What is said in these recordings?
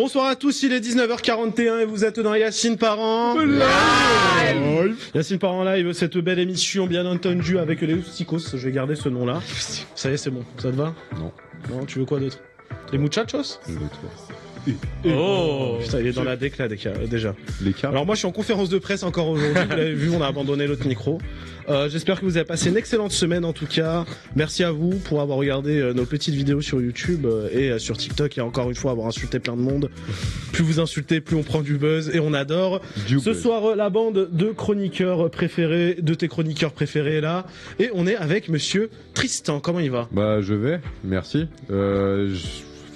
Bonsoir à tous, il est 19h41 et vous êtes dans Yacine Parent live. Yacine Parent live, cette belle émission bien entendu avec les Psychos, je vais garder ce nom-là. Ça y est, c'est bon, ça te va? Non. Non, tu veux quoi d'autre? Les muchachos? Je veux toi. Oh putain, il est dans la décla déjà. Les cartes. Alors moi je suis en conférence de presse encore aujourd'hui, vous l'avez vu, on a abandonné l'autre micro. J'espère que vous avez passé une excellente semaine en tout cas. Merci à vous pour avoir regardé nos petites vidéos sur YouTube et sur TikTok et encore une fois avoir insulté plein de monde. Plus vous insultez, plus on prend du buzz et on adore. Ce soir la bande de chroniqueurs préférés, de tes chroniqueurs préférés est là. Et on est avec monsieur Tristan, comment il va? Bah je vais, merci.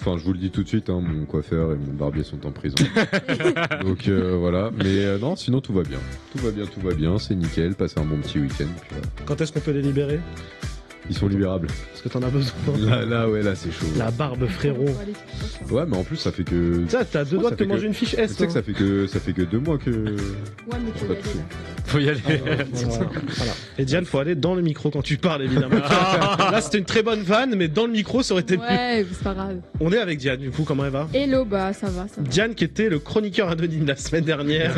Enfin, je vous le dis tout de suite, hein, mon coiffeur et mon barbier sont en prison. Donc voilà, mais non, sinon tout va bien. Tout va bien, c'est nickel, passez un bon petit week-end. Puis, voilà. Quand est-ce qu'on peut les libérer? Ils sont libérables. Parce que t'en as besoin. Là, c'est chaud. La barbe, frérot. Ouais, mais en plus, ça fait que... Ça, t'as deux doigts de te manger une fiche S. Tu sais que ça fait que 2 mois que... Ouais, mais tu vas y aller, là. Faut y aller. Voilà. Et Diane, faut aller dans le micro quand tu parles, évidemment. Là, c'était une très bonne vanne, mais dans le micro, ça aurait été mieux. Ouais, c'est pas grave. On est avec Diane, du coup, comment elle va? Hello, bah ça va. Diane, qui était le chroniqueur anonyme la semaine dernière,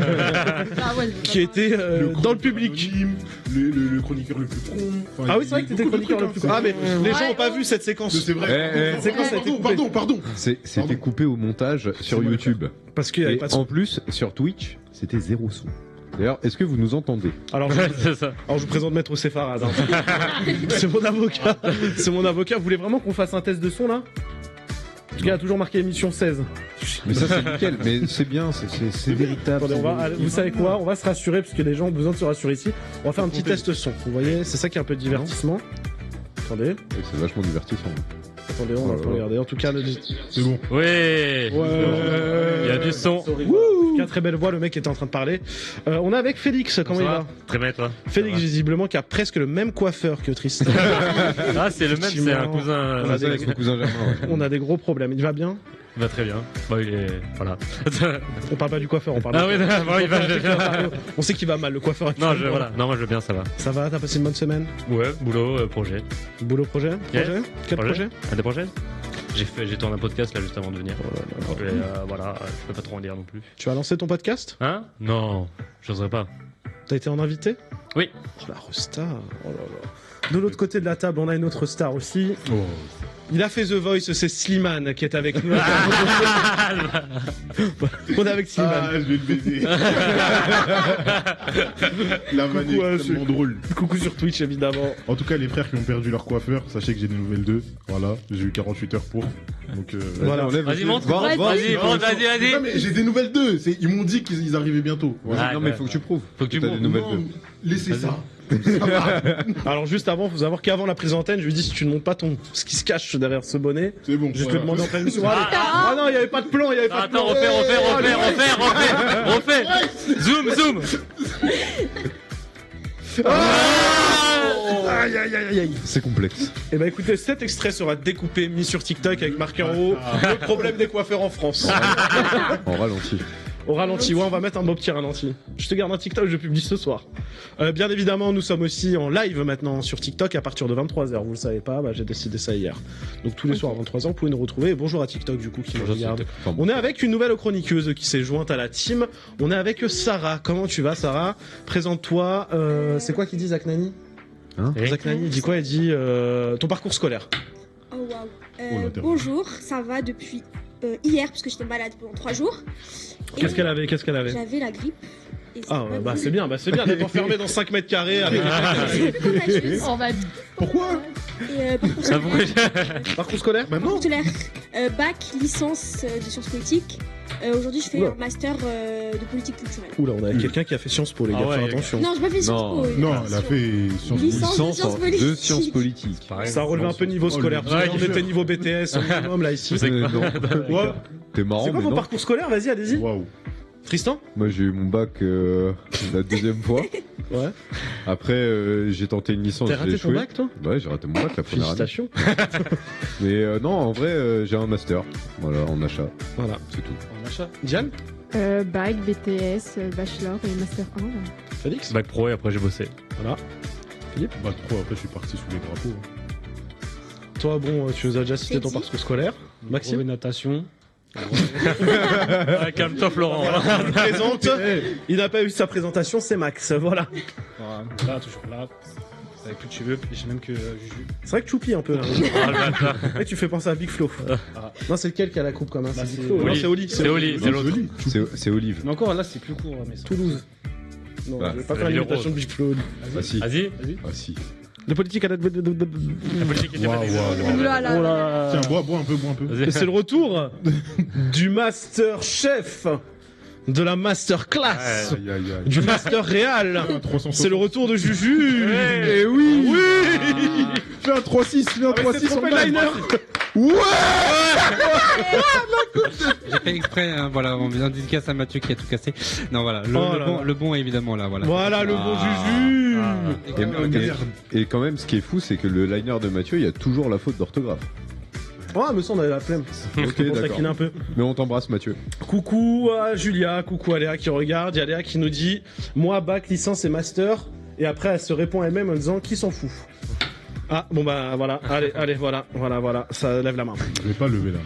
Ah ouais, qui était dans le public. Anonyme, le chroniqueur le plus con. Enfin, Ah oui, c'est vrai que t'étais le chroniqueur le plus con. Ah, mais les gens ont pas vu cette séquence. C'est vrai. Cette séquence a été coupée. Pardon. C'était coupé au montage sur YouTube. Parce qu'il y avait Et pas de son. en plus, sur Twitch, c'était 0 son. D'ailleurs, est-ce que vous nous entendez? Alors, C'est ça. je vous présente Maître Séfarad. C'est mon avocat. C'est mon avocat. Vous voulez vraiment qu'on fasse un test de son, là? Parce qu'il a toujours marqué émission 16. Mais ça, c'est nickel. Mais c'est bien, c'est véritable. Attendez, vous savez quoi? On va se rassurer, parce que les gens ont besoin de se rassurer ici. On va faire un petit test son. Vous voyez, c'est ça qui est un peu de divertissement. Attendez, C'est vachement divertissant. on va Oh là pas là. regarder. En tout cas, C'est bon. Oui. Il y a du son. En tout cas, très belle voix, le mec était en train de parler. On est avec Félix, comment il va? Très bien, toi. Félix, visiblement, qui a presque le même coiffeur que Tristan. Ah, c'est le même, c'est un cousin. On a C'est avec son cousin Germain. Ouais. On a des gros problèmes. Il va bien? Il va très bien. Bah, il est. Voilà. On parle pas du coiffeur, on parle Ah oui, du non, il va bien. On sait qu'il va mal, le coiffeur. Non, voilà. Non, moi je veux bien, ça va. Ça va, t'as passé une bonne semaine? Ouais, boulot, projet. Boulot, projet? Yes. Quel projet? Un des projets? J'ai tourné un podcast là juste avant de venir. Oh là là. Et, voilà, je peux pas trop en dire non plus. Tu as lancé ton podcast? Hein? Non, j'oserais pas. T'as été en invité? Oui. Oh la restar. Oh là là. De l'autre côté de la table, on a une autre star aussi. Oh. Il a fait The Voice, c'est Slimane qui est avec nous. On est avec Slimane. Ah, je vais le baiser. La vanne est extrêmement drôle. Coucou sur Twitch évidemment. En tout cas, les frères qui ont perdu leur coiffeur, sachez que j'ai des nouvelles d'eux. Voilà, j'ai eu 48 heures pour. Donc, Voilà. Vas-y, montre. Vas-y, Vas-y, Non, vas-y. mais j'ai des nouvelles d'eux. Ils m'ont dit qu'ils arrivaient bientôt. Ah, Non, mais faut que tu prouves. Faut que tu t'as prouves. des nouvelles Non, d'eux. laissez ça. Alors juste avant, faut savoir qu'avant la prise en antenne, je lui dis si tu ne montres pas ce qui se cache derrière ce bonnet. C'est bon. Je te voilà. demande en pleine émission. Ah non, il y avait pas de plan, il y avait pas de plan. Refais. Zoom. Aïe aïe aïe aïe. C'est complexe. Et bah écoutez, cet extrait sera découpé, mis sur TikTok avec marqué en haut le problème des coiffeurs en France. En ralenti. Au ralenti, ouais, on va mettre un beau petit ralenti. Je te garde un TikTok, je publie ce soir. Bien évidemment, nous sommes aussi en live maintenant sur TikTok à partir de 23h. Vous le savez pas, j'ai décidé ça hier. Donc tous les soirs à 23h, vous pouvez nous retrouver. Et bonjour à TikTok du coup qui nous regarde. Enfin, bon. On est avec une nouvelle chroniqueuse qui s'est jointe à la team. On est avec Sarah. Comment tu vas, Sarah? Présente-toi. C'est quoi qu'il dit, Zach Nani? Zach Nani, il dit quoi? Il dit ton parcours scolaire. Oh waouh. Oh, la terre. Bonjour, ça va depuis hier parce que j'étais malade pendant 3 jours. Qu'est-ce qu'elle avait? J'avais la grippe. Et Ah, pas bah drôle. c'est bien d'être enfermé dans 5 mètres carrés avec C'est contagieuse. On va. Pourquoi? Et parcours scolaire. parcours scolaire, bac, licence de sciences politiques. Aujourd'hui, je fais Oula. un master de politique culturelle. Oula, on a quelqu'un qui a fait Sciences Po, les gars, Ah ouais, faire attention. Non, j'ai pas fait Sciences Non. Po. Non, elle a fait sciences Licence. politiques. Sciences politiques. De sciences politiques. Ça relevait un peu niveau scolaire. Ouais, on était niveau BTS au minimum là ici. Non. Ouais. T'es marrant, C'est quoi mais ton non. parcours scolaire? Vas-y, allez-y. Waouh. Tristan? Moi, j'ai eu mon bac la deuxième fois. Ouais. Après, j'ai tenté une licence. T'as j'ai raté ton échoué. bac, toi? Ouais, j'ai raté mon bac la première année. Félicitations. Mais non, en vrai, j'ai un master. Voilà, en achat. Voilà. C'est tout. Diane? Bac, BTS, bachelor et master 1. Là. Félix? Bac pro et après j'ai bossé. Voilà. Bac pro, après, je suis parti sous les drapeaux. Toi, bon, tu nous as déjà cité ton C'est dit. parcours scolaire. Maxime? Natation. Ah, calme-toi, Florent. Il nous présente. Il n'a pas eu sa présentation, c'est Max. Voilà. Voilà, là, toujours là, avec plus de cheveux, et j'ai même que Juju. C'est vrai que tu oublies un peu là. Ah, le bâtard. Ouais, tu fais penser à Big Flo. Ah. Non, c'est lequel qui a la coupe comme ça? Bah, C'est Big c'est Flo. Non, Oli. c'est Oli. C'est Oli, c'est l'autre. C'est Olive. Mais encore là, c'est plus court, mais ça. Toulouse. Non, Bah, je vais pas la faire ville l'imitation rose. de Big Flo. Ah si. Vas-y. Vas-y. Ah si. De politique à la... La politique était Waouh, pas waouh, Ouh là là. Oh là. Tiens, bois un peu, bois un peu. Vas-y. Et c'est le retour du Master Chef, de la Master Class, Aïe, aïe, aïe. du Master Réal. Fais un 360. C'est le retour de Juju. Ouais. Et oui. Oui. Fais un 3-6, fais un Ah, mais c'est 3-6 trompé en le live. liner. J'ai fait exprès, hein, voilà, on vient dédicace à Mathieu qui a tout cassé. Non, voilà, Oh là là. le bon est évidemment là, voilà. Voilà le bon Ah. Juju. Ah. Et quand même, Et quand même, ce qui est fou, c'est que le liner de Mathieu, il y a toujours la faute d'orthographe. Ah, mais ça on avait la flemme. Ok, Pour d'accord. taquiner un peu. Mais on t'embrasse, Mathieu. Coucou à Julia, coucou à Léa qui regarde. Il y a Léa qui nous dit moi bac, licence et master. Et après elle se répond elle-même en disant qui s'en fout. Ah bon bah voilà, allez voilà, ça lève la main. Je vais pas lever là.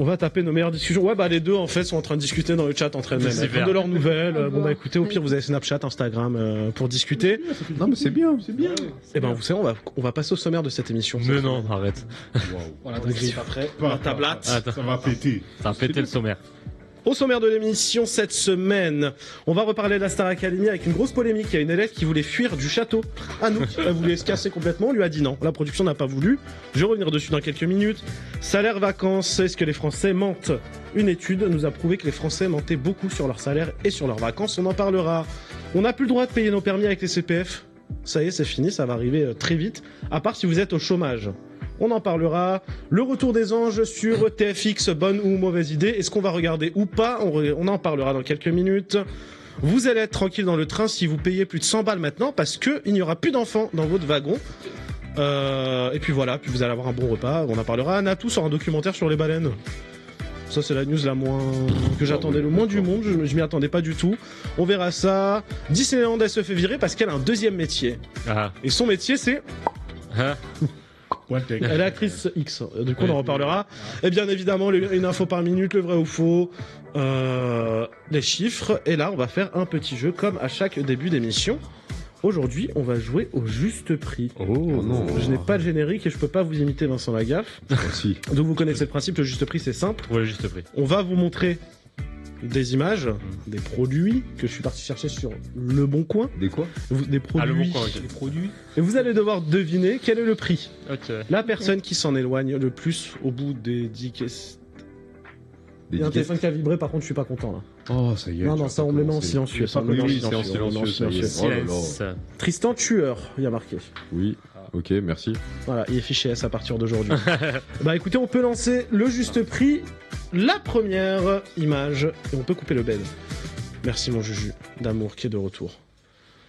On va taper nos meilleures discussions. Ouais bah les deux en fait sont en train de discuter dans le chat entre elles-mêmes. C'est Elles font super. de leurs nouvelles. Bon bah écoutez, au pire vous avez Snapchat, Instagram pour discuter. Non, mais c'est bien, c'est bien. Et ben vous savez on va passer au sommaire de cette émission. Mais non, arrête. Voilà, donc c'est pas prêt. La tablette. Attends, Ça va péter. ça a pété le sommaire. Au sommaire de l'émission cette semaine, on va reparler de la Star Academy avec une grosse polémique. Il y a une élève qui voulait fuir du château. Anouk, elle voulait se casser complètement. On lui a dit non. La production n'a pas voulu. Je vais revenir dessus dans quelques minutes. Salaire vacances. Est-ce que les Français mentent? Une étude nous a prouvé que les Français mentaient beaucoup sur leur salaire et sur leurs vacances. On en parlera. On n'a plus le droit de payer nos permis avec les CPF. Ça y est, c'est fini. Ça va arriver très vite. À part si vous êtes au chômage. On en parlera. Le retour des anges sur TFX, bonne ou mauvaise idée. Est-ce qu'on va regarder ou pas? On en parlera dans quelques minutes. Vous allez être tranquille dans le train si vous payez plus de 100 balles maintenant parce que il n'y aura plus d'enfants dans votre wagon. Et puis voilà, puis vous allez avoir un bon repas. On en parlera. Natou sort un documentaire sur les baleines. Ça c'est la news la moins que j'attendais le moins du monde. Je m'y attendais pas du tout. On verra ça. Disneyland elle se fait virer parce qu'elle a un deuxième métier. Ah. Et son métier c'est Hein. elle est actrice X, du coup on en reparlera. Et bien évidemment, une info par minute, le vrai ou faux, les chiffres. Et là, on va faire un petit jeu comme à chaque début d'émission. Aujourd'hui, on va jouer au juste prix. Oh non. Je n'ai pas le générique et je peux pas vous imiter Vincent Lagaffe. Ah, si. Donc vous connaissez le principe, le juste prix c'est simple. Ouais, juste pris. On va vous montrer des images, des produits que je suis parti chercher sur Le Bon Coin. Des quoi? Des produits. Ah, le bon coin, ok. Les produits. Et vous allez devoir deviner quel est le prix. Ok. La personne qui s'en éloigne le plus au bout des 10 caisses. Il y a un Des téléphone qui a vibré, par contre, je suis pas content là. Oh, ça y est. Non, tu non, vas ça pas on me le met en commencer. silencieux. Ça, on me Oui, le met en oui, c'est en silencieux, on le met en silencieux, ça y est. silencieux. Oh là là. Silence. Tristan Tueur, il y a marqué. Oui, ok, merci. Voilà, il est fiché S à partir d'aujourd'hui. Bah écoutez, on peut lancer le juste prix, la première image, et on peut couper le bed. Merci mon Juju d'amour qui est de retour.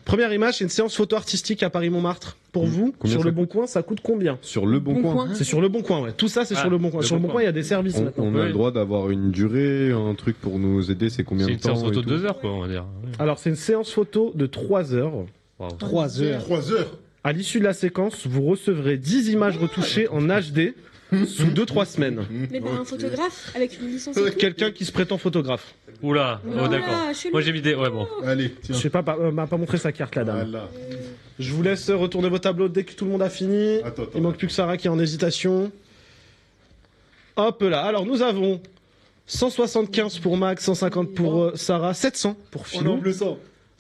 Première image, c'est une séance photo artistique à Paris-Montmartre. Pour vous, Combien sur ça Le Bon Coin, ça coûte combien? Sur Le Bon Coin, C'est sur Le Bon Coin, ouais. Tout ça, c'est Ah, sur Le Bon Coin. Le Sur Le Bon Bon Coin. Coin, il y a des services maintenant. on a Oui. le droit d'avoir une durée, un truc pour nous aider, c'est combien C'est de une temps séance photo et de tout 2 heures, quoi, on va dire. Alors, c'est une séance photo de 3 heures. Waouh. 3 heures. 3 heures. À l'issue de la séquence, vous recevrez 10 images retouchées en HD sous 2-3 semaines. Mais par un photographe avec une licence et tout. Quelqu'un qui se prétend photographe. Oula, oh, Oula, d'accord. chelou. Moi j'ai mis des. Ouais, bon. Allez, Je tiens. sais pas, m'a pas montré sa carte, la dame. Voilà. Je vous laisse retourner vos tableaux dès que tout le monde a fini. Attends, Il manque plus que Sarah qui est en hésitation. Hop là. Alors nous avons 175 pour Max, 150 pour Sarah, 700 pour Philou.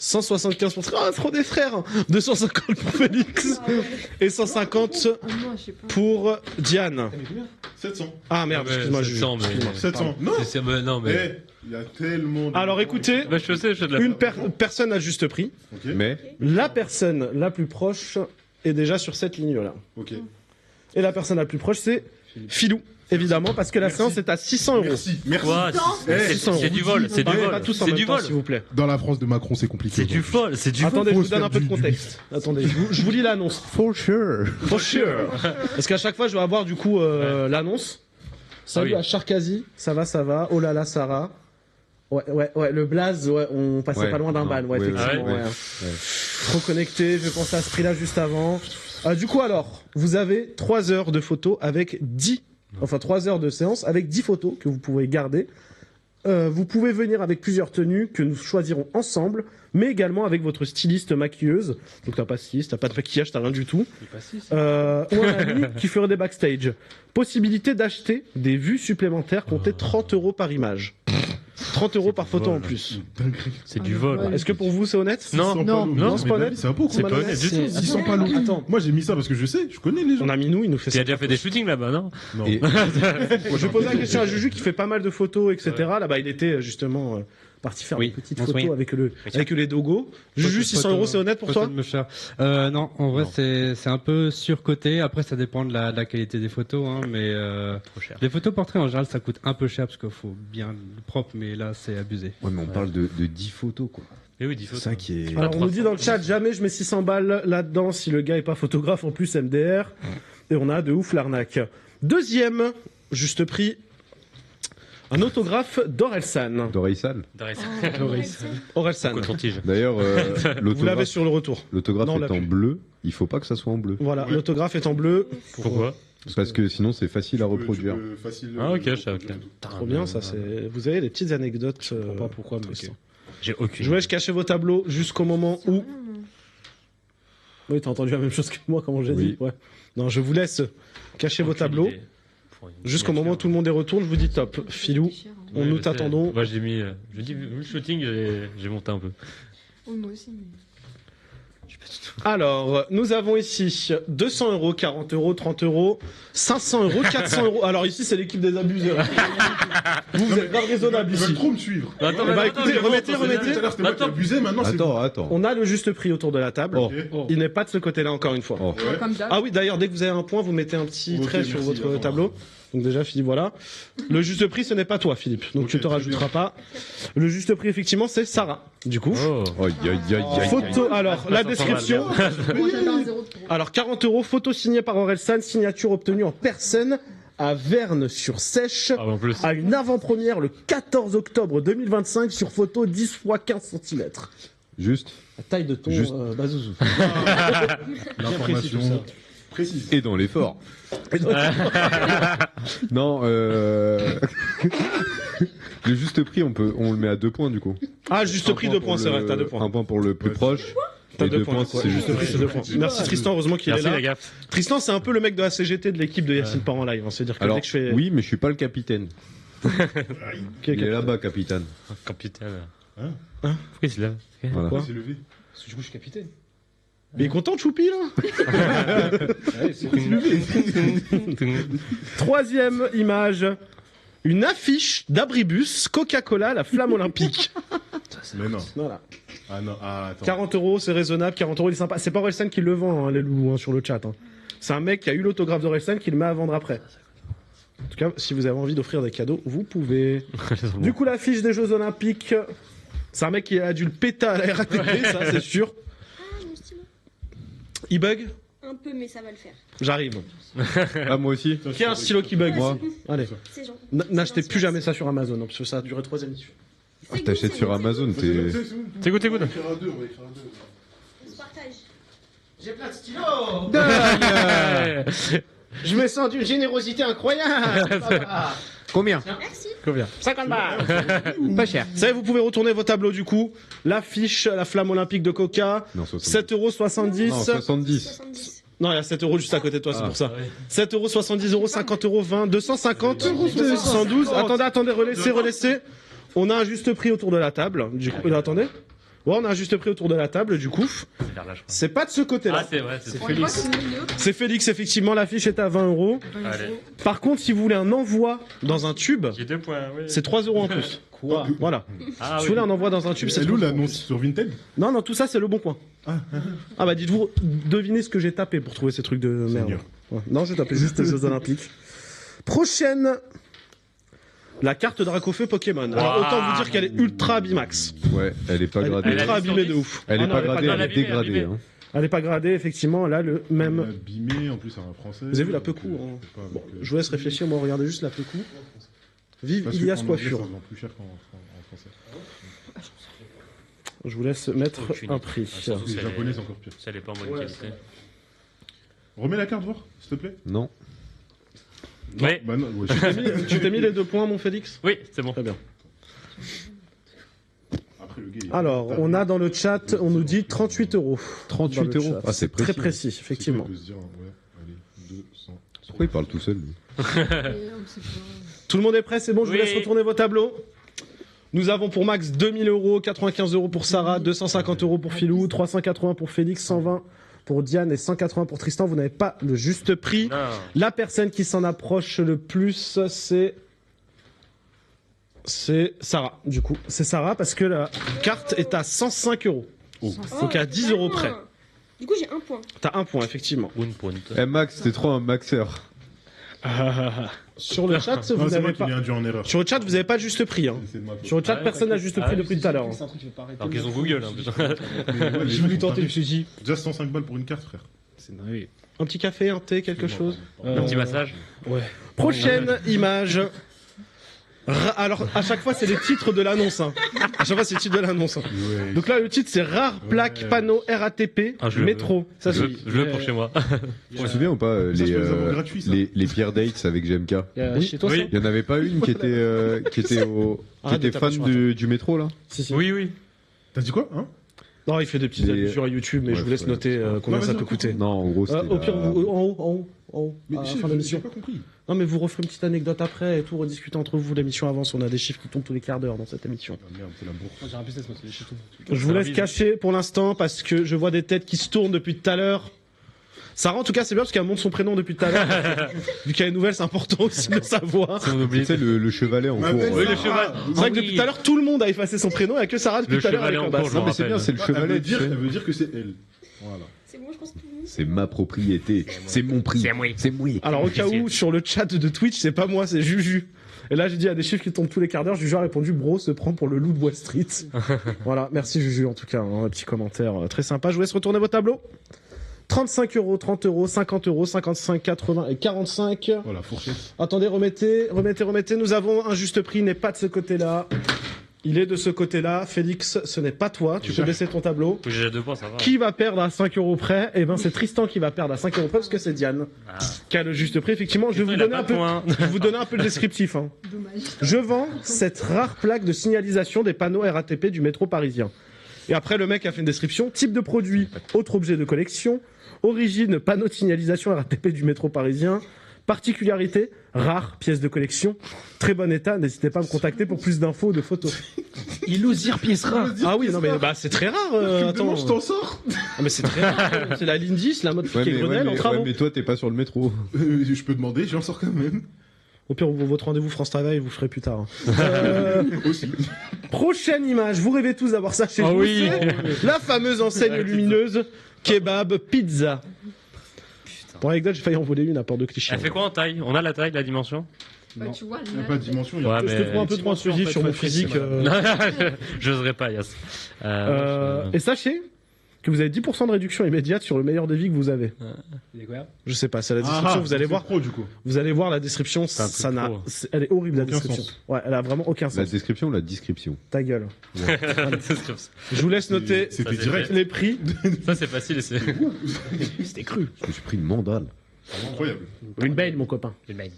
175 pour Ah, trop des frères. 250 pour Félix et 150 Ah non, je sais pas. pour Diane. 700. Ah merde, Ouais, excuse-moi, 700, mais- excuse-moi. 700. Non. Mais non, mais. Eh, il y a tellement de... Alors écoutez, Bah, je sais, je fais de la. une personne a juste prix. Ok. Mais, La personne la plus proche est déjà sur cette ligne-là. Ok. Et la personne la plus proche, c'est Philou, évidemment, parce que la séance est à 600 euros. Merci. Merci. Quoi Eh, C'est du vol, c'est du Parlez vol. pas tous en C'est même du temps, vol. s'il vous plaît. Dans la France de Macron, c'est compliqué. C'est du vol, c'est du vol. Attendez, je faut vous se donne faire un peu de du contexte. Attendez, je vous lis l'annonce. for sure. For sure. Parce qu'à chaque fois, je vais avoir du coup l'annonce. Salut Ah oui. à Charkazi, ça va. Oh là là, Sarah. Ouais, le blaze, ouais, on passait Ouais, pas loin d'un non, ban, ouais, ouais, effectivement. ouais, ouais. ouais. Trop connecté, je pensais à ce prix-là juste avant. Du coup, alors, vous avez 3 heures de photos avec 10 Enfin 3 heures de séance avec 10 photos que vous pouvez garder. Vous pouvez venir avec plusieurs tenues que nous choisirons ensemble, mais également avec votre styliste maquilleuse. Donc t'as pas de styliste, t'as pas de maquillage, t'as rien du tout. Ou un ami qui ferait des backstage. Possibilité d'acheter des vues supplémentaires, comptez 30 € par image. 30 € par photo en plus. C'est du vol. Ouais. Est-ce que pour vous c'est honnête? Non, non, c'est pas honnête. C'est un peu c'est pas honnête du tout. 600 palos. Attends. Moi j'ai mis ça parce que je sais, je connais les gens. On a mis nous, il nous fait Tu ça. as déjà fait des shootings là-bas, non? Non. Et- Je posais la question à Juju qui fait pas mal de photos, etc. Là-bas, il était justement parti faire Oui, une petite on se photo souvient. avec les dogos. Juju, 600 €, c'est honnête pour toi? Non, en vrai, c'est un peu surcoté. Après, ça dépend de la qualité des photos, hein, mais Trop cher. les photos portraits en général, ça coûte un peu cher parce qu'il faut bien le propre, mais là, c'est abusé. Ouais, mais on parle de 10 photos, quoi. Mais oui, 10 C'est photos. ça qui est. Alors, on nous dit dans le chat, jamais je mets 600 balles là-dedans si le gars est pas photographe, en plus MDR. Et on a de ouf l'arnaque. Deuxième, juste prix, un autographe d'Orelsan. Doraysan. Orelsan. Coton-tige. D'ailleurs, Vous l'avez l'autographe sur le retour. l'autographe Non, on l'a est en plus. bleu. Il faut pas que ça soit en bleu. Voilà, Ouais. l'autographe est en bleu. Pourquoi? Parce que sinon, c'est facile à reproduire. Ah, ok, je sais, ok. Trop bien, ça c'est. Vous avez des petites anecdotes. Je comprends pas pourquoi, mais Tristan. ok. J'ai aucune. Je vous laisse cacher vos tableaux jusqu'au moment où. Oui, t'as entendu la même chose que moi, comment j'ai Oui. dit. Ouais. Non, je vous laisse cacher vos tableaux jusqu'au moment où tout le monde est retour. Je vous dis top. Filou, on nous t'attendons. Moi, j'ai mis. Je dis, vu le shooting, j'ai monté un peu. Oui, moi aussi. Mais... Alors, nous avons ici 200 €, 40 €, 30 €, 500 €, 400 €. Alors ici, c'est l'équipe des abuseurs. Vous êtes pas raisonnable Ils veulent ici. trop me suivre. Attends, Bah, écoutez, remettez. Tout à l'heure c'était moi qui abusais, maintenant c'est Attends. On a le juste prix autour de la table. Oh. Ok. Il n'est pas de ce côté-là, encore une fois. Oh. Ouais. Comme d'hab. Ah oui, d'ailleurs, dès que vous avez un point, vous mettez un petit Ok, trait sur merci, votre d'accord. tableau. Donc déjà, Philippe, voilà. Le juste prix, ce n'est pas toi, Philippe. Donc Ok, tu te très rajouteras pas. Le juste prix, effectivement, c'est Sarah. Du coup. Oh. Aïe, aïe, aïe, aïe. Photo, alors, la description. Moi, j'avais un 0 de trop. Alors, 40 €, photo signée par Orelsan, signature obtenue en personne à Verne-sur-Sèche, Ah, en plus. à une avant-première le 14 octobre 2025 sur photo 10 x 15 cm. Juste. La taille de ton Juste. bazouzou. L'information précise. Et dans l'effort. Non, le juste prix, on le met à 2 points du coup. Ah, juste prix, 2 points, c'est vrai, t'as 2 points. Un point pour le plus proche. T'as Et 2 2 points, points, quoi. c'est Juste juste prix, c'est 2 points. Merci Tristan, heureusement qu'il est Merci, là. la gaffe. Tristan, c'est un peu le mec de la CGT de l'équipe de Yacine Part en live. hein. C'est-à-dire que Alors, dès que je fais. oui, mais je suis pas le capitaine. Quel Il est là-bas, capitaine. Capitaine. Hein Pourquoi il se lève? Voilà. Quoi C'est levé. Parce que du coup, je suis capitaine. Mais il est content, Choupi, là Ouais, c'est Troisième image. Une affiche d'Abribus, Coca-Cola, la flamme olympique. Mais non. Voilà. Ah non, ah attends. 40 €, c'est raisonnable. 40 €, il est sympa. C'est pas Orelsan qui le vend, hein, les loulous, hein, sur le chat. hein. C'est un mec qui a eu l'autographe d'Orelsan qui le met à vendre après. En tout cas, si vous avez envie d'offrir des cadeaux, vous pouvez. Du coup, l'affiche des Jeux Olympiques, c'est un mec qui a dû le péter à la RATP, ça, c'est sûr. Ah, mon stylo. Il bug Un peu, mais ça va le faire. J'arrive. Ah, moi aussi. Qui a un stylo qui bug Moi. Allez. C'est gentil. N'achetez plus jamais ça sur Amazon, hein, parce que ça a duré 3 émissions. Ah, t'achètes sur Amazon, t'es. C'est good, c'est good. On va écrire un 2, on va écrire un 2. On se partage. J'ai plein de stylos Je me sens d'une générosité incroyable Combien Merci. Combien? 50 balles Pas cher. Ça y est, vous pouvez retourner vos tableaux du coup. L'affiche, la flamme olympique de Coca, Non, 70. 7,70 Non, 70. 70. Non, il y a 7 € juste à côté de toi, c'est Ah. pour ça. 7 €, 70 €, 50 €, 20, 250, 112. Attendez, relaissez. On a un juste prix autour de la table. Du coup, attendez. Ouais, on a un juste prix autour de la table, du coup. C'est vers là, je crois. C'est pas de ce côté-là. Ah, c'est vrai, c'est On voit que c'est mieux. C'est Félix, effectivement, l'affiche est à 20 €. Allez. Par contre, si vous voulez un envoi dans un tube, J'ai 2 points, oui. c'est 3 € en plus. Quoi Voilà. Ah, Si oui. vous voulez un envoi dans un tube, c'est C'est où 3 € en l'annonce plus. sur Vinted? Non, tout ça, c'est le bon point. Ah bah dites-vous, devinez ce que j'ai tapé pour trouver ces trucs de merde. Seigneur. Ouais. Non, j'ai tapé juste les Jeux Olympiques. Prochaine, la carte Dracofeu Pokémon. Alors Wow. autant vous dire qu'elle est ultra bimax. Ouais, elle est pas Elle est gradée. ultra Elle est abîmée sur de 10. ouf. Elle Ah est non, pas elle est gradée, gradée. elle est abîmée, dégradée. abîmée. hein. Elle est pas gradée, effectivement. Elle a le même. Abîmé, en plus, c'est un français. Vous avez vu la Pecou, hein. C'est pas- Bon, donc, je vous laisse réfléchir, moi regardez juste la Pecou. Vive parce que Ilias en anglais, Coiffure. Ça se vend plus cher qu'en français. Je vous laisse mettre Aucune un idée. prix. Ah, surtout Les ça, japonais, c'est encore pire. Ça, elle est pas en bonne Ouais, qualité. Remets la carte, voir, s'il te plaît. Non. Oui, Bah non, ouais, Tu t'es mis les 2 points, mon Félix? oui, c'est bon. Très bien. Après, le gars, il- Alors, on a dans le chat, on nous dit 38 €. 38 Dans le euros. chat. Ah, c'est précis. Très précis, effectivement. On peut se dire, ouais, allez, 200. Pourquoi il parle tout seul, lui? Tout le monde est prêt, c'est bon, je vous Oui. laisse retourner vos tableaux. Nous avons pour Max 2000 €, 95 € pour Sarah, 250 € pour Philou, 380 pour Félix, 120 pour Diane et 180 pour Tristan. Vous n'avez pas le juste prix. Non. La personne qui s'en approche le plus, c'est Sarah, du coup. C'est Sarah parce que la carte est à 105 €. Donc à 10 € près. Du coup, j'ai un point. T'as un point, effectivement. Une pointe. Eh Max, t'es trop un maxeur. Sur le chat, Non, vous c'est moi n'avez qui pas... l'ai induit en erreur. Sur le chat, vous n'avez pas le juste prix. Hein. C'est de ma faute. Sur le chat, Ouais, personne n'a juste prix depuis tout à l'heure. hein. C'est un truc qui veut pas arrêter. Alors qu'ils ont Google, en plus. Mais ouais, les J'ai gens voulu sont tenter, je me tarés. suis dit. Déjà 105 balles pour une carte, frère. C'est oui. Un petit café, un thé, quelque chose. Un petit massage. Ouais. Prochaine image. Alors, à chaque fois, c'est les titres de l'annonce. Hein. À chaque fois, c'est le titre de l'annonce. Hein. Ouais. Donc là, le titre, c'est Rare plaque panneau RATP Ah, je le métro. Ça, Je c'est... veux pour chez moi. Tu te souviens ou pas Ça, je peux les avoir gratuits, ça. les pires dates avec GMK? Oui. Chez toi, Oui. ça Il y en avait pas une qui était qui Arrête de était taper fan sur du métro là? Si, si. Oui, oui. T'as dit quoi, hein? Non, il fait des petites Les- allusions à YouTube, mais je Ouais, vous laisse ouais. noter combien Non, ça vas-y, peut on coûter. Non, en gros c'était. Au pire, la- vous, en haut, Mais à la j'ai fin de l'émission. pas compris. Non, mais vous referez une petite anecdote après et tout, rediscuter entre vous. L'émission avance, on a des chiffres qui tombent tous les quarts d'heure dans cette émission. Ah merde, c'est la bourre. J'ai un business, moi, c'est chez tout. Je vous laisse Service. cacher pour l'instant parce que je vois des têtes qui se tournent depuis tout à l'heure. Sarah, en tout cas, c'est bien parce qu'elle montre son prénom depuis tout à l'heure. Vu qu'il y a une nouvelle, c'est important aussi de le savoir. Si on Tu oublie. sais le chevalet en Ma cours. belle Oui, là. le cheval. C'est vrai que depuis tout à l'heure, tout le monde a effacé son prénom, il n'y a que Sarah depuis Le tout à l'heure chevalet avec en un basse. cours, je Non me mais c'est bien, rappelle. c'est le Elle chevalet. veut tu dire, sais. elle veut dire que c'est elle. Voilà. C'est bon, je pense que tout le monde. C'est ma propriété. C'est mon prix. C'est moi. C'est moi. Alors, au cas où, sur le chat de Twitch, c'est pas moi, c'est Juju. Et là, j'ai dit, il y a des chiffres qui tombent tous les quarts d'heure. Juju a répondu, bro, se prend pour le loup de Wall Street. Voilà, merci Juju, en tout cas, hein, un petit commentaire très sympa. Je vous laisse retourner vos tableaux. 35 €, 30 €, 50 €, 55, 80 et 45. Voilà, fourchette. Attendez, remettez. Nous avons un juste prix, il n'est pas de ce côté-là. Il est de ce côté-là. Félix, ce n'est pas toi. Tu peux baisser ton tableau. J'ai déjà 2 points, ça va. Qui va perdre à 5 € près? Eh ben, c'est Tristan qui va perdre à 5 € près parce que c'est Diane Ah. qui a le juste prix. Effectivement, je vais vous Il a donner pas un de peu, points. je vais vous donner un peu le descriptif, hein. Dommage. Je vends cette rare plaque de signalisation des panneaux RATP du métro parisien. Et après, le mec a fait une description. Type de produit, autre objet de collection. Origine, panneau de signalisation RATP du métro parisien. Particularité, rare, pièce de collection. Très bon état, n'hésitez pas à me contacter pour plus d'infos ou de photos. Il ose dire pièce rare. Ah oui, non mais bah, c'est très rare. Attends, je t'en sors. Ah, mais c'est très rare. C'est la ligne 10, la mode Ouais, qui est Grenelle en travaux. mais toi t'es pas sur le métro. Je peux demander, j'en sors quand même. Au pire, votre rendez-vous France Travail, vous ferez plus tard. Aussi. Prochaine image, vous rêvez tous d'avoir ça chez Ah vous. oui. c'est la fameuse enseigne lumineuse kebab pizza. Pour l'anecdote, j'ai failli en voler une à Port de Clichy. Elle fait quoi en taille? On a la taille, la dimension? Bah, tu vois, Il n'y a pas de dimension. il y a- Ouais, Je te trouve un peu trop intrusif sur mon physique. J'oserais pas, Yas. Et sachez que vous avez 10% de réduction immédiate sur le meilleur devis que vous avez. Il est quoi? Je sais pas, c'est la description, vous allez voir. Pro, du coup. Vous allez voir la description, un ça truc n'a, pro. elle est horrible la Aucun description. sens. Ouais, elle a vraiment aucun La sens. description ou la description? Ta gueule. C'est comme ça. Je vous laisse noter C'était Ça, c'est direct. les prix. Ça, c'est facile. et c'est- C'était cru. Je me suis pris une mandale. Incroyable. Une belle, mon copain. Le mail.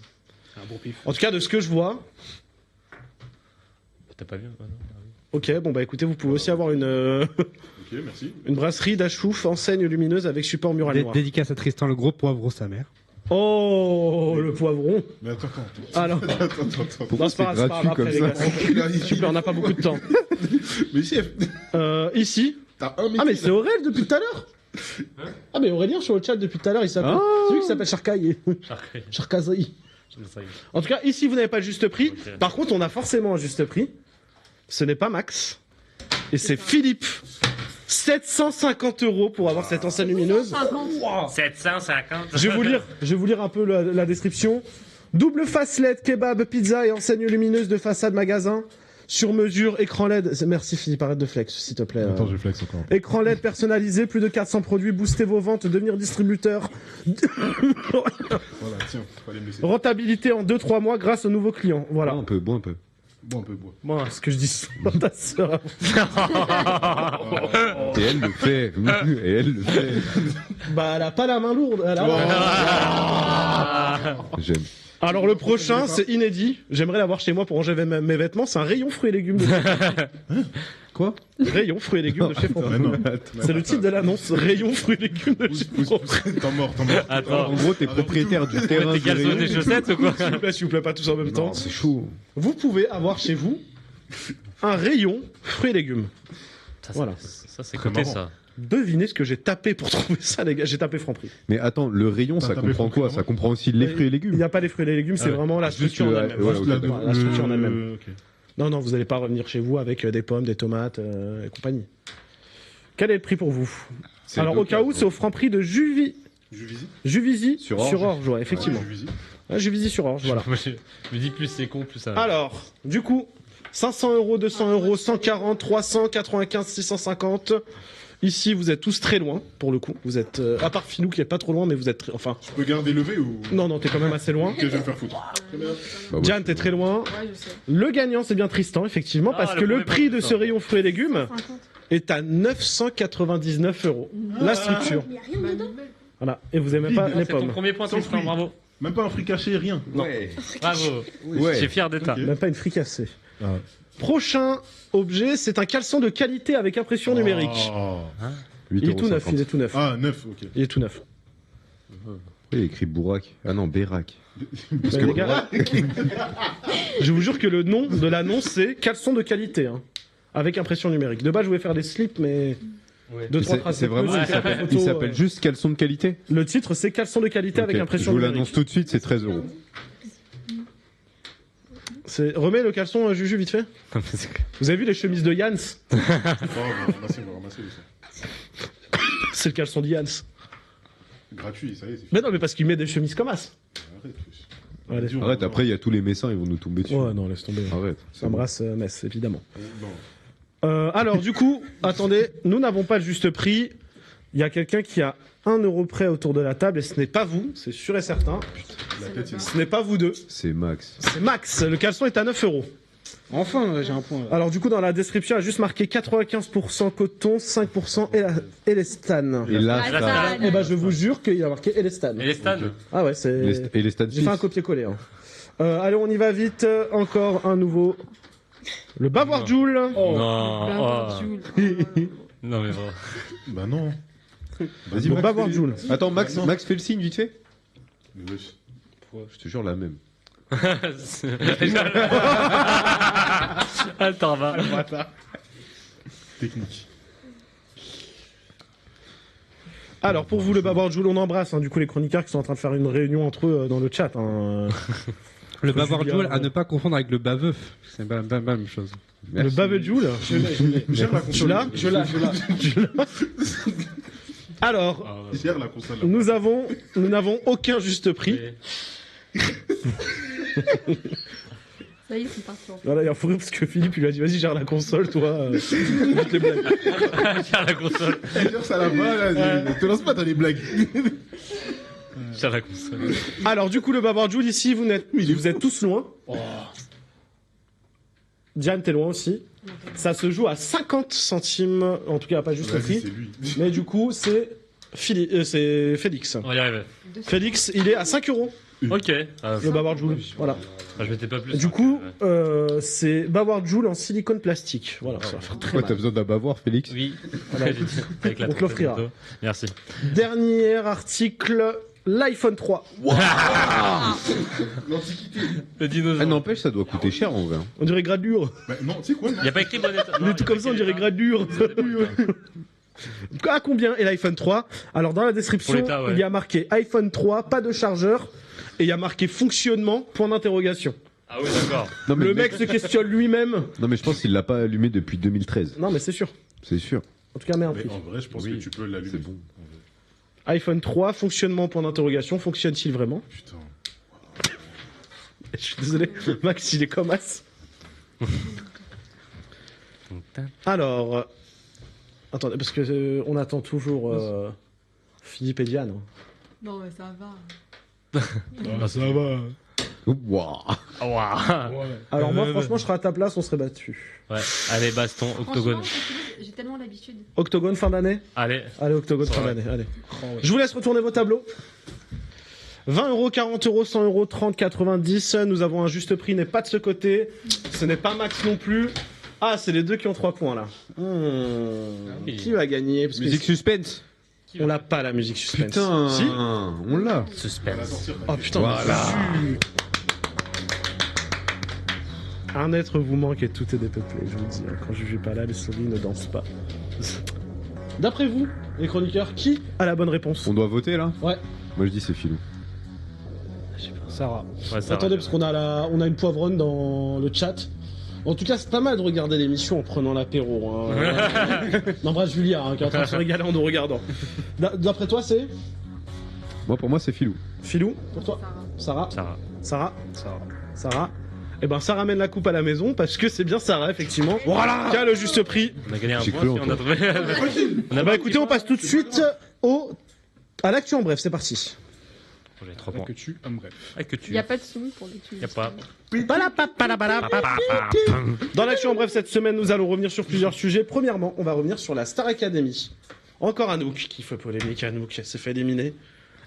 Un bon pif. En tout cas, de ce que je vois, T'as pas vu quoi, non? ok, bon bah écoutez, vous pouvez aussi avoir une Ok, merci. une brasserie d'Achouf, enseigne lumineuse avec support mural noir. Dédicace à Tristan, le gros poivreau sa mère. Oh, le poivron. Mais attends. Alors, Attends. non, c'est pas grave, c'est pas gratuit grave, comme après, les ça. gars. S'il vous plaît, on n'a pas beaucoup de temps. Mais chef, Ici. t'as un mec. Ah mais c'est Aurel depuis tout à l'heure. Ah mais Aurélien sur le chat depuis tout à l'heure, il s'appelle. Ah. C'est lui qui s'appelle Charcaille. Charcré. Charcazaï. Je le sais. En tout cas, ici vous n'avez pas le juste prix. Ok. Par contre, on a forcément un juste prix. Ce n'est pas Max. Et c'est Philippe. 750 € pour avoir cette enseigne lumineuse. 750. Je vais vous lire un peu la description. Double facelette, kebab, pizza et enseigne lumineuse de façade magasin. Sur mesure, écran LED. Merci Philippe, arrête de flex, s'il te plaît. Attends, je flex encore. Écran LED personnalisé, plus de 400 produits, boostez vos ventes, devenir distributeur. Voilà, tiens, fallait me laisser. Rentabilité en 2-3 mois grâce aux nouveaux clients. Voilà. Bois un peu, bois un peu. Bon, un peu bois. Moi, ce que je dis souvent à ta sœur. Et elle le fait. Et elle le fait. Bah, elle a pas la main lourde. Elle a... J'aime. Alors le prochain, c'est inédit. J'aimerais l'avoir chez moi pour ranger mes vêtements. C'est un rayon fruits et légumes de chez Franprix. Quoi? Rayon fruits et légumes de chez Franprix. Mais non. C'est le titre de l'annonce. Rayon fruits et légumes de chez Franprix. T'en mort. Attends, En gros, t'es propriétaire du terrain t'es du caleçon rayon. des chaussettes ou quoi? S'il vous plaît, pas tous en même temps. Non, c'est chaud. Vous pouvez avoir chez vous un rayon fruits et légumes. Ça, Voilà. Ça, c'est côté, marrant. ça. Devinez ce que j'ai tapé pour trouver ça, les gars. J'ai tapé Franprix. Mais attends, le rayon, T'as ça tapé comprend Franprix, quoi? non Ça comprend aussi les fruits et Il légumes. n'y a pas les fruits et les légumes, c'est Ah ouais. vraiment la Juste structure en le- elle-même. ouais, Juste ok, d'accord. La structure en elle-même. Ok. Non, vous n'allez pas revenir chez vous avec des pommes, des tomates et compagnie. Quel est le prix pour vous? C'est Alors, au cas où, c'est au Franprix de Juvisy Sur Orge. ouais, effectivement. Ouais, Juvisy sur Orge, voilà. Moi, je me dis plus c'est con, plus ça. Alors, du coup, 500 €, 200 €, 140, 300, 95, 650. Ici, vous êtes tous très loin, pour le coup. Vous êtes, à part Filou qui est pas trop loin, mais vous êtes, enfin. Je peux garder levé ou. Non, t'es quand même assez loin. Ok, je vais me faire foutre. Bah, moi, Diane, t'es très loin. Ouais, je sais. Le gagnant, c'est bien Tristan, effectivement, Ah, parce le que le premier prix de Tristan. ce rayon fruits et légumes 50. est à 999 €. La structure. Il y a rien dedans. Voilà. Et vous aimez pas les C'est ton pommes. premier point, Sans Tristan, fruits. bravo. Même pas un fric caché, rien. Ouais. Bravo. Ouais. Je suis fier d'État. Ok. Même pas une fricassée. Ah. Prochain objet, c'est un caleçon de qualité avec impression numérique. Oh. Il est tout neuf, 8,50 il est tout neuf. Ah, 9, ok. Il est tout neuf. Il y a écrit Bourak. Ah non, Bérac. Mais les gars, je vous jure que le nom de l'annonce, c'est caleçon de qualité, hein, avec impression numérique. De base, je voulais faire des slips, mais Ouais. deux, trois C'est traces. c'est vraiment. plus, il et quatre s'appelle- photos, Il s'appelle juste caleçon de qualité. Le titre, c'est caleçon de qualité avec Ok. impression Je vous numérique. l'annonce tout de suite, c'est 13 €. Remets le caleçon, Juju, vite fait. Vous avez vu les chemises de Jans? Oh, on va ramasser ça. C'est le caleçon de Jans. Gratuit, ça y est, c'est fini. Mais non, mais parce qu'il met des chemises comme as. Arrête. Allez. Dis, on Arrête, va après, il y a tous les messins, ils vont nous tomber dessus. Ouais, non, laisse tomber. Arrête. Ça embrasse Metz, évidemment. voir. Non. Alors, du coup, attendez, nous n'avons pas le juste prix. Il y a quelqu'un qui a 1 € près autour de la table et ce n'est pas vous, c'est sûr et certain. La tête, Ce n'est pas vous deux, C'est Max. c'est Max. Le caleçon est à 9 €. Enfin, j'ai un point. Là. Alors, du coup, dans la description, il y a juste marqué 95% coton, 5% élastane. Et là, Ah, ça. ça- Eh ben, je vous jure qu'il y a marqué élastane. Et les stans? Ah ouais, c'est. Et les stades J'ai fait un copier-coller. Hein. Allez, on y va vite. Encore un nouveau. Le Bavoir Joule. Non. Bah, Oh. Jules. Non, mais bon. Bah non. Vas-y, Le Max, Bavoir fais- Joule. Attends, Max fait le signe vite fait. Mais wesh. Je te jure la même. Attends, va. Technique. Alors, pour vous, le Bavoir Joule, on embrasse, hein, du coup, les chroniqueurs qui sont en train de faire une réunion entre eux dans le chat. Hein. Le bavard Julien, Joule à ne pas confondre avec le baveuf. C'est pas la même chose. Le Bavoir Joule. Gère la Tu console. l'as Tu l'as Alors, Ah, Gère la console. là. nous n'avons aucun juste prix. Ça y est, c'est parti. Voilà, il y a un fou rire parce que Philippe, il lui a dit, vas-y, gère la console, toi. Évite les blagues. Tiens la console. Gère ça là-bas, là. Te lance pas dans les blagues. Tiens la console. Alors, du coup, le Bavoir Joule, ici, vous êtes tous loin. Diane, t'es loin aussi. Ça se joue à 50 centimes, en tout cas, pas juste le Vas-y, prix. c'est lui. Mais du coup, c'est Félix. On va y arriver. Félix, il est à 5 €, Ok. Ah, le Bavoir Joule. Voilà. je m'étais pas plus. Du coup, c'est Bavoir Joule en silicone plastique. Voilà, ça va faire très Pourquoi t'as mal. besoin d'un bavoir, Félix? Oui. Voilà. Avec la On te l'offrira. photo. Merci. Dernier article, l'iPhone 3. L'antiquité. Le dinosaure. Ah, n'empêche, ça doit coûter cher en vrai. On dirait gradure. Bah non, tu sais quoi, non. Il n'y a pas écrit bon état. Il est tout comme ça, on dirait gradure. À combien est l'iPhone 3? Alors, dans la description, Pour l'état, ouais. il y a marqué iPhone 3, pas de chargeur, et il y a marqué fonctionnement, point d'interrogation. Ah oui, d'accord. Non, mais Le mec se questionne lui-même. Non, mais je pense qu'il l'a pas allumé depuis 2013. Non, mais c'est sûr. C'est sûr. En tout cas, merde. Mais en vrai, je pense Oui, que tu peux l'allumer. c'est bon. iPhone 3, fonctionnement, point d'interrogation. Fonctionne-t-il vraiment? Putain. Je suis désolé, Max, il est comme as. Alors, attendez, parce que on attend toujours Philippe et Diane. Non, mais ça va. Ah, ça va. Waouh. Waouh. Alors moi, franchement, je serais à ta place, on serait battu. Ouais. Allez, baston, octogone. Franchement, j'ai tellement l'habitude. Octogone fin d'année. Allez. Allez, octogone fin Ouais. d'année. Allez. Je vous laisse retourner vos tableaux. 20 €, 40 €, 100 €, 30, 90. Nous avons un juste prix, n'est pas de ce côté. Ce n'est pas Max non plus. Ah, c'est les deux qui ont 3 points là. Qui va gagner? Parce que Musique suspense. on l'a pas la musique suspense. Putain, Si. on l'a. Suspense. Oh putain, Voilà. un être vous manque et tout est dépeuplé, je vous le dis. Quand je suis pas là, les souris ne dansent pas. D'après vous, les chroniqueurs, qui a la bonne réponse? On doit voter là? Ouais. Moi je dis c'est Philou. Sarah. Ouais, ça Attendez, va. parce qu'on a on a une poivronne dans le chat. En tout cas, c'est pas mal de regarder l'émission en prenant l'apéro. Hein. N'embrasse Julia, hein, qui est en train de se régaler en nous regardant. D'après toi, c'est Moi pour moi c'est Philou. Philou? Pour toi? Sarah? Sarah. Sarah? Sarah? Eh ben, ça ramène la coupe à la maison parce que c'est bien Sarah, effectivement. Voilà! Qui a le juste prix. On a gagné un J'ai point cru si en on a trouvé. Bah écoutez, on passe tout de suite à l'actu en bref, c'est parti. J'ai 3 points. Que tu aimes bref. Ah, que Il tu. n'y a pas de son pour les tuer. Y a pas. Dans l'actu en bref cette semaine, nous allons revenir sur plusieurs sujets. Premièrement, on va revenir sur la Star Academy. Encore Anouk qui fait polémique. Anouk s'est fait éliminer.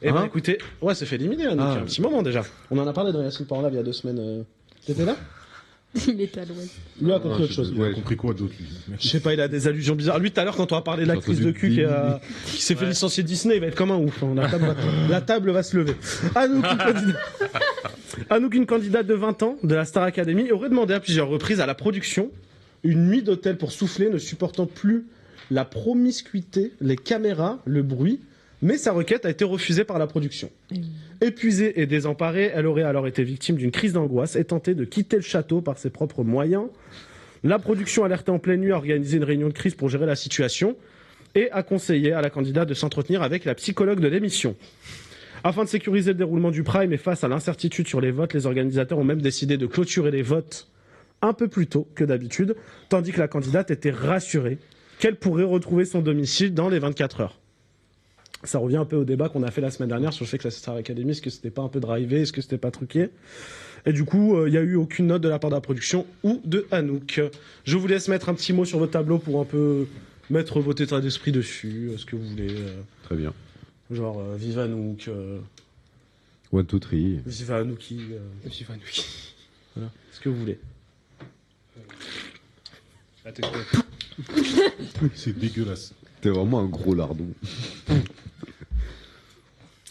Et ben Hein écoutez, ouais, s'est fait éliminer Anouk, il y a Ah. un petit moment déjà. On en a parlé dans Yacine Parla il y a 2 semaines. T'étais là? Il est à l'ouest. Lui a compris autre chose. Il a Ouais. compris quoi d'autre, lui? Je sais pas, il a des allusions bizarres. Lui, tout à l'heure, quand on a parlé de l'actrice de cul qui s'est fait licencier Disney, il va être comme un ouf. hein. La table va se lever. Anouk, une candidate de 20 ans de la Star Academy, aurait demandé à plusieurs reprises à la production une nuit d'hôtel pour souffler, ne supportant plus la promiscuité, les caméras, le bruit. Mais sa requête a été refusée par la production. Épuisée et désemparée, elle aurait alors été victime d'une crise d'angoisse et tenté de quitter le château par ses propres moyens. La production, alertée en pleine nuit, a organisé une réunion de crise pour gérer la situation et a conseillé à la candidate de s'entretenir avec la psychologue de l'émission. Afin de sécuriser le déroulement du Prime et face à l'incertitude sur les votes, les organisateurs ont même décidé de clôturer les votes un peu plus tôt que d'habitude, tandis que la candidate était rassurée qu'elle pourrait retrouver son domicile dans les 24 heures. Ça revient un peu au débat qu'on a fait la semaine dernière sur le fait que la Star Academy, est-ce que c'était pas un peu drivé, est-ce que c'était pas truqué? Et du coup, il n'y a eu aucune note de la part de la production ou de Anouk. Je vous laisse mettre un petit mot sur votre tableau pour un peu mettre votre état d'esprit dessus, ce que vous voulez. Très bien. Genre, vive Anouk, 1, 2, 3. vive Anouki, voilà, ce que vous voulez. La tête C'est dégueulasse. T'es vraiment un gros lardon.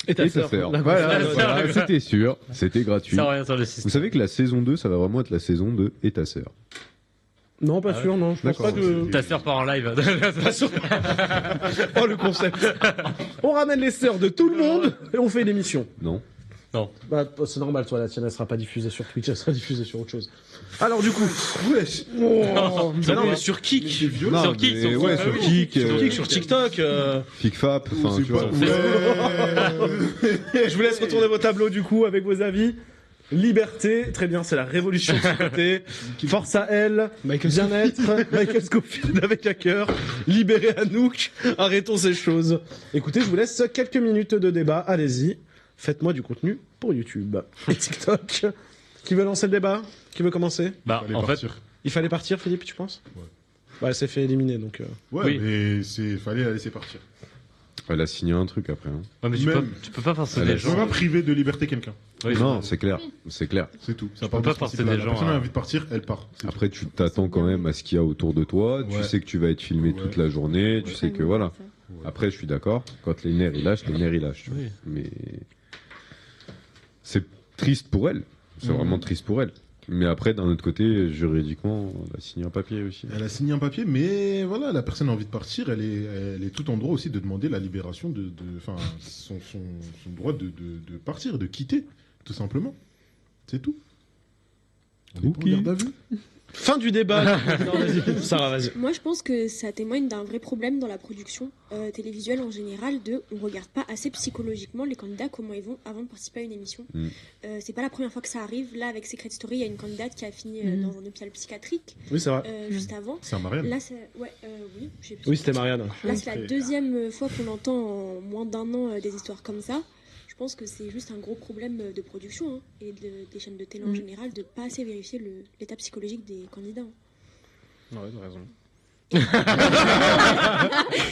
Et ta Et sa sœur. sœur. la Voilà, grosse- voilà, c'était sûr, c'était gratuit. Ça revient sur le Vous système. savez que la saison 2, ça va vraiment être la saison de Et ta sœur. Non, pas Ah sûr, non. Je pense D'accord. pas que. Ta sœur part en live. Oh, le concept. On ramène les sœurs de tout le monde et on fait une émission. Non? Bah, c'est normal, toi, la tienne, elle sera pas diffusée sur Twitch, elle sera diffusée sur autre chose. Alors, du coup. Wesh. Oh, mais non, mais sur Kik. Non, Sur Kik, mais sur ouais, quoi? sur Ah oui. Kik, Sur Kik, sur TikTok. FicFap, enfin, C'est tu pas- vois. Je vous laisse retourner vos tableaux, du coup, avec vos avis. Liberté, très bien, c'est la révolution de ce côté. Force à elle, bien-être, Michael Scofield avec un cœur, libérer Anouk, arrêtons ces choses. Écoutez, je vous laisse quelques minutes de débat, allez-y, faites-moi du contenu pour YouTube et TikTok. Qui veut lancer le débat? Qui veut commencer? Bah, Fallait en fait, partir. Il fallait partir, Philippe, tu penses? Ouais. Bah, elle s'est fait éliminer, donc... Ouais, Oui. mais fallait la laisser partir. Elle a signé un truc après. Hein. ouais, mais Même. tu peux pas forcer Elle des a- Je peux gens. pas priver de liberté quelqu'un. Oui, Non, c'est clair, c'est clair. C'est tout. Ça peux pas forcer des La gens personne à- a envie de partir, elle part. C'est Après, tu t'attends quand même à ce qu'il y a autour de toi. Tu Ouais. sais que tu vas être filmé Ouais. toute la journée. Tu sais que voilà. tout. Ouais. Après, je suis d'accord. Quand les nerfs ils lâchent, les nerfs ils lâchent. tu vois. Oui. Mais c'est triste pour elle. C'est vraiment triste pour elle. Mais après, d'un autre côté, juridiquement, elle a signé un papier aussi. Elle a signé un papier, mais voilà, la personne a envie de partir. Elle est tout en droit aussi de demander la libération enfin, son droit de partir, de quitter, tout simplement. C'est tout. On est pas en Ok. garde à vue. Fin du débat. Non, vas-y, Sarah, vas-y. Moi, je pense que ça témoigne d'un vrai problème dans la production télévisuelle en général. On regarde pas assez psychologiquement les candidats, comment ils vont avant de participer à une émission. Mm. C'est pas la première fois que ça arrive. Là, avec Secret Story, il y a une candidate qui a fini dans un hôpital psychiatrique Oui, c'est vrai. juste avant. C'est un Marianne. Là, oui, je sais plus. Oui, c'était Marianne. Là, c'est la deuxième fois qu'on entend en moins d'un an des histoires comme ça. Je pense que c'est juste un gros problème de production et des chaînes de télé en général de pas assez vérifier l'état psychologique des candidats. Ouais, t'as raison.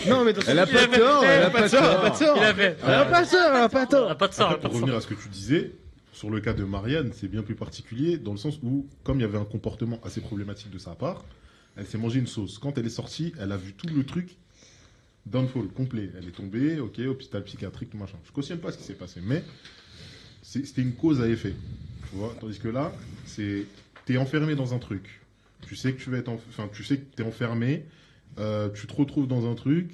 Non, mais Elle a pas tort, elle a pas tort. Il a fait. Elle a pas tort, elle a pas tort. Elle a pas de sort. Après, pour revenir à ce que tu disais, sur le cas de Marianne, c'est bien plus particulier dans le sens où, comme il y avait un comportement assez problématique de sa part, elle s'est mangée une sauce. Quand elle est sortie, elle a vu tout le truc downfall complet. Elle est tombée, ok, hôpital psychiatrique, tout machin. Je cautionne pas ce qui s'est passé, mais c'était une cause à effet. Tu vois, tandis que là, t'es enfermé dans un truc. Tu sais que tu sais que t'es enfermé. Tu te retrouves dans un truc.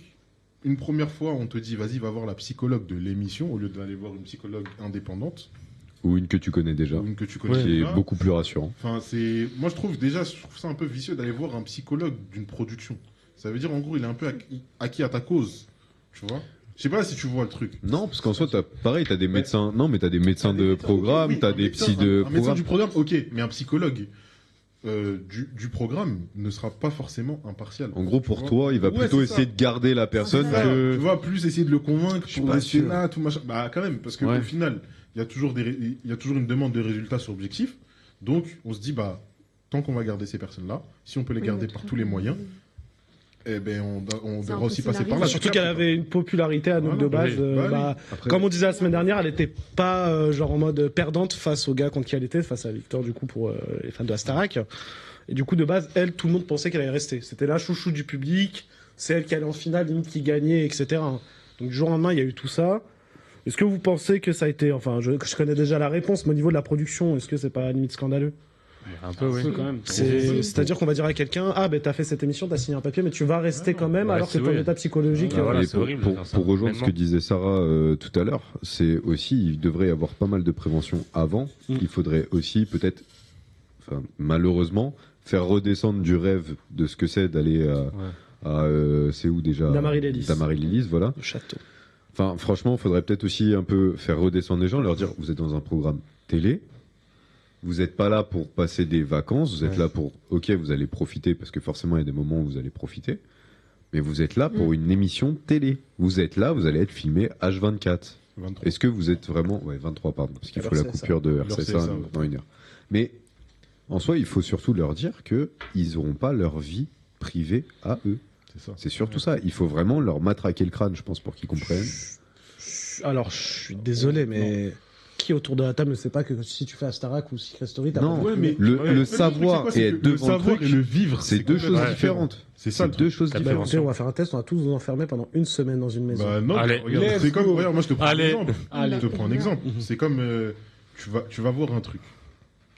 Une première fois, on te dit, vas-y, va voir la psychologue de l'émission au lieu d'aller voir une psychologue indépendante. Ou une que tu connais déjà. Ou une que tu connais Qui déjà. est beaucoup plus rassurant. Enfin, moi, je trouve ça un peu vicieux d'aller voir un psychologue d'une production. Ça veut dire, en gros, il est un peu acquis à ta cause. Tu vois? Je sais pas si tu vois le truc. Non, parce qu'en soi, t'as des médecins. Non, mais t'as des médecins de programme, Oui, t'as un des médecin- psys de un médecin programme. du programme, ok, mais un psychologue du programme ne sera pas forcément impartial. En gros, Tu pour vois. toi, il va Ouais, plutôt c'est essayer ça. de garder la personne C'est ça. que. Tu vois, plus essayer de le convaincre Je suis pour pas rester sûr. là, tout machin. Bah, quand même, parce que Ouais. au final, il y a toujours une demande de résultats sur objectif. Donc, on se dit, bah, tant qu'on va garder ces personnes-là, si on peut les garder par tous les moyens, eh ben, on C'est un devra peu aussi passer par là. scénarisé. Surtout qu'elle avait une popularité à nous Voilà. de base. Oui. Bah oui. Bah, Après, comme on disait la semaine dernière, elle était pas genre en mode perdante face au gars contre qui elle était, face à Victor du coup pour les fans de la Starac. Et du coup de base, elle, tout le monde pensait qu'elle allait rester. C'était la chouchou du public, c'est elle qui allait en finale, limite qui gagnait, etc. Donc du jour au lendemain, il y a eu tout ça. Est-ce que vous pensez que ça a été, enfin, je connais déjà la réponse, mais au niveau de la production, est-ce que c'est pas à la limite scandaleux? Un peu, oui. quand même. C'est-à-dire qu'on va dire à quelqu'un, ah ben t'as fait cette émission, t'as signé un papier, mais tu vas rester quand même, Ouais, alors que c'est t'es en oui. état psychologique. Bah voilà, Et c'est pour, horrible de pour- faire ça, pour rejoindre ce que humainement. disait Sarah tout à l'heure, c'est aussi, il devrait y avoir pas mal de prévention avant. Il faudrait aussi peut-être, enfin, malheureusement, faire redescendre du rêve de ce que c'est d'aller à c'est où déjà Damary-les-Lys. Damary-les-Lys, voilà. Le château. Enfin, franchement, il faudrait peut-être aussi un peu faire redescendre les gens, leur dire, vous êtes dans un programme télé, vous n'êtes pas là pour passer des vacances, vous êtes là pour, ok, vous allez profiter, parce que forcément, il y a des moments où vous allez profiter, mais vous êtes là pour une émission télé. Vous êtes là, vous allez être filmé H24. 23. Est-ce que vous êtes vraiment... Ouais, 23, pardon, parce qu'il faut la RCSA. coupure de Leur RCSA CSA, dans une heure. Mais, en soi, il faut surtout leur dire qu'ils n'auront pas leur vie privée à eux. C'est ça. C'est surtout ça. Il faut vraiment leur matraquer le crâne, je pense, pour qu'ils comprennent. Alors, je suis désolé, mais qui autour de la table ne sait pas que si tu fais Astarac ou Secret Story, t'as Non, pas de- Ouais, mais le truc, savoir c'est quoi, c'est et que être devant le savoir le truc, et le vivre, c'est deux choses complètement différentes. C'est ça, le deux truc. choses Bah, différentes. écoutez, on va faire un test, on va tous vous enfermer pendant une semaine dans une maison. Bah non, Allez. regarde, Let's c'est comme, go. regarde, moi je te prends un Allez. exemple. Allez. Je te prends un exemple. C'est comme, tu vas voir un truc.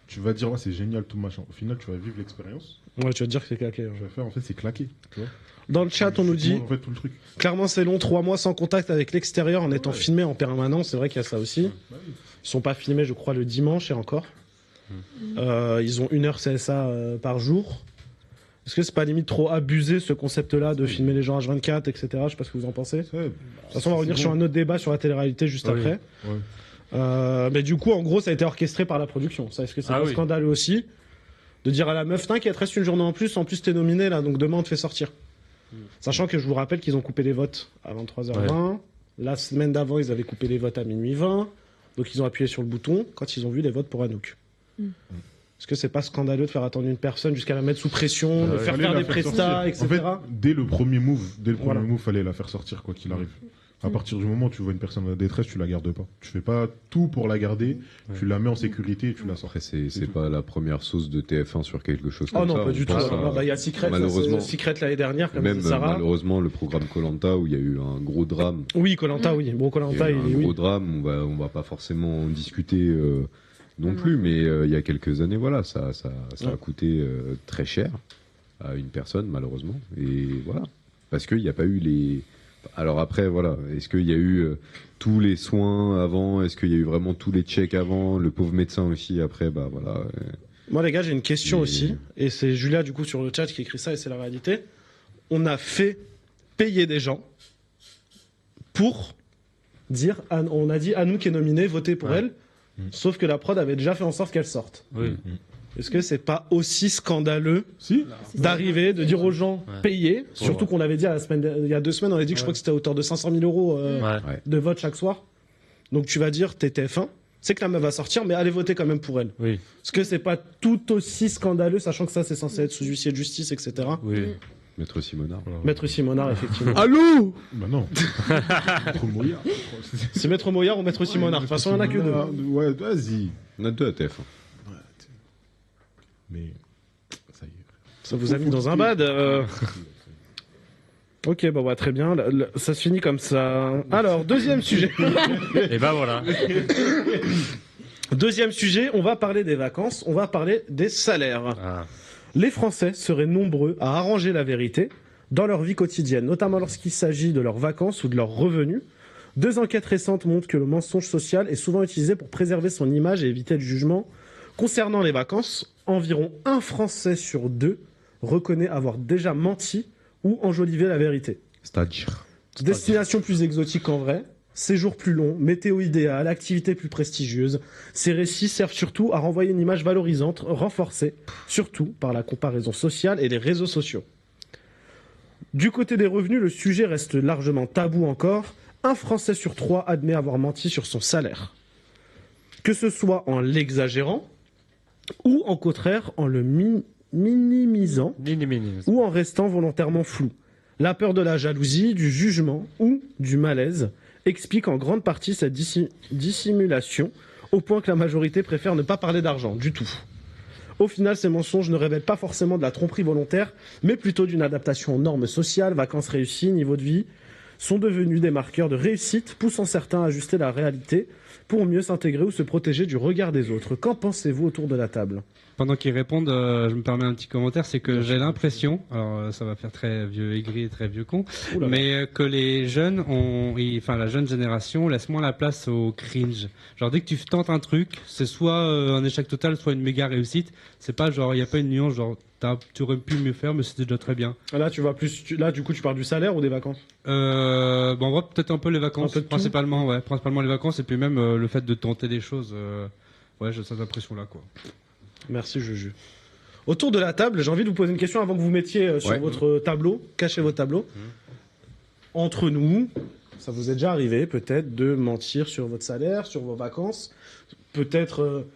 Tu vas dire, ouais, c'est génial, tout machin. Au final, tu vas vivre l'expérience. Ouais, tu vas te dire que c'est claqué. Tu vas faire, en fait, c'est claqué. Tu vois. Dans le chat, on nous dit, En fait, tout le truc. clairement, c'est long, 3 mois sans contact avec l'extérieur en étant filmé en permanence. C'est vrai qu'il y a ça aussi. Ils sont pas filmés, je crois, le dimanche et encore. Ils ont 1 heure CSA par jour. Est-ce que c'est pas limite trop abusé ce concept-là de filmer les gens H24, etc. Je sais pas ce que vous en pensez. De toute façon, on va revenir sur un autre débat sur la télé-réalité juste Oui. après. Ouais. Mais du coup, en gros, ça a été orchestré par la production. Ça, est-ce que c'est Ah pas oui. scandaleux aussi de dire à la meuf, t'inquiète, reste une journée en plus t'es nominé là, donc demain on te fait sortir. Sachant que je vous rappelle qu'ils ont coupé les votes à 23h20. La semaine d'avant, ils avaient coupé les votes à minuit 20. Donc ils ont appuyé sur le bouton quand ils ont vu les votes pour Anouk. Est-ce que c'est pas scandaleux de faire attendre une personne jusqu'à la mettre sous pression, de faire Fallait faire la des faire prestats, sortir. etc. En fait, dès le premier move, Voilà. fallait la faire sortir, quoi qu'il arrive. À partir du moment où tu vois une personne en détresse, tu la gardes pas. Tu fais pas tout pour la garder, tu la mets en sécurité et tu la sors. Après, c'est pas la première sauce de TF1 sur quelque chose Oh comme non, ça. pas On du tout. pense Alors, à- bah, il y a Secret, malheureusement. Secret l'année dernière, comme Même dit Sarah. malheureusement le programme Koh-Lanta où il y a eu un gros drame. Oui, Koh-Lanta, oui. Bon, Il y Koh-Lanta, a eu un oui. gros drame, on va pas forcément en discuter non plus, mais il y a quelques années, voilà, ça a coûté très cher à une personne, malheureusement. Et voilà. Parce qu'il n'y a pas eu les. Alors après, voilà, est-ce qu'il y a eu tous les soins avant? Est-ce qu'il y a eu vraiment tous les checks avant? Le pauvre médecin aussi, après, bah voilà. Moi, les gars, j'ai une question Et- aussi. Et c'est Julia, du coup, sur le chat qui écrit ça, et c'est la réalité. On a fait payer des gens pour dire, on a dit Anouk est nominée, votez pour elle. Sauf que la prod avait déjà fait en sorte qu'elle sorte. Oui. Est-ce que c'est pas aussi scandaleux Si. d'arriver, de dire aux gens Ouais. payez, surtout qu'on l'avait dit il y a 2 semaines, on avait dit que je crois que c'était à hauteur de 500 000 euros Ouais. de vote chaque soir. Donc tu vas dire, t'es TF1, c'est que la meuf va sortir, mais allez voter quand même pour elle. Oui. Est-ce que c'est pas tout aussi scandaleux, sachant que ça c'est censé être sous huissier de justice, etc. Oui. Maître Simonard. Maître Simonard, effectivement. Allô. Bah non. Trop mouillard. C'est Maître Moyard ou Maître Simonard. De toute façon, il n'y en a que deux. Ouais, vas-y. On a deux à TF1. Mais ça y est. Ça vous a mis dans un bad. Ok, bah, très bien. Ça se finit comme ça. Alors, deuxième sujet. Et bah voilà. Deuxième sujet, on va parler des vacances, on va parler des salaires. Ah. Les Français seraient nombreux à arranger la vérité dans leur vie quotidienne, notamment lorsqu'il s'agit de leurs vacances ou de leurs revenus. 2 enquêtes récentes montrent que le mensonge social est souvent utilisé pour préserver son image et éviter le jugement. Concernant les vacances, environ 1 Français sur 2 reconnaît avoir déjà menti ou enjolivé la vérité. C'est-à-dire. Destination plus exotique qu'en vrai, séjour plus long, météo idéale, activité plus prestigieuse. Ces récits servent surtout à renvoyer une image valorisante, renforcée surtout par la comparaison sociale et les réseaux sociaux. Du côté des revenus, le sujet reste largement tabou encore. 1 Français sur 3 admet avoir menti sur son salaire. Que ce soit en l'exagérant, ou au contraire en le minimisant, ou en restant volontairement flou. La peur de la jalousie, du jugement ou du malaise explique en grande partie cette dissimulation, au point que la majorité préfère ne pas parler d'argent du tout. Au final, ces mensonges ne révèlent pas forcément de la tromperie volontaire, mais plutôt d'une adaptation aux normes sociales, vacances réussies, niveau de vie, sont devenus des marqueurs de réussite, poussant certains à ajuster la réalité pour mieux s'intégrer ou se protéger du regard des autres. Qu'en pensez-vous autour de la table ? Pendant qu'ils répondent, je me permets un petit commentaire, c'est que j'ai l'impression, alors ça va faire très vieux aigri et très vieux con, mais que les jeunes enfin la jeune génération laisse moins la place au cringe. Genre dès que tu tentes un truc, c'est soit un échec total, soit une méga réussite. C'est pas genre, il n'y a pas une nuance, genre tu aurais pu mieux faire, mais c'était déjà très bien. Là, tu vas plus, là, du coup, tu parles du salaire ou des vacances ? On voit peut-être un peu les vacances, Un peu de principalement les vacances, et puis même le fait de tenter des choses. Ouais, j'ai cette impression-là, quoi. Merci, Juju. Autour de la table, j'ai envie de vous poser une question avant que vous mettiez sur votre tableau, cachez votre tableau. Entre nous, ça vous est déjà arrivé peut-être de mentir sur votre salaire, sur vos vacances, peut-être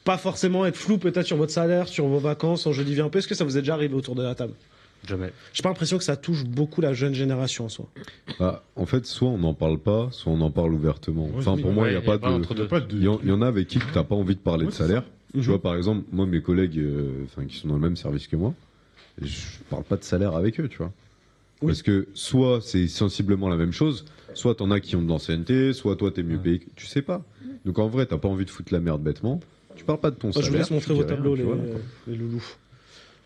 pas forcément être flou peut-être sur votre salaire, sur vos vacances, enjoliver un peu. Est-ce que ça vous est déjà arrivé autour de la table ? Jamais. J'ai pas l'impression que ça touche beaucoup la jeune génération en soi. Bah, en fait, soit on n'en parle pas, soit on en parle ouvertement. Enfin, pour moi, il n'y a pas de. Il y en a avec qui tu n'as pas envie de parler de salaire. Tu vois, par exemple, moi, mes collègues qui sont dans le même service que moi, je parle pas de salaire avec eux, tu vois. Oui. Parce que soit c'est sensiblement la même chose, soit t'en as qui ont de l'ancienneté, soit toi t'es mieux payé. Tu sais pas. Donc en vrai, t'as pas envie de foutre la merde bêtement. Tu parles pas de ton salaire. Je vous laisse montrer vos tu dis tableaux, rien, les loulous.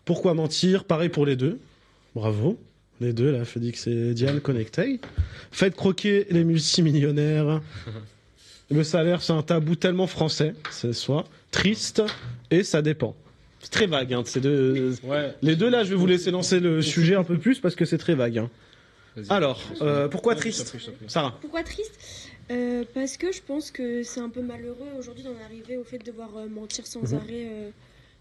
Pourquoi mentir ? Pareil pour les deux. Bravo. Les deux, là, Félix et Diane, connectés. Faites croquer les multimillionnaires. Le salaire, c'est un tabou tellement français. C'est soit triste et ça dépend. C'est très vague, hein, ces deux. Ouais. Les deux, là, je vais vous laisser lancer le sujet un peu plus parce que c'est très vague. Hein. Alors, pourquoi triste, Sarah ? Pourquoi triste ? Parce que je pense que c'est un peu malheureux aujourd'hui d'en arriver au fait de devoir mentir sans arrêt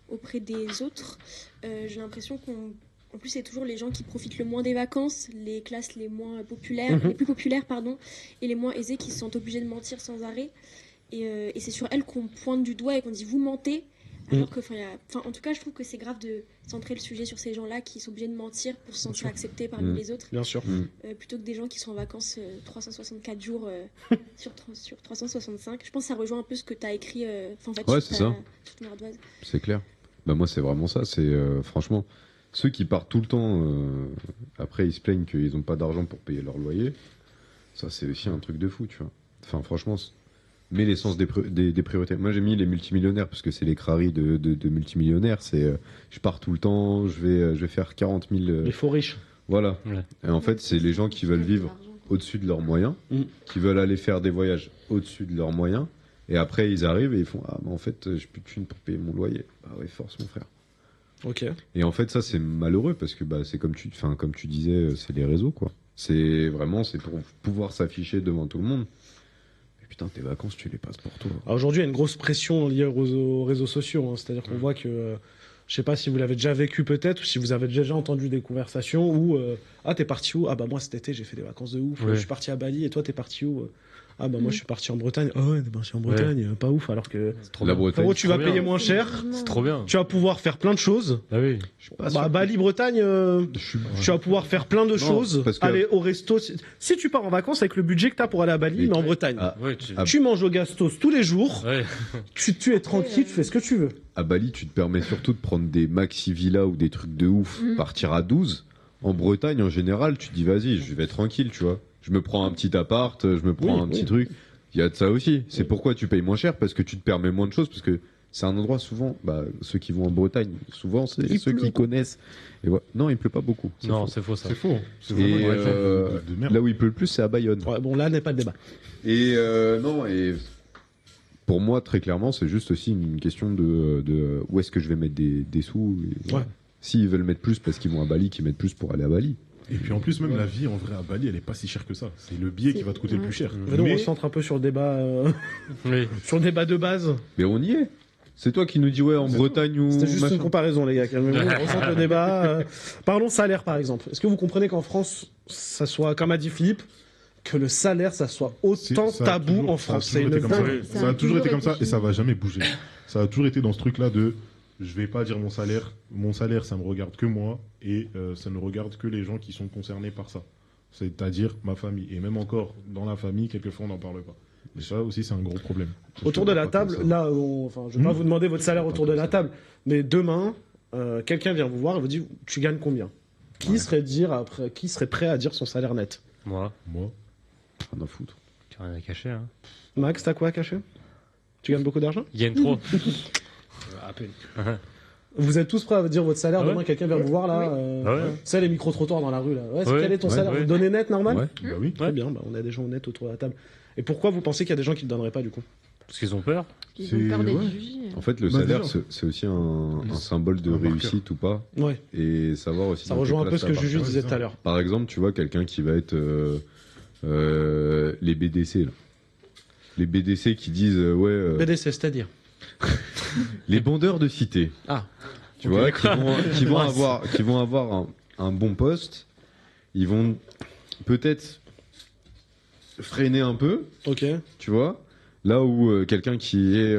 auprès des autres. J'ai l'impression qu'en plus c'est toujours les gens qui profitent le moins des vacances, les classes les moins populaires, les plus populaires pardon, et les moins aisées qui se sentent obligés de mentir sans arrêt. Et c'est sur elles qu'on pointe du doigt et qu'on dit vous mentez. Alors que, en tout cas, je trouve que c'est grave de centrer le sujet sur ces gens-là qui sont obligés de mentir pour se sentir acceptés parmi les autres. Bien sûr. Plutôt que des gens qui sont en vacances 364 jours sur 365. Je pense que ça rejoint un peu ce que tu as écrit c'est ça. sur ton ardoise. C'est clair. Bah moi, c'est vraiment ça. C'est franchement, ceux qui partent tout le temps, après ils se plaignent qu'ils n'ont pas d'argent pour payer leur loyer. Ça, c'est aussi un truc de fou, tu vois. Enfin, franchement, mets l'essence des priorités. Moi, j'ai mis les multimillionnaires parce que c'est les craries de multimillionnaires. C'est je pars tout le temps, je vais faire 40 000. Les faux riches. Voilà. Ouais. Et en fait, c'est les gens qui veulent vivre au-dessus de leurs moyens, qui veulent aller faire des voyages au-dessus de leurs moyens. Et après, ils arrivent et ils font en fait, j'ai plus de thunes pour payer mon loyer. Bah ouais, force, mon frère. Ok. Et en fait, ça, c'est malheureux parce que c'est comme tu disais, c'est les réseaux, quoi. C'est pour pouvoir s'afficher devant tout le monde. Mais putain, tes vacances, tu les passes pour toi. Alors aujourd'hui, il y a une grosse pression liée aux réseaux sociaux. Hein. C'est-à-dire qu'on voit que, je sais pas si vous l'avez déjà vécu peut-être, ou si vous avez déjà entendu des conversations où t'es parti où ? Ah bah moi cet été j'ai fait des vacances de ouf. Ouais. Je suis parti à Bali et toi t'es parti où ? Ah bah moi je suis parti en Bretagne. Oh ouais, t'es parti en Bretagne, pas ouf. Alors que La Bretagne. frérot, tu vas trop payer bien. moins cher, C'est trop bien. tu vas pouvoir faire plein de choses. Ah oui. Bah Bali, Bretagne, tu vas pouvoir faire plein de choses. parce que- Aller au resto. Si tu pars en vacances avec le budget que t'as pour aller à Bali, mais en Bretagne. Ah, Ouais, tu... Ah, Tu manges au Gastos tous les jours, ouais. tu es tranquille, tu fais ce que tu veux. À Bali, tu te permets surtout de prendre des maxi villas ou des trucs de ouf, partir à 12. En Bretagne, en général, tu te dis vas-y, je vais tranquille, tu vois. Je me prends un petit appart, je me prends Oui, un petit oui. truc. Il y a de ça aussi. C'est pourquoi tu payes moins cher, parce que tu te permets moins de choses, parce que c'est un endroit souvent, bah, ceux qui vont en Bretagne, souvent c'est Il ceux pleut. qui connaissent. Et voilà. Non, il pleut pas beaucoup. C'est Non, faux. c'est faux ça. C'est faux. C'est Et vraiment un exemple de merde. là où il pleut le plus, c'est à Bayonne. Ouais, bon là n'est pas de débat. Et non, et pour moi, très clairement, c'est juste aussi une question de où est-ce que je vais mettre des sous. Et voilà. Ouais. S'ils veulent mettre plus parce qu'ils vont à Bali, qu'ils mettent plus pour aller à Bali. Et puis en plus, même la vie en vrai à Bali, elle est pas si chère que ça. C'est le billet qui va te coûter le plus cher. Venons, on Mais recentre un peu sur le débat, Oui. sur le débat de base. Mais on y est. C'est toi qui nous dis ouais en C'est Bretagne ou C'était juste machin. une comparaison, les gars. Calmez-vous, on recentre le débat. Parlons salaire, par exemple. Est-ce que vous comprenez qu'en France, ça soit, comme a dit Philippe, que le salaire, ça soit autant ça a tabou toujours- en ça a France? C'est toujours une été comme ça. dinguerie. Ça a toujours été comme ça et ça va jamais bouger. Ça a toujours été dans ce truc-là de je vais pas dire mon salaire. Mon salaire, ça me regarde que moi et ça ne regarde que les gens qui sont concernés par ça. C'est-à-dire ma famille. Et même encore, dans la famille, quelquefois, on n'en parle pas. Et ça aussi, c'est un gros problème. Autour de la table, là, enfin, je vais pas vous demander votre salaire autour de la table, mais demain, quelqu'un vient vous voir et vous dit, tu gagnes combien? Qui serait prêt à dire son salaire net? Moi, Moi, Rien à foutre. j'ai rien à cacher. Hein. Max, t'as quoi à cacher? Tu gagnes beaucoup d'argent? Il gagne trop. À peine. Vous êtes tous prêts à dire votre salaire? Ah ouais. Demain, quelqu'un vient vous voir, là. Ah ouais. C'est les micro-trottoirs dans la rue, là. Ouais, Ouais. quel est ton Ouais. salaire? Ouais. Vous donnez net, normal? Ouais. bah oui. Très bien, bah, on a des gens honnêtes autour de la table. Et pourquoi vous pensez qu'il y a des gens qui ne le donneraient pas, du coup? Parce qu'ils ont peur. Ils C'est- ont peur d'être ouais. jugés. En fait, le Bah, salaire, déjà. c'est aussi un symbole de Un marqueur. réussite ou pas. Ouais. Et savoir aussi. Ça dans rejoint un quelle peu place ce que ça Juju appartient. disait c'est tout à ça. l'heure. Par exemple, tu vois, quelqu'un qui va être les BDC. Là. Les BDC qui disent BDC, c'est-à-dire? les bandeurs de cité. Ah. Tu Ok, vois, d'accord. qui vont avoir un bon poste. Ils vont peut-être freiner un peu, Ok. tu vois. Là où quelqu'un qui est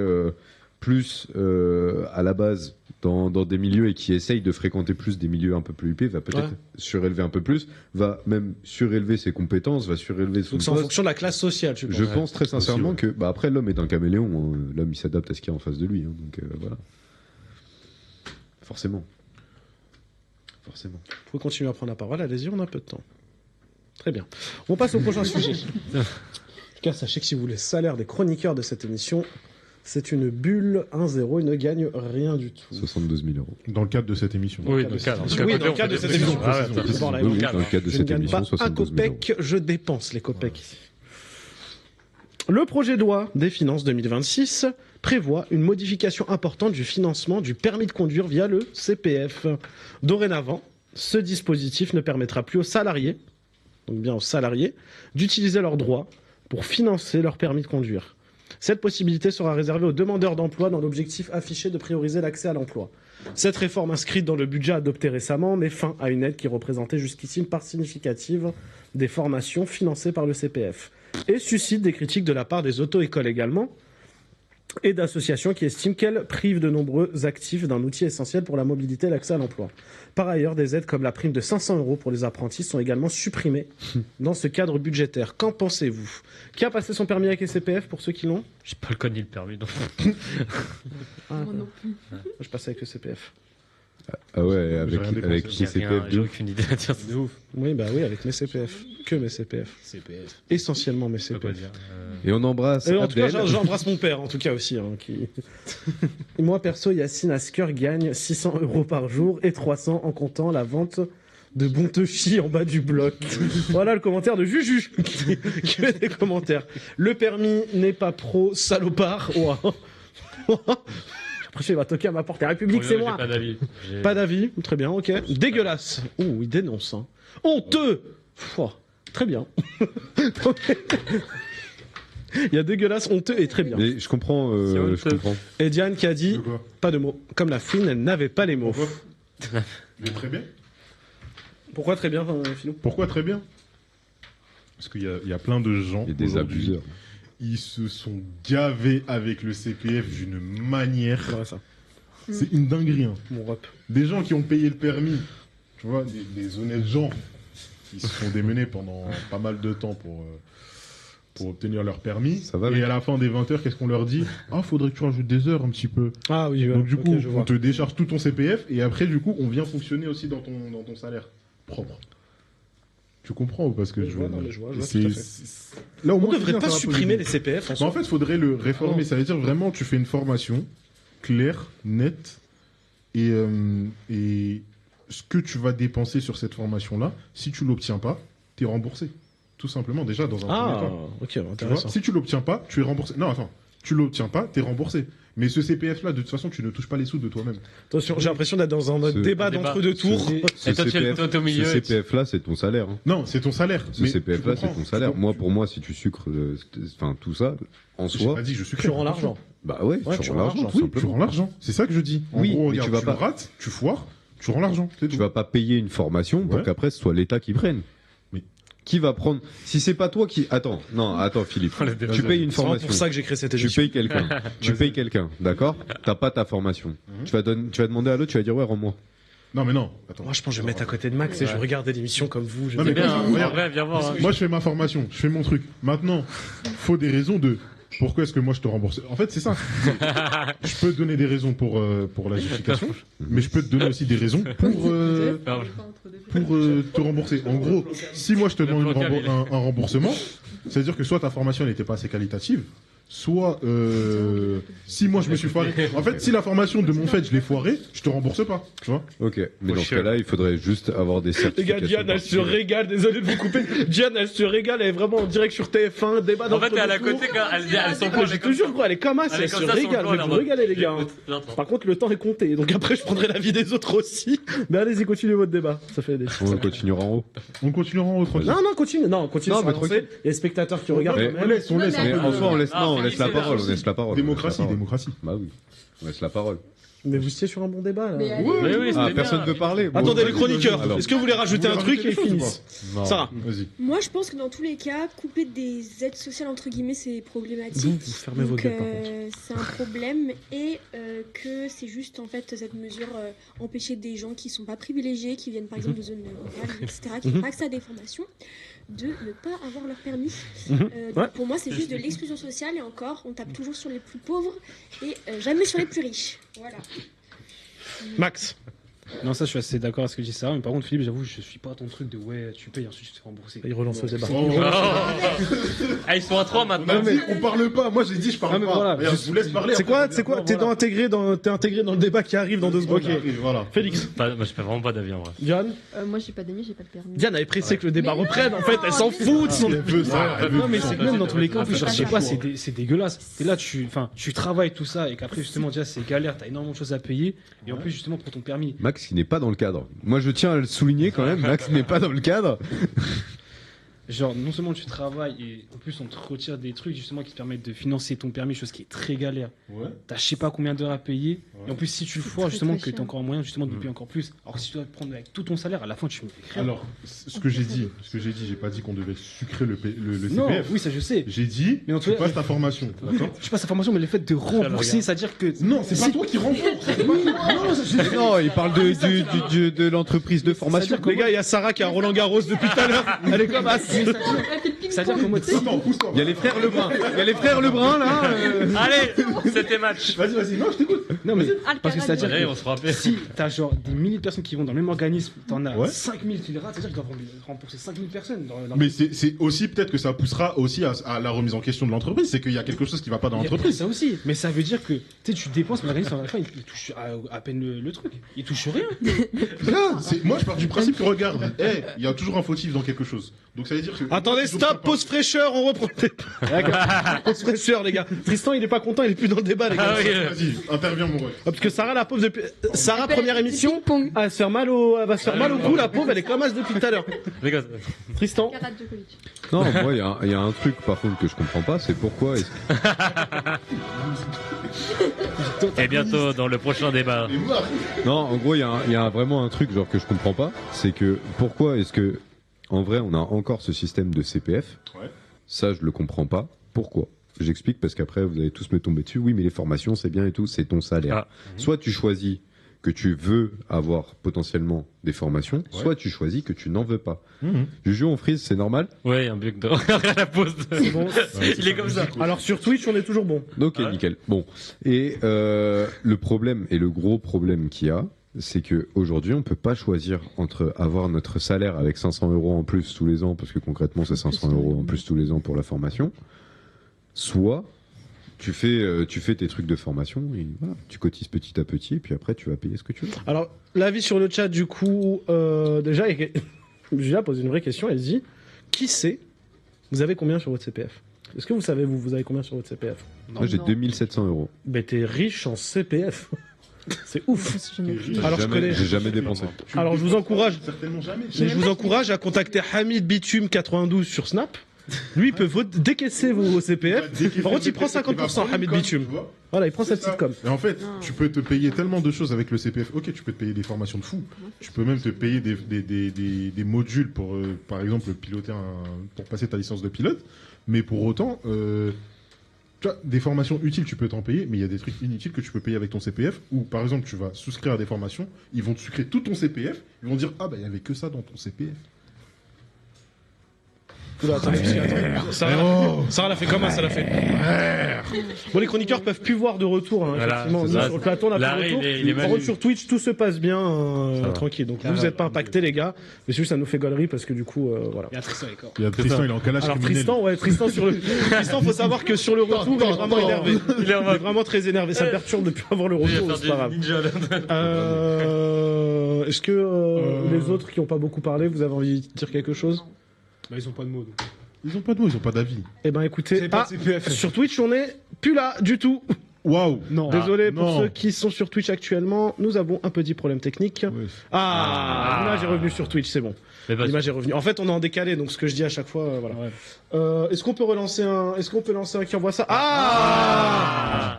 plus à la base dans des milieux et qui essaye de fréquenter plus des milieux un peu plus huppés va peut-être Ouais. surélever un peu plus, va même surélever ses compétences, va surélever son Donc c'est en poste. fonction de la classe sociale, tu penses? Je pense très sincèrement Aussi, que, bah après, l'homme est un caméléon. Hein. L'homme, il s'adapte à ce qu'il y a en face de lui. Hein. Donc voilà. Forcément. Forcément. Vous pouvez continuer à prendre la parole, allez-y, on a un peu de temps. Très bien. On passe au prochain sujet. En tout cas, sachez que si vous voulez le salaire des chroniqueurs de cette émission, c'est une bulle 1-0, ils ne gagnent rien du tout. 72 000 euros. Dans le cadre de cette émission. Oui, dans dans le cadre. Oui, dans le cadre de cette émission. Ah ouais, Précisons, attends, là, Oui, oui, dans dans le cadre de Je ne cette gagne émission, pas un 72 000 euros. copec, je dépense les copecs ici. Le projet de loi des finances 2026 prévoit une modification importante du financement du permis de conduire via le CPF. Dorénavant, ce dispositif ne permettra plus aux salariés, donc bien aux salariés, d'utiliser leurs droits pour financer leur permis de conduire. Cette possibilité sera réservée aux demandeurs d'emploi dans l'objectif affiché de prioriser l'accès à l'emploi. Cette réforme inscrite dans le budget adopté récemment met fin à une aide qui représentait jusqu'ici une part significative des formations financées par le CPF et suscite des critiques de la part des auto-écoles également et d'associations qui estiment qu'elle prive de nombreux actifs d'un outil essentiel pour la mobilité et l'accès à l'emploi. Par ailleurs, des aides comme la prime de 500 € pour les apprentis sont également supprimées dans ce cadre budgétaire. Qu'en pensez-vous? Qui a passé son permis avec les CPF pour ceux qui l'ont? J'ai pas le code ni le permis. Donc... Ah, Moi non plus. je passe avec le CPF. Ah ouais, J'ai rien avec dépensé. les J'ai CPF rien, de j'ai ouf. aucune idée à dire, c'est de ouf. Oui, bah oui, avec mes CPF. Que mes CPF. CPF. Essentiellement mes Je peux pas CPF. dire. Et on embrasse Et en tout cas, Abdel. j'embrasse mon père, en tout cas aussi. Hein, qui... Et moi, perso, Yacine Asker gagne 600 € par jour et 300 en comptant la vente de Bontechi en bas du bloc. Voilà le commentaire de Juju qui fait des commentaires. Le permis n'est pas pro, salopard. Ouah. Après, il va toquer à ma porte. La République, c'est J'ai moi. Pas d'avis. Pas d'avis, très bien, ok. Dégueulasse. Ouh, il dénonce. Hein. Honteux. Pouah, très bien. Il y a dégueulasse, honteux et très bien. Mais je comprends, C'est je honteux. comprends. Et Diane qui a dit De quoi pas de mots. Comme la fouine, elle n'avait pas les mots. Pourquoi Mais très bien. Pourquoi très bien, Philou? Pourquoi très bien Parce qu'il y a plein de gens Et des aujourd'hui, abuseurs. ils se sont gavés avec le CPF d'une manière. C'est vrai, ça. C'est une dinguerie. Hein. Mon rep. Des gens qui ont payé le permis, tu vois, des honnêtes gens qui se sont démenés pendant pas mal de temps pour obtenir leur permis. Ça va, et mec. à la fin des 20 heures, qu'est-ce qu'on leur dit? Ah, faudrait que tu rajoutes des heures un petit peu. Ah oui, Donc du ok, coup, je on vois. te décharge tout ton CPF et après, du coup, on vient fonctionner aussi dans ton salaire propre. Tu comprends ou pas ce que Je je vois, veux non, dire? mais je vois tout à C'est- fait. Là, au On moins, devrait c'est bien, pas ça va supprimer poser- les CPF en Mais en fait, il faudrait le réformer. Non. Ça veut dire vraiment, tu fais une formation claire, nette, et ce que tu vas dépenser sur cette formation-là, si tu l'obtiens pas, tu es remboursé. Tout simplement, déjà, dans un premier Ah, temps. ok, Tu vois, intéressant. si tu l'obtiens pas, tu es remboursé. Non, attends. Tu l'obtiens pas, tu es remboursé. Mais ce CPF-là, de toute façon, tu ne touches pas les sous de toi-même. Attention, j'ai l'impression d'être dans un Ce- débat d'entre-deux tours. Et toi, tu es le milieu. Ce CPF-là, c'est ton salaire. Hein. Non, c'est ton salaire. Ce Mais CPF-là, tu c'est comprends, ton salaire. tu Moi, comprends. pour moi, si tu sucres, enfin tout ça, en J'ai soi, pas dit que je suis Tu rends l'argent. bah ouais, Ouais, tu rends l'argent, tout Oui, tu simplement. rends l'argent. C'est ça que je dis. En Oui, gros, mais regarde, tu vas tu pas- rates, tu foires, tu rends l'argent. C'est Tu tout. vas pas payer une formation pour Ouais. qu'après ce soit l'État qui prenne. Mais- Qui va prendre? Si c'est pas toi qui, attends, Philippe, Oh, le débat. tu payes une C'est vraiment formation. pour ça que j'ai créé cette Tu émission. payes quelqu'un, d'accord? T'as pas ta formation. Mhm. Tu vas demander à l'autre, tu vas dire ouais, rends-moi. Non, mais non. Attends. Moi, je pense que je vais me mettre à côté de Max et je vais regarder l'émission comme vous. Je Non, vais mais dire, bien, En regarde. vrai, viens voir. hein. Moi, je fais ma formation, je fais mon truc. Maintenant, faut des raisons de pourquoi est-ce que moi je te rembourse. En fait, c'est ça. Je peux te donner des raisons pour la justification, mais je peux te donner aussi des raisons pour te rembourser. En gros, si moi je te demande un remboursement, c'est-à-dire que soit ta formation n'était pas assez qualitative, soit si moi je me suis foiré. En fait, si la formation de mon fait je l'ai foiré, je te rembourse pas. Tu vois? Ok, mais Faut dans ce chier. cas-là, il faudrait juste avoir des les certifications. gars, Diane, elle se particulières. régale. Désolé de vous couper. Diane, elle se régale. Elle est vraiment en direct sur TF1. Débat En fait, elle est à d'entre-deux côté, tours. quand elles sont pas. Je te jure, quoi, elle est comme ça. Elle se régale. Je vais vous régaler, les gars. Par contre, le temps est compté. Donc après, je prendrai l'avis des autres aussi. Mais allez-y, continuez votre débat. Ça fait des. On continuera en haut. On continuera en haut tranquille. Non, continue. Non, continue. Non, sur mais avancée. tranquille. Il y a les spectateurs qui regardent. Mais- quand On même. laisse, on laisse. Mais un peu en de- soi, on laisse, Ah, non, on Philippe, laisse la c'est parole, là. on laisse la parole. Démocratie, démocratie. Bah oui, on laisse la parole. Mais vous étiez sur un bon débat là. Mais allez. Mais oui, Ah, c'était personne bien. veut parler. Bon, Attendez, les vas-y, chroniqueurs. alors. Est-ce que vous voulez rajouter Vous un voulez truc et ils rajouter quelque finissent Non. Sarah, Vas-y. Moi, je pense que dans tous les cas, couper des aides sociales, entre guillemets, c'est problématique. vous fermez vos Donc, gueules par contre. c'est un problème et que c'est juste en fait cette mesure empêcher des gens qui sont pas privilégiés, qui viennent par exemple de zones rurales, etc., qui n'ont pas accès à des formations, de ne pas avoir leur permis. Donc, Ouais. pour moi, c'est juste de l'exclusion sociale et encore, on tape toujours sur les plus pauvres et jamais sur les plus riches. Voilà. Max. Non, ça, je suis assez d'accord avec ce que dit Sarah, mais par contre, Philippe, j'avoue, je suis pas ton truc de ouais, tu payes, ensuite tu te fais rembourser. Il relance le débat. Oh, Ah, ils sont à 3 on maintenant. a dit, on parle pas. Moi, j'ai dit, je parle Non, mais pas. voilà, Regarde, je vous laisse parler. C'est après, quoi voilà. T'es intégré dans le débat qui arrive dans 2 secondes. Ok, voilà. Félix. Moi, je fais vraiment pas d'avis en vrai. Diane. Moi, j'ai pas d'amis, j'ai pas le permis. Diane avait pressé que le débat Mais reprenne. non, En fait, elle s'en mais fout de son. Elle veut ça. elle veut Non, mais ça. c'est que même dans tous les cas, en plus, C'est je sais pas pas, chaud. c'est dégueulasse. T'es là, tu travailles tout ça, et qu'après, justement, déjà, c'est galère, t'as énormément de choses à payer, et en plus, justement, pour ton permis. Max, il n'est pas dans le cadre. Moi, je tiens à le souligner quand même. Max n'est pas dans le cadre. Genre, non seulement tu travailles, et en plus, on te retire des trucs, justement, qui te permettent de financer ton permis, chose qui est très galère. Ouais. T'as je sais pas combien d'heures à payer, et en plus, si tu le foires, très, justement, très que t'as cher. encore un moyen, justement, de payer encore plus. Alors que si tu dois te prendre avec tout ton salaire, à la fin, tu me fais rien. Alors, ce que j'ai dit, j'ai pas dit qu'on devait sucrer le Non, CPF. oui, ça je sais. J'ai dit, Mais en tout tu cas- passes ta formation. D'accord. Je passe la formation, mais le fait de rembourser, c'est-à-dire que. Non, c'est pas toi qui rembourse. Non, il parle de l'entreprise de formation. Les gars, il y a Sarah qui a Roland Garros depuis tout à l'heure. Elle est comme as. C'est-à-dire qu'en mode. Pousse-toi, pousse-toi. Il y a les frères Lebrun. Il y a les frères Lebrun là. Allez, c'était match. Vas-y, non, je t'écoute. Non, mais. Parce que c'est-à-dire Allez, que on se rappelle. si t'as genre des milliers de personnes qui vont dans le même organisme, t'en as Ouais. 5000 qui les ratent, c'est-à-dire qu'ils doivent rembourser 5000 personnes. Dans Mais c'est aussi peut-être que ça poussera aussi à la remise en question de l'entreprise. C'est qu'il y a quelque chose qui va pas dans Il y a l'entreprise. ça aussi. Mais ça veut dire que tu dépenses, mais l'organisme, à la fin, il touche à peine le truc. Il touche rien. Moi, je pars du principe que regarde, il y a toujours un fautif dans quelque chose. Donc ça veut dire que. Attendez, stop, pause fraîcheur, on reprend. Pause fraîcheur, les gars. Tristan, il est pas content, il est plus dans le débat, les gars. Ah oui. Vas-y, interviens, mon ref. Ah, parce que Sarah, la pauvre, depuis. Sarah, Appelle première le émission. ping-pong. Elle va se faire mal au cou, la pauvre, elle est comme as depuis tout à l'heure. Les gars, Tristan. Karat Djokovic. Non, moi, il y a un truc par contre que je comprends pas, c'est pourquoi est-ce et bientôt dans le prochain débat. Et moi, Non, en gros, il y a vraiment un truc genre que je comprends pas, c'est que pourquoi est-ce que en vrai, on a encore ce système de CPF. Ouais. Ça, je le comprends pas. Pourquoi? J'explique parce qu'après, vous allez tous me tomber dessus. Oui, mais les formations, c'est bien et tout, c'est ton salaire. Ah. Soit tu choisis que tu veux avoir potentiellement des formations, soit tu choisis que tu n'en veux pas. Juju, on freeze, c'est normal? Ouais, un bug de à la pause. C'est bon. Il est comme ça. Alors sur Twitch, on est toujours bon. Ok, Ah ouais. nickel. Bon. Et le problème, et le gros problème qu'il y a, c'est que aujourd'hui, on peut pas choisir entre avoir notre salaire avec 500 € en plus tous les ans, parce que concrètement, c'est 500 € en plus tous les ans pour la formation, soit tu fais tes trucs de formation et voilà, tu cotises petit à petit, et puis après, tu vas payer ce que tu veux. Alors, l'avis sur le chat, du coup, déjà, Julia pose une vraie question. Elle dit, qui sait, vous avez combien sur votre CPF? Est-ce que vous savez, vous avez combien sur votre CPF? Moi, j'ai 2700 €. Ben, t'es riche en CPF. C'est ouf. Alors, J'ai jamais dépensé. Alors, je vous encourage. Certainement jamais. Mais je vous encourage à contacter Hamid Bitume 92 sur Snap. Lui, il peut décaisser vos CPF. Par contre, il prend 50%, Hamid Bitume. Voilà, il prend sa petite com. Et en fait, tu peux te payer tellement de choses avec le CPF. Ok, tu peux te payer des formations de fou. Tu peux même te payer des modules pour, par exemple, piloter pour passer ta licence de pilote. Mais pour autant, tu vois, des formations utiles, tu peux t'en payer, mais il y a des trucs inutiles que tu peux payer avec ton CPF. Ou par exemple, tu vas souscrire à des formations, ils vont te sucrer tout ton CPF. Ils vont dire, ah bah il y avait que ça dans ton CPF. Oula, attends, Sarah l'a fait comment ça l'a fait? Bon, les chroniqueurs peuvent plus voir de retour, hein, Voilà, effectivement. c'est Nous, ça. sur le plateau, on a Là, plus de retour. il est Par contre, sur Twitch, tout se passe bien, tranquille. Donc, vous n'êtes pas impactés, les gars. Mais c'est juste, ça nous fait galerie parce que du coup, voilà. Il y a Tristan avec Il y a Tristan, il est en calage Alors, criminel. Tristan, Tristan, faut savoir que sur le retour, il est vraiment énervé. Il est vraiment très énervé. Ça me perturbe de plus avoir le retour, c'est pas grave. Est-ce que les autres qui n'ont pas beaucoup parlé, vous avez envie de dire quelque chose? Bah, ils ont pas de mots. Donc. Ils ont pas de mots, ils ont pas d'avis. Eh ben, écoutez, C'est pas de CPF. sur Twitch, on est plus là du tout. Waouh. Non. Désolé pour non. ceux qui sont sur Twitch actuellement, nous avons un petit problème technique. Ouais. L'image est revenue sur Twitch, c'est bon. Mais vas-y. L'image est revenue. En fait, on est en décalé, donc ce que je dis à chaque fois, voilà. Ouais. Est-ce qu'on peut relancer Est-ce qu'on peut lancer un qui envoie ça?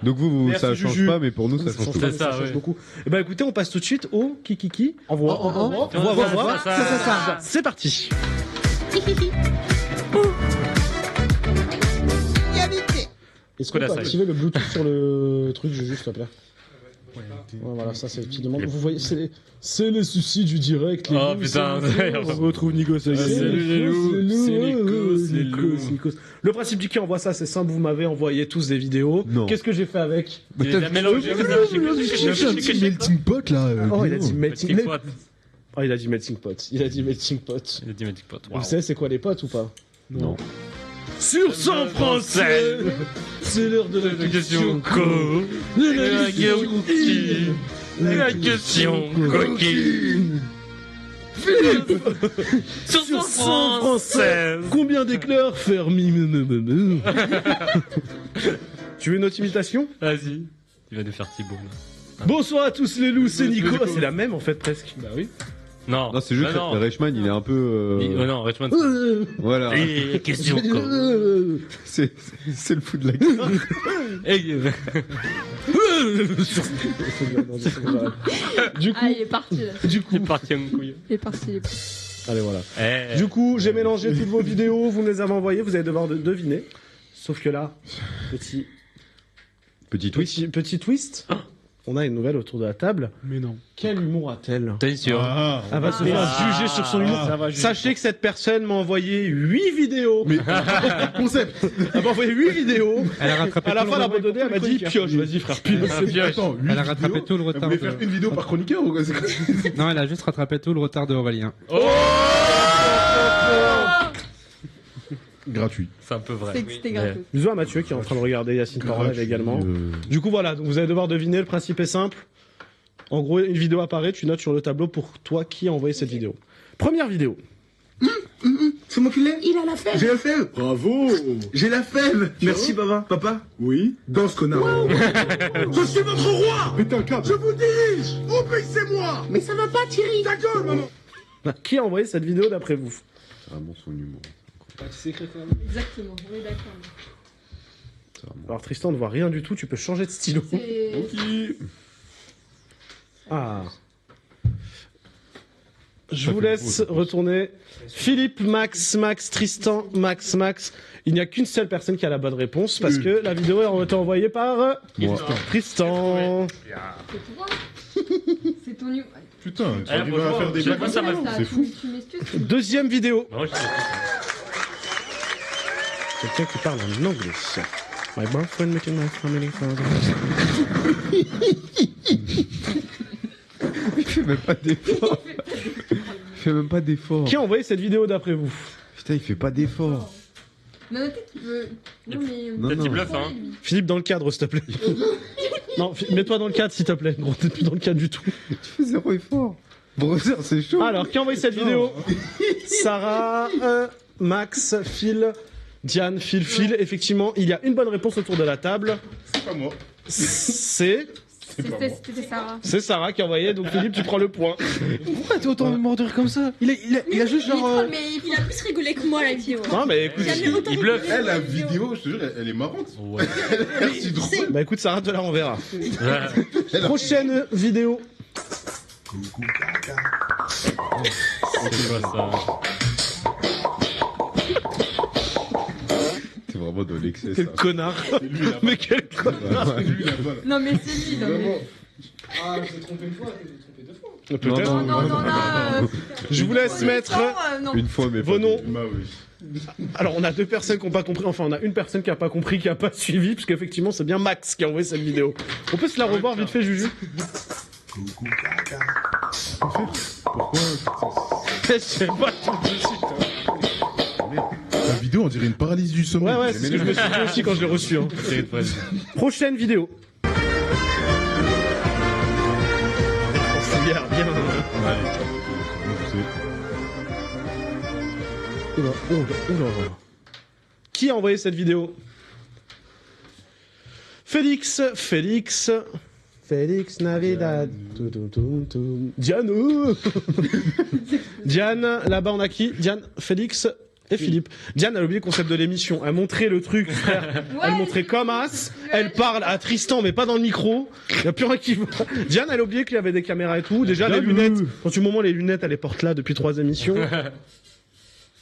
Donc vous Merci, ça change Juju. pas, mais pour nous, ça change tout. pas, mais C'est ça, change ouais. beaucoup. Eh ben, écoutez, on passe tout de suite au Kikiki. Envoie. Envoie. Ça. C'est parti. Est-ce qu'on Cool, peut ça. activer le Bluetooth sur le truc, Juju, s'il te plaît? Ouais, voilà, ça c'est le petit demande. Vous voyez, c'est les soucis du direct. Les Oh, loups, putain, c'est les on loups. retrouve Nico, c'est Salut les loups, c'est les Nikos. Le principe du qui envoie ça, c'est simple. Vous m'avez envoyé tous des vidéos. Non. Qu'est-ce que j'ai fait avec? Il les a mélangés. melting pot là. Oh, il a dit melting Petit pote. Oh, il a dit melting pot. Il a dit melting pot. Il a dit Magic Pot. Vous savez, c'est quoi les potes ou pas? Non. Sur 100 français, c'est l'heure de la question co. La question coquine. Philippe, Sur sur 100 français, combien d'éclairs fermi? Tu veux une autre imitation? Vas-y. Il va nous faire Thibaut. Bonsoir à tous les loups, c'est Nico. C'est la même en fait presque. Bah oui. Non. Non, c'est juste Bah non. Reichmann, il est un peu. Non, Richmond. Voilà. Et question co. C'est le fou de la guerre. Du coup, Ah, il est parti là. du coup, Il est parti en couille. Il est parti. Il est parti. allez voilà. Eh. Du coup, j'ai mélangé toutes vos vidéos, vous me les avez envoyées, vous allez devoir deviner. Sauf que là, Petit twist. petit twist. On a une nouvelle autour de la table. Mais non. Quel humour a-t-elle? Attention. Elle va se faire juger sur son humour. Ça va juger. Sachez que cette personne m'a envoyé 8 vidéos. Mais concept. Elle m'a envoyé 8 vidéos. Elle a rattrapé À la tout fin, le elle a abandonné, elle m'a dit pioche, vas-y frère, pioche. Attends, Elle a rattrapé tout le Vous retard. voulez faire une vidéo par chroniqueur ou quoi? C'est quoi? Non, elle a juste rattrapé tout le retard de Aurélien. Gratuit. C'est un peu vrai. C'était gratuit. Bisous à Mathieu qui est en train de regarder Yacine Parole également. Du coup voilà, donc vous allez devoir deviner, le principe est simple. En gros, une vidéo apparaît, tu notes sur le tableau pour toi qui a envoyé cette vidéo. Première vidéo. C'est moi qui l'ai. Il a la fève. J'ai la fève. Bravo. J'ai la fève. Merci, papa. Papa. Oui. Danse, connard. Je suis votre roi. Pétez un câble. Je vous dirige. Obéissez-moi. Mais ça va pas, Thierry. Ta gueule, maman. Qui a envoyé cette vidéo d'après vous? C'est vraiment son humour. Exactement. On est d'accord. C'est vraiment- Alors Tristan ne voit rien du tout, tu peux changer de stylo. C'est. Ah. Je vous laisse retourner. Philippe, Max, Tristan, Max. Il n'y a qu'une seule personne qui a la bonne réponse parce que la vidéo a été envoyée par Tristan. C'est toi. C'est ton niveau. Putain, tu arrives à faire des blagues. C'est fou. Deuxième vidéo. Non, je sais pas. Quelqu'un qui parle en anglais. My boyfriend making my family Il fait même pas d'effort. Il fait même pas d'effort. Qui a envoyé cette vidéo d'après vous? Putain, il fait pas d'effort. Non, peut-être qu'il veut. Non, mais. Peut-être qu'il bluffe, hein. Philippe, dans le cadre, s'il te plaît. Non, mets-toi dans le cadre, s'il te plaît. Gros, t'es plus dans le cadre du tout. Tu fais zéro effort. Brother, c'est chaud. Alors, qui a envoyé cette vidéo? Sarah, Max, Phil, Diane, Phil. Effectivement, il y a une bonne réponse autour de la table. C'est pas moi. C'est C'était Sarah. C'est Sarah qui a envoyé, donc Philippe, tu prends le point. Pourquoi t'es autant mordeur comme ça il a juste genre. Mais il a plus rigolé que moi la vidéo. Non, mais écoute, Il bluffe. Elle, la vidéo, je te jure, elle est marrante. Ouais. Elle est si drôle. bah écoute, Sarah te la renverra. Prochaine vidéo. C'est quoi ça? C'est vraiment de l'excès, Quel ça. connard. Mais quel connard. C'est lui là-bas. Non, mais c'est lui, non, mais. Ah, je t'ai trompé une fois, je t'ai trompé deux fois. Peut-être. Non, là. Je vous laisse mettre Non. Une fois, mais vos pas noms. deux. Bah oui. Alors, on a deux personnes qui n'ont pas compris. Enfin, on a une personne qui n'a pas compris, qui n'a pas suivi, parce qu'effectivement, c'est bien Max qui a envoyé cette vidéo. On peut se la revoir vite fait, Juju? Pourquoi Je sais pas tout de suite. La vidéo, on dirait une paralysie du sommeil. Ouais, c'est ce que je me suis dit aussi quand je l'ai reçu. Hein. Prochaine vidéo. Bien. Oula. Qui a envoyé cette vidéo? Félix Navidad. Diane. Diane, là-bas on a qui? Diane, Félix et Philippe. Diane, elle a oublié le concept de l'émission. Elle montrait le truc, frère. Elle montrait comme as. Elle parle à Tristan, mais pas dans le micro. Il n'y a plus rien qui va. Diane, elle a oublié qu'il y avait des caméras et tout. Déjà, les lunettes. Quand tu moment les lunettes, elle les porte là depuis 3 émissions.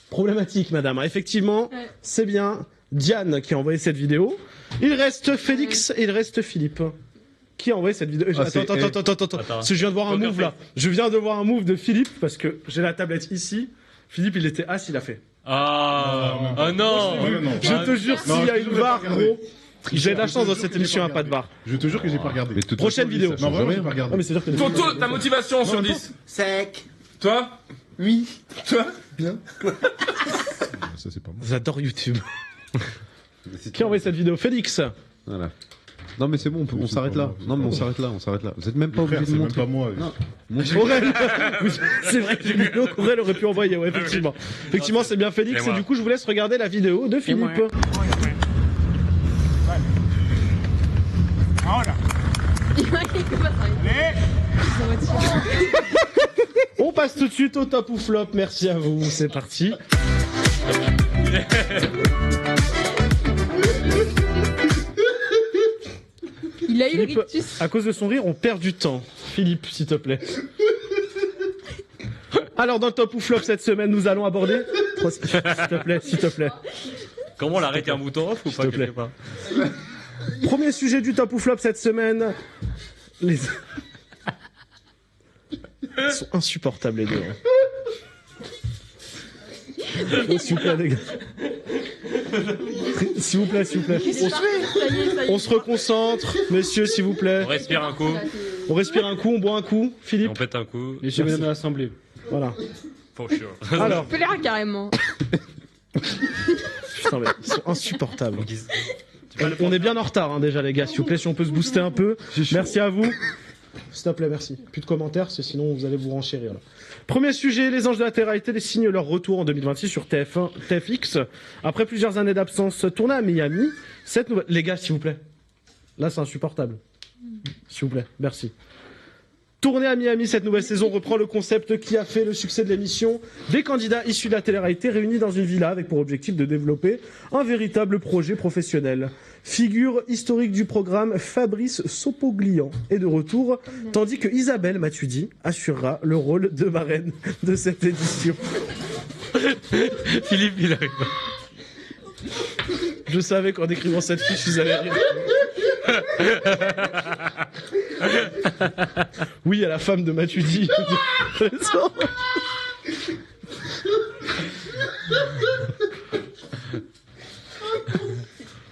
Problématique, madame. Effectivement, c'est bien Diane qui a envoyé cette vidéo. Il reste Félix et il reste Philippe. Qui a envoyé cette vidéo? Attends. Parce que je viens de voir un move là. Je viens de voir un move de Philippe parce que j'ai la tablette ici. Philippe, il était as, il a fait. Ah non. Je te jure, s'il y a une barre, gros. J'ai de la chance dans cette émission, il n'y a pas de barre. Je te jure que j'ai pas regardé. Mais de toute Prochaine façon, vidéo. ça change Non, vraiment, rien. j'ai pas regardé. Ah, mais c'est sûr que Toto, ta motivation sur 10. Sec. Toi Oui. Toi Ça, c'est pas moi. J'adore YouTube. Qui a envoyé cette vidéo? Félix. Voilà. Non, mais c'est bon, on s'arrête là. Non, mais on s'arrête là. Vous êtes même pas obligé Frère, de c'est même montrer. pas moi. Non. Aurel. C'est vrai que j'ai mis le qu'Aurel aurait pu envoyer, ouais, effectivement. Effectivement, c'est bien Félix. C'est Et moi. du coup, je vous laisse regarder la vidéo de Philippe. On passe tout de suite au top ou flop. Merci à vous. C'est parti. Il a eu le Philippe, rictus. à cause de son rire, on perd du temps. Philippe, s'il te plaît. Alors, dans le top ou flop cette semaine, nous allons aborder. S'il te plaît. Comment l'arrêter un bouton off ou pas? te plaît. quelque part Premier sujet du top ou flop cette semaine. Les. Ils sont insupportables les deux. Hein. Oh, s'il vous plaît, les gars. S'il vous plaît. On se reconcentre, messieurs, s'il vous plaît. On respire un coup On respire un coup, on boit un coup. et Philippe. on pète un coup. Les chemins de l'Assemblée. Voilà. For sure. Alors, Polaire, carrément. putain, mais ils sont insupportables. On est bien en retard hein, déjà, les gars. S'il vous plaît, si on peut se booster un peu. Merci à vous. S'il te plaît, merci. Plus de commentaires, sinon vous allez vous renchérir là. Premier sujet, les Anges de la Terre-Réalité signent leur retour en 2026 sur TF1, TFX. Après plusieurs années d'absence, tournée à Miami. Cette nouvelle... Les gars, s'il vous plaît. Là, c'est insupportable. S'il vous plaît, merci. Tournée à Miami, cette nouvelle saison reprend le concept qui a fait le succès de l'émission. Des candidats issus de la télé-réalité réunis dans une villa avec pour objectif de développer un véritable projet professionnel. Figure historique du programme, Fabrice Sopoglian est de retour, tandis que Isabelle Matuidi assurera le rôle de marraine de cette édition. Philippe, il arrive. Je savais qu'en écrivant cette fiche, ils allaient rire. Oui, à la femme de Matuidi.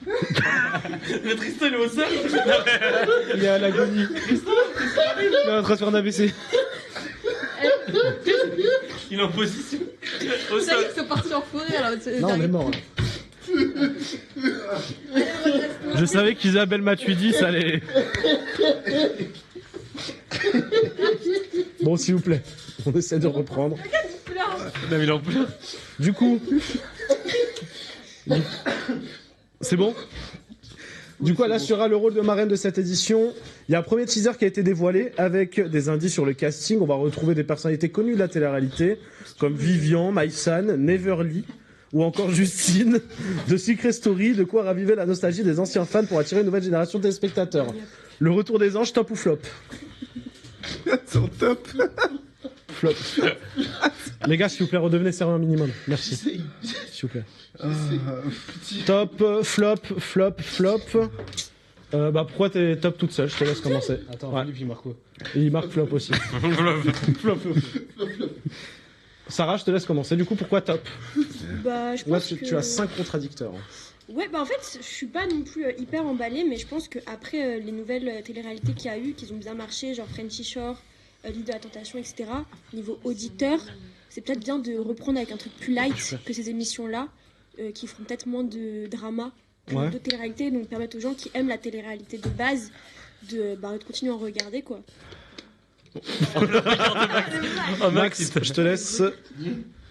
Le Tristan, il est au sol. Il est à l'agonie. Tristan, il est en train de faire un AVC. Il est en position. Au Ça y sol. est, ils sont partis en fou rire là. Non, on est mort. Là. Je savais qu'Isabelle Matuidi, ça allait. Bon, s'il vous plaît, on essaie de reprendre. Non, il en pleure. Du coup. C'est bon? Du coup, elle assurera le rôle de marraine de cette édition. Il y a un premier teaser qui a été dévoilé avec des indices sur le casting. On va retrouver des personnalités connues de la télé-réalité, comme Vivian, Maïsan, Neverly, ou encore Justine, de Secret Story, de quoi raviver la nostalgie des anciens fans pour attirer une nouvelle génération de téléspectateurs. Le retour des anges, top ou flop? Son top. Flop. Les gars, s'il vous plaît, redevenez sérieux un minimum. Merci. S'il vous plaît. Top, flop, flop, flop. Bah pourquoi t'es top toute seule? Je te laisse commencer. Attends, Ouais. Philippe, il marque quoi? Et il marque flop aussi. Flop. Sarah, je te laisse commencer. Du coup, pourquoi top? Bah, je Là, pense tu as 5 contradicteurs. Ouais, bah en fait, je suis pas non plus hyper emballée, mais je pense qu'après les nouvelles téléréalités qu'il y a eu, qui ont bien marché, genre Frenchy Shore, L'île de la Tentation, etc., niveau auditeur, c'est peut-être bien de reprendre avec un truc plus light que ces émissions-là, qui feront peut-être moins de drama que Ouais. d'autres téléréalités, donc permettre aux gens qui aiment la télé-réalité de base de continuer à en regarder, quoi. Oh, Max, je te laisse.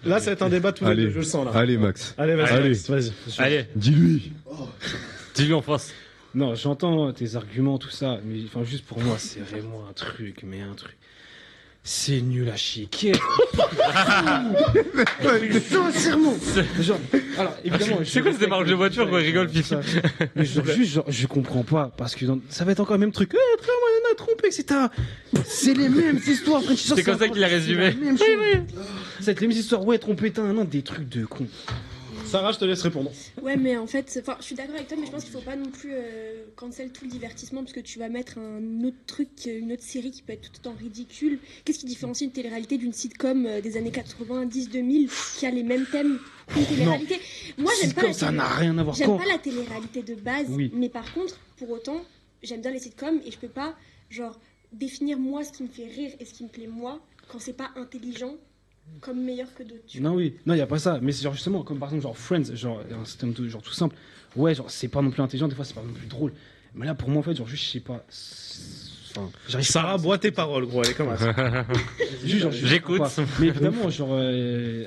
Là, ça va être un débat tous les Allez. deux, je le sens là. Allez, Max. Allez, vas-y, Allez. Max, vas-y. Allez, Dis-lui. dis-lui en face. Non, j'entends tes arguments, tout ça, mais enfin, juste pour moi, c'est vraiment un truc, mais un truc. C'est nul à chier. Qui est... Sincèrement. Genre, alors, évidemment. C'est quoi cette démarche de voiture, quoi? Rigole, Philippe. Mais juste, genre, je comprends pas, parce que ça va être encore le même truc. Après, moi, il y en a trompé, etc. C'est les mêmes histoires. C'est comme ça qu'il a résumé. C'est la même chose. Ça va être les mêmes histoires. Ouais, trompé, non, des trucs de con. Sarah, je te laisse répondre. Ouais, mais en fait, je suis d'accord avec toi, mais je pense qu'il faut pas non plus cancel tout le divertissement, parce que tu vas mettre un autre truc, une autre série qui peut être tout autant ridicule. Qu'est-ce qui différencie une télé-réalité d'une sitcom des années 90-2000 qui a les mêmes thèmes qu'une télé-réalité? Moi, j'aime pas la Ça n'a rien à voir. J'aime pas la télé-réalité de base, Oui. mais par contre, pour autant, j'aime bien les sitcoms et je peux pas, genre, définir moi ce qui me fait rire et ce qui me plaît moi quand c'est pas intelligent comme meilleur que d'autres. tu Non, oui, non, y a pas ça. Mais c'est genre justement, comme par exemple, genre Friends, genre un système genre tout simple. Ouais, genre c'est pas non plus intelligent, des fois c'est pas non plus drôle. Mais là, pour moi, en fait, genre juste, je sais pas. Enfin, j'arrive Sarah, pas- bois tes paroles, gros, allez, commence. Juste, genre, J'écoute. pas. Mais évidemment, genre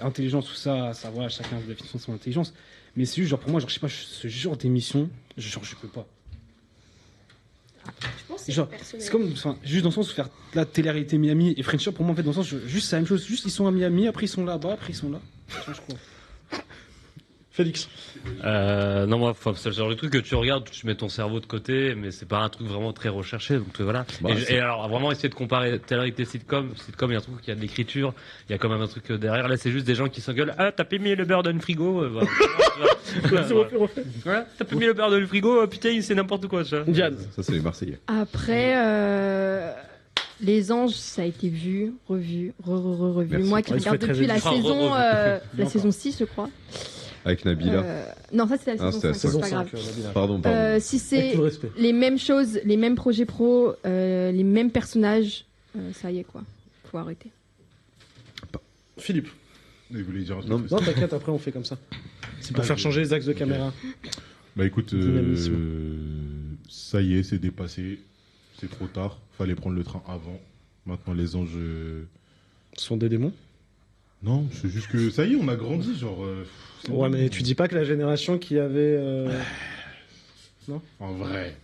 intelligence, tout ça, ça voilà, chacun a la définition de son intelligence. Mais c'est juste, genre pour moi, genre je sais pas, ce genre d'émission, genre je peux pas. Je pense que c'est Genre, personnel. c'est comme, enfin, juste dans le sens où faire la télé-réalité Miami et French Shore, pour moi, en fait, dans le sens, juste c'est la même chose. Juste, ils sont à Miami, après ils sont là-bas, après ils sont là. Ça change quoi? Félix. Non, moi, c'est le genre de truc que tu regardes, tu mets ton cerveau de côté, mais c'est pas un truc vraiment très recherché, donc voilà. Bah, et alors, vraiment essayer de comparer télé-réalité sitcom, il y a un truc, il y a de l'écriture, il y a quand même un truc derrière. Là, c'est juste des gens qui s'engueulent. Ah, t'as pas mis le beurre dans le frigo, voilà. Vas-y, refais. Voilà, t'as pas mis le beurre dans le frigo, putain, c'est n'importe quoi, tu vois. Diane. Ça, c'est les Marseillais. Après, les anges, ça a été vu, revu, revu. Merci. Moi qui Ouais, il regarde fait très depuis la vite. saison, Encore. la saison 6, je crois. Avec Nabila. Non, ça c'est la Ah, saison c'était la 5, c'est Saison pas grave. 5, Nabila. Pardon. Si Avec c'est tout le respect. les mêmes choses, les mêmes projets pro, les mêmes personnages, ça y est quoi. Faut arrêter. Philippe. Il voulait dire un truc. Non, mais- Non, t'inquiète, après on fait comme ça. C'est pour Ah, faire je- changer les axes de caméra. Bah écoute, Dynamisme. ça y est, c'est dépassé. C'est trop tard. Fallait prendre le train avant. Maintenant, les anges. Ce sont des démons. Non, c'est juste que ça y est, on a grandi. Genre. c'est Ouais, bon. mais tu dis pas que la génération qui avait. En vrai.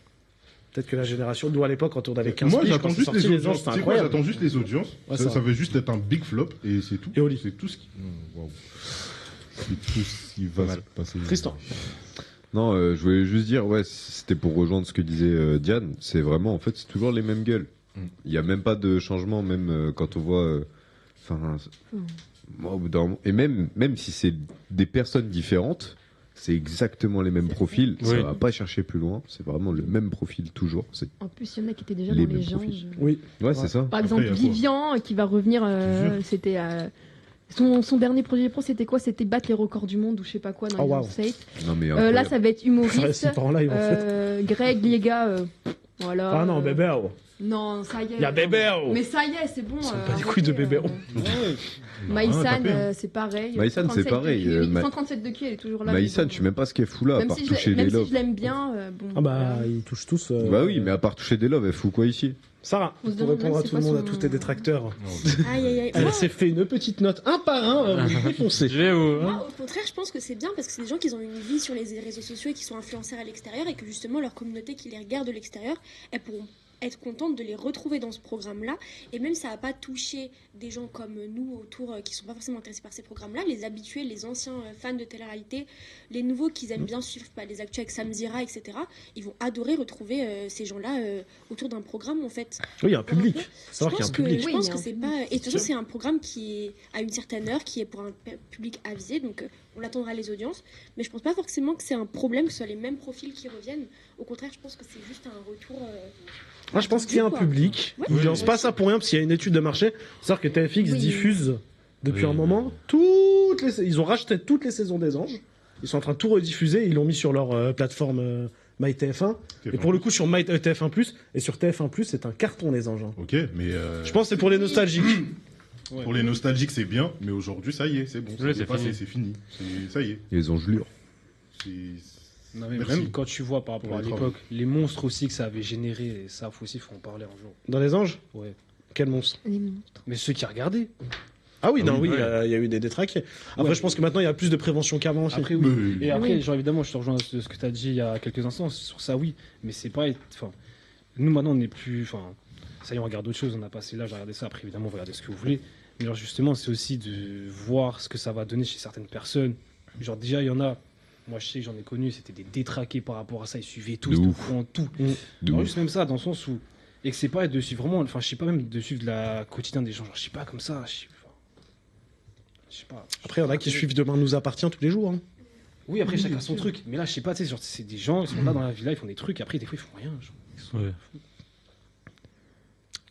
Peut-être que la génération, nous à l'époque, quand on avait 15 Moi, piges, j'attends quand c'est juste sorti les les audiences. anges, c'était Tu sais quoi, incroyable. j'attends juste les audiences. Ouais, ça, ça ça va. va juste être un big flop et c'est tout. Et Oli. C'est tout ce qui. Waouh. C'est tout ce qui va se passer. Tristan. Non, je voulais juste dire, ouais, c'était pour rejoindre ce que disait Diane. C'est vraiment, en fait, c'est toujours les mêmes gueules. Il n'y a même pas de changement, même quand on voit. Enfin, moi, au bout d'un moment- et même si c'est des personnes différentes, c'est exactement les mêmes profils. Ça Oui. va pas chercher plus loin. C'est vraiment le même profil toujours. C'est En plus, il y en a qui étaient déjà les dans mêmes les profils. Anges. Oui. Ouais, c'est ça. Par Après, exemple, il y a quoi Vivian qui va revenir. C'était. Son dernier projet pro, c'était quoi? C'était battre les records du monde ou je sais pas quoi dans Oh, les wow. Anges 7. Non mais Là, incroyable. ça va être Ouais, humoriste. c'est en live, en fait. Greg, les gars. Voilà. Ah non, bébé. Oh. Non, ça y est. Il y a bébé. Oh. Mais ça y est, c'est bon. Ils sont pas des couilles de bébé. Oh. Maïsan, tapé. c'est pareil. Maïsan, c'est 137 pareil, de QI, Ma- 137 de QI, elle est toujours là. Maïsan, mais bon. je sais même pas ce qu'elle fout là, à Même part si je toucher l'ai- les même si loves. je l'aime bien, bon. Ah bah, voilà. ils touchent tous. Bah oui, mais à part toucher des loves, elle fout quoi ici? Sarah, On se pour demande répondre même à c'est tout le quoi monde, à son- tous tes détracteurs. Aïe, aïe, aïe. Elle Moi, s'est fait une petite note, un par un, vous défoncez. Je vais où moi, au contraire, je pense que c'est bien parce que c'est des gens qui ont une vie sur les réseaux sociaux et qui sont influenceurs à l'extérieur et que justement leur communauté qui les regarde de l'extérieur, elles pourront être contentes de les retrouver dans ce programme-là. Et même ça n'a pas touché des gens comme nous autour qui sont pas forcément intéressés par ces programmes-là, les habitués, les anciens fans de télé-réalité, les nouveaux qui aiment bien suivre les actus avec Sam Zira, etc. Ils vont adorer retrouver ces gens-là autour d'un programme en fait. Oui, il y a un public. Faut Je savoir qu'il y a pense un que, public. je Oui, pense il y a que un c'est public, pas. Et de toute façon, c'est un programme qui est à une certaine heure, qui est pour un public avisé, donc on attendra les audiences. Mais je pense pas forcément que c'est un problème que ce soit les mêmes profils qui reviennent. Au contraire, je pense que c'est juste un retour. Moi, je pense qu'il y a un public. Ouais. Ils lancent pas ça pour rien, parce qu'il y a une étude de marché. C'est-à-dire que TFX Oui. diffuse depuis Oui. un moment ils ont racheté toutes les saisons des Anges. Ils sont en train de tout rediffuser. Ils l'ont mis sur leur plateforme MyTF1. Et pour le coup, sur TF1+, et sur TF1+, c'est un carton, les Anges. Hein. Ok, mais. Je pense que c'est pour les nostalgiques. Pour les nostalgiques, c'est bien, mais aujourd'hui, ça y est, c'est bon. Oui, C'est c'est passé, fini. c'est fini. Ça y est. Les angelures. C'est- Non, mais Merci. même quand tu vois par rapport Pour à les l'époque, les monstres aussi que ça avait généré, et ça aussi, faut en parler un jour. Dans les Anges Ouais. Quel monstre? Les monstres. Mais ceux qui regardaient. Ah oui, non, oui, ouais. il y a eu des détraqués. Après, Ouais. je pense que maintenant, il y a plus de prévention qu'avant aussi. Après, oui. Mais- Et après, Oui. genre, évidemment, je te rejoins sur ce que tu as dit il y a quelques instants. Sur ça, oui. Mais c'est pas. Enfin, nous, maintenant, on n'est plus. Enfin, ça y est, on regarde autre chose. On a passé l'âge à regarder ça. Après, évidemment, vous regardez ce que vous voulez. Mais genre, justement, c'est aussi de voir ce que ça va donner chez certaines personnes. Genre, déjà, il y en a. Moi, je sais que j'en ai connu. C'était des détraqués par rapport à ça. Ils suivaient tout. De Ils étaient au ouf. courant de tout. De Alors, ouf. juste même ça, dans le sens où. Et que c'est pas de suivre vraiment. Enfin, je sais pas, même de suivre la quotidien des gens. Genre, je sais pas, comme ça. Je sais pas. Après, il y en a qui suivent Demain nous appartient tous les jours. Hein. Oui, après, chacun son truc. Mais là, je sais pas, tu sais, genre, c'est des gens, ils sont là dans la villa, ils font des trucs, après, des fois, ils font rien. Genre, ils sont- Ouais.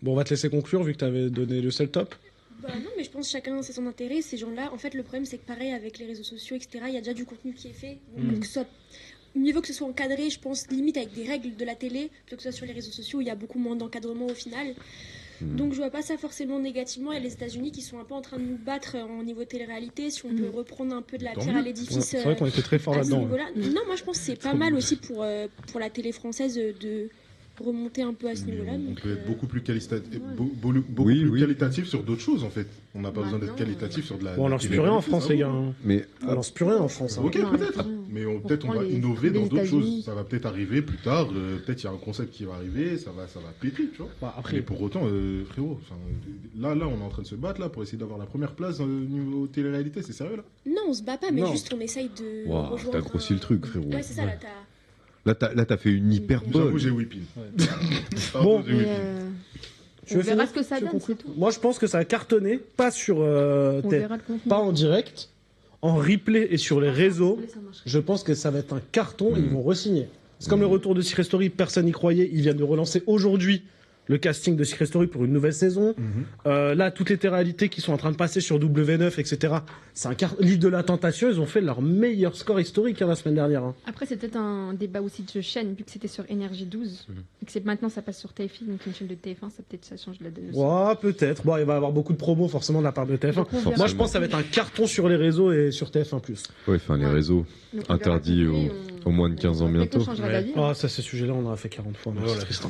Bon, on va te laisser conclure vu que tu avais donné le seul top. Bah non, mais je pense que chacun c'est son intérêt. Ces gens-là, en fait, le problème c'est que pareil avec les réseaux sociaux, etc. Il y a déjà du contenu qui est fait. Donc, que ce soit mieux vaut que ce soit encadré, je pense, limite avec des règles de la télé, plutôt que ce soit sur les réseaux sociaux où il y a beaucoup moins d'encadrement au final. Donc je vois pas ça forcément négativement. Il y a les États-Unis qui sont un peu en train de nous battre en niveau télé-réalité. Si on peut reprendre un peu de la Tant pierre mieux. à Ouais, l'édifice. c'est vrai qu'on était très fort à ce là-dedans. niveau-là. Non, moi je pense que c'est pas mal aussi pour la télé française de remonter un peu à ce niveau-là. On donc, peut être beaucoup plus qualitatif, ouais. beaucoup Oui, plus oui. qualitatif sur d'autres choses en fait. On n'a pas besoin d'être Maintenant, qualitatif sur de la. Bon, on lance plus rien en France, les gars. Hein. Mais On lance plus rien en France. Hein. Ok, Non, peut-être. non. Mais On peut-être on reprend va les- innover les dans d'autres États-Unis. choses. Ça va peut-être arriver plus tard. Peut-être il y a un concept qui va arriver. Ça va péter, tu vois. Bah, Mais après, pour autant, frérot, là, on est en train de se battre là pour essayer d'avoir la première place au niveau télé-réalité. C'est sérieux là? Non, on se bat pas, mais Non. juste on essaye de. Waouh, rejoindre t'as grossi le truc, frérot. Ouais, c'est ça, là, t'as. là, t'as fait une hyperbole. J'avoue, j'ai whipping. Ouais. Bon, j'ai Mais, whipping. Tu on veux verra finir ce que ça Tu veux donne, conclure c'est tout. Moi, je pense que ça a cartonné, pas sur On verra le contenu. pas en direct, en replay et sur les réseaux. Ça marcherait. Je pense que ça va être un carton et ils vont re-signer. C'est comme le retour de Secret Story, personne n'y croyait. Ils viennent de relancer aujourd'hui le casting de Secret Story pour une nouvelle saison. Là, toutes les réalités qui sont en train de passer sur W9, etc. C'est un livre de la tentation. Ils ont fait leur meilleur score historique la semaine dernière. Hein. Après, c'est peut-être un débat aussi de chaîne, vu que c'était sur Énergie 12, et que maintenant ça passe sur TFI, donc une chaîne de TF1, ça change la donne aussi. Ouais, peut-être. Bon, il va y avoir beaucoup de promos forcément de la part de TF1. Donc, on verra. Moi, je pense que ça va être un carton sur les réseaux et sur TF1+. Ouais, enfin, les Ouais. réseaux. Donc, on verra Interdit le contenu, au moins de 15 ans peut-être qu'on bientôt. changera Ouais. d'avis. Ah, ça, ce sujet-là, on en a fait 40 fois. merci, Voilà. Tristan.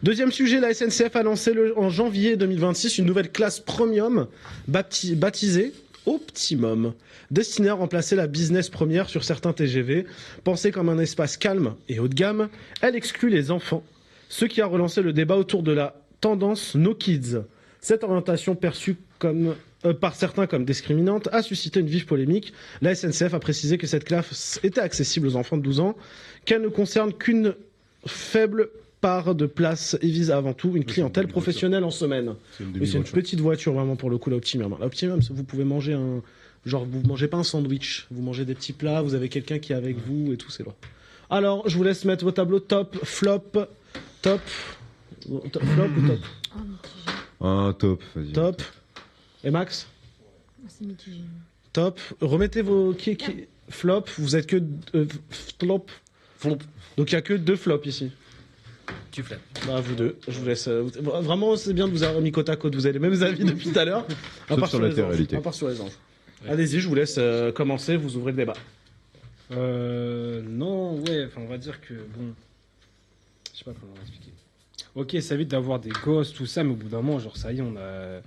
Deuxième sujet, la SNCF a lancé en janvier 2026 une nouvelle classe premium baptisée Optimum, destinée à remplacer la business première sur certains TGV. Pensée comme un espace calme et haut de gamme, elle exclut les enfants ce qui a relancé le débat autour de la tendance No Kids. Cette orientation perçue par certains comme discriminante a suscité une vive polémique. La SNCF a précisé que cette classe était accessible aux enfants de 12 ans, qu'elle ne concerne qu'une faible part de place et vise avant tout une clientèle professionnelle en semaine. C'est une petite voiture vraiment pour le coup, l'Optimum. L'Optimum, vous pouvez manger genre vous mangez pas un sandwich, vous mangez des petits plats, vous avez quelqu'un qui est avec vous et tout, c'est loin. Alors, je vous laisse mettre vos tableaux top, flop, top, flop ou top. Un top, vas-y. Top. Et Max? C'est mitigé. Top. Remettez vos flop. Vous êtes que flop. Donc il y a que 2 flops ici. Tu flattes. Bah vous deux. Je vous laisse. Vraiment, c'est bien de vous avoir mis côte à côte. Vous avez les mêmes avis depuis tout à l'heure. À part sur les anges. À part sur les anges. Ouais. Allez-y, je vous laisse commencer. Vous ouvrez le débat. Non, ouais. Enfin, on va dire que bon. Je sais pas comment on va expliquer. Ok, ça évite d'avoir des gosses, tout ça, mais au bout d'un moment, genre ça y est, on a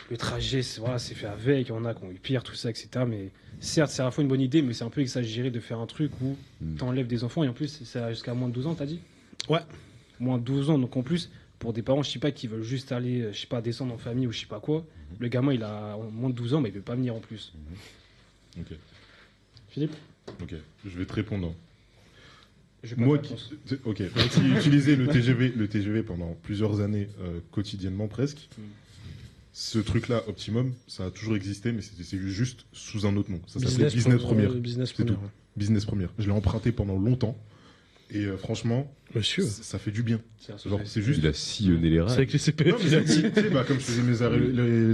le trajet, c'est fait avec, on a qui ont eu pire, tout ça, etc. Mais certes, c'est à la fois une bonne idée, mais c'est un peu exagéré de faire un truc où t'enlèves des enfants et en plus, c'est jusqu'à moins de 12 ans, t'as dit? Ouais. Moins de 12 ans, donc en plus, pour des parents, je sais pas, qui veulent juste aller, je sais pas, descendre en famille ou je sais pas quoi, le gamin, il a moins de 12 ans, mais il veut pas venir en plus. Ok. Philippe? Ok, je vais te répondre. Moi qui utilisais le TGV pendant plusieurs années, quotidiennement presque, ce truc-là, Optimum, ça a toujours existé, mais c'est juste sous un autre nom. Ça s'appelait Business Première. C'est tout. Business Première. Je l'ai emprunté pendant longtemps. Et franchement, monsieur, ça fait du bien. C'est juste. Il a sillonné les rails. C'est avec les CPF. Comme je faisais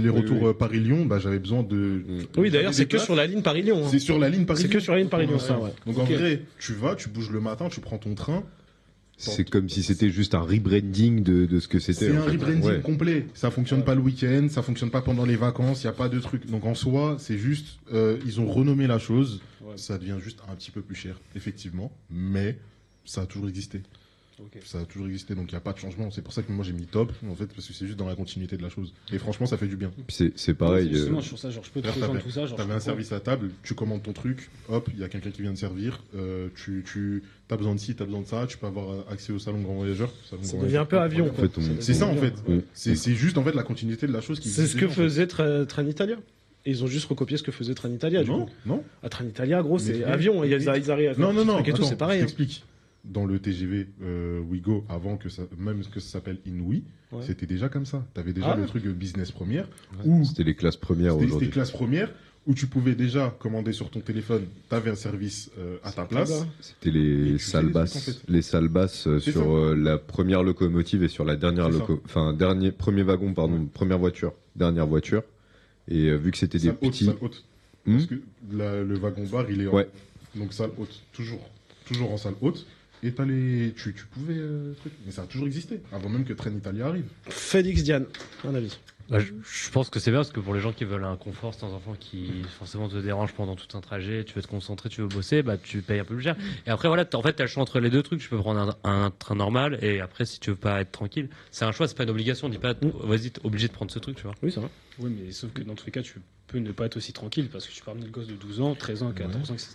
les retours Paris-Lyon, j'avais besoin de. Oui, d'ailleurs, c'est que sur la ligne Paris-Lyon. C'est sur la ligne Paris-Lyon. C'est que sur la ligne Paris-Lyon, ça. Ouais. Donc en vrai, tu vas, tu bouges le matin, tu prends ton train. C'est comme si c'était juste un rebranding de ce que c'était. C'est un rebranding complet. Ça fonctionne pas le week-end, ça fonctionne pas pendant les vacances, il y a pas de truc. Donc en soi, c'est juste, ils ont renommé la chose. Ça devient juste un petit peu plus cher, effectivement, mais ça a toujours existé. Ça a toujours existé, donc il n'y a pas de changement. C'est pour ça que moi j'ai mis top, en fait, parce que c'est juste dans la continuité de la chose. Et franchement, ça fait du bien. C'est pareil. Justement, sur ça, genre, je peux te rejoindre tout ça. T'avais un service à table, tu commandes ton truc, hop, il y a quelqu'un qui vient te servir. Tu as besoin de ci, tu as besoin de ça, tu peux avoir accès au salon grand voyageur. Ça devient un peu avion. En fait, c'est ça en fait. C'est juste en fait la continuité de la chose qui. C'est ce que faisait Trenitalia. Et ils ont juste recopié ce que faisait Trenitalia. Non. À Trenitalia, gros, c'est avion. Ils arrivent à faire non. et tout, c'est pareil. Je t'explique. Dans le TGV Ouigo, avant que ça, même que ça s'appelle Inouï, c'était déjà comme ça. Tu avais déjà le truc Business Première. C'était les classes premières aujourd'hui. C'était les classes premières où tu pouvais déjà commander sur ton téléphone, tu avais un service à ta place. C'était les salles basses, sur la première locomotive et sur la dernière premier wagon, première voiture, dernière voiture. Et vu que c'était des petits... Salle haute. Parce que le wagon bar, il est en... Donc salle haute, toujours en salle haute. Et tu pouvais... mais ça a toujours existé, avant même que Trenitalia arrive. Félix Diane, un avis. Je pense que c'est bien parce que pour les gens qui veulent un confort, c'est un enfant qui forcément te dérange pendant tout un trajet, tu veux te concentrer, tu veux bosser, tu payes un peu plus cher. Et après, voilà, en fait, t'as le choix entre les deux trucs. Tu peux prendre un train normal et après, si tu veux pas être tranquille, c'est un choix, c'est pas une obligation. Dis pas, vas-y, t'es obligé de prendre ce truc, tu vois. Oui, ça va. Oui, mais sauf que dans tous les cas, tu peux ne pas être aussi tranquille parce que tu peux amener le gosse de 12 ans, 13 ans, 14 ans, etc.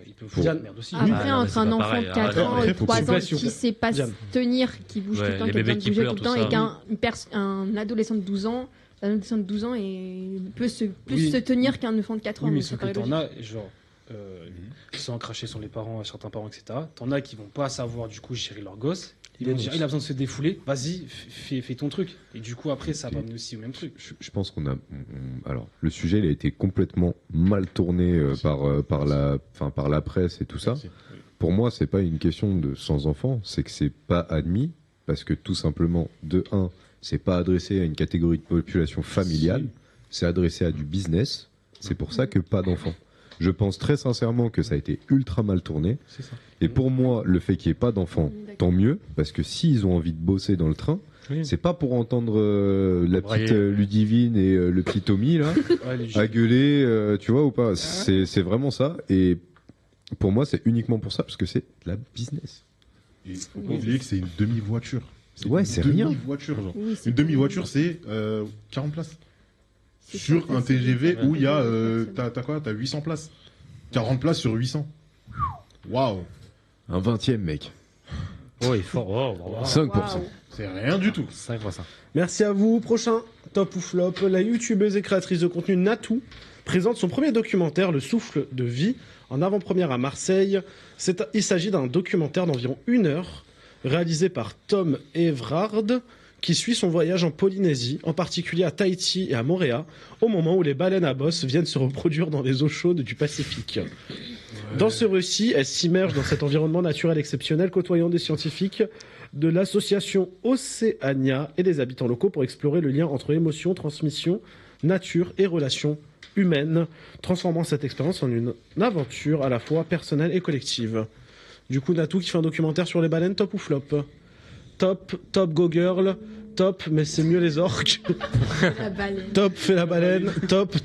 Il peut foutre de merde aussi. Après, entre un enfant de 4 ans et 3 ans qui sait pas se tenir, qui bouge tout le temps, qui a besoin de bouger tout le temps, et qu'un adolescent de 12 ans, l'adolescent de 12 ans peut plus se tenir qu'un enfant de 4 ans. Oui, mais sauf que t'en as, genre, sans cracher sur les parents, certains parents, etc. T'en as qui vont pas savoir, du coup, gérer leur gosse. Il a besoin de se défouler, vas-y, fais ton truc. Et du coup, après, ça va amener aussi au même truc. Je pense qu'on a. Alors, le sujet, il a été complètement mal tourné par la presse et tout ça. Pour moi, c'est pas une question de sans enfants, c'est que c'est pas admis, parce que tout simplement, de 1, c'est pas adressé à une catégorie de population familiale, c'est adressé à du business. C'est pour ça que pas d'enfants. Je pense très sincèrement que ça a été ultra mal tourné. Et pour moi, le fait qu'il n'y ait pas d'enfants, tant mieux, parce que s'ils ont envie de bosser dans le train, c'est pas pour entendre la petite Ludivine et le petit Tommy là, à gueuler, tu vois ou pas. C'est vraiment ça. Et pour moi, c'est uniquement pour ça, parce que c'est de la business. Et faut pas oublier que c'est une demi-voiture. C'est rien. Demi-voiture, genre. Une demi-voiture, c'est 40 places. Sur un TGV où il y a, t'as 800 places. 40 places sur 800. Waouh. Un 20e, mec. Oh, il est fort. Oh, 5%. Waouh. C'est rien du tout. 5%. Merci à vous. Prochain top ou flop. La youtubeuse et créatrice de contenu Natou présente son premier documentaire, Le souffle de vie, en avant-première à Marseille. Il s'agit d'un documentaire d'environ 1 heure, réalisé par Tom Everard, qui suit son voyage en Polynésie, en particulier à Tahiti et à Moorea, au moment où les baleines à bosse viennent se reproduire dans les eaux chaudes du Pacifique. Dans ce récit, elle s'immerge dans cet environnement naturel exceptionnel, côtoyant des scientifiques de l'association Océania et des habitants locaux pour explorer le lien entre émotion, transmission, nature et relations humaines, transformant cette expérience en une aventure à la fois personnelle et collective. Du coup, Natou qui fait un documentaire sur les baleines, top ou flop? Top, go girl, top, mais c'est mieux les orques. La baleine. Top, fait la baleine, top.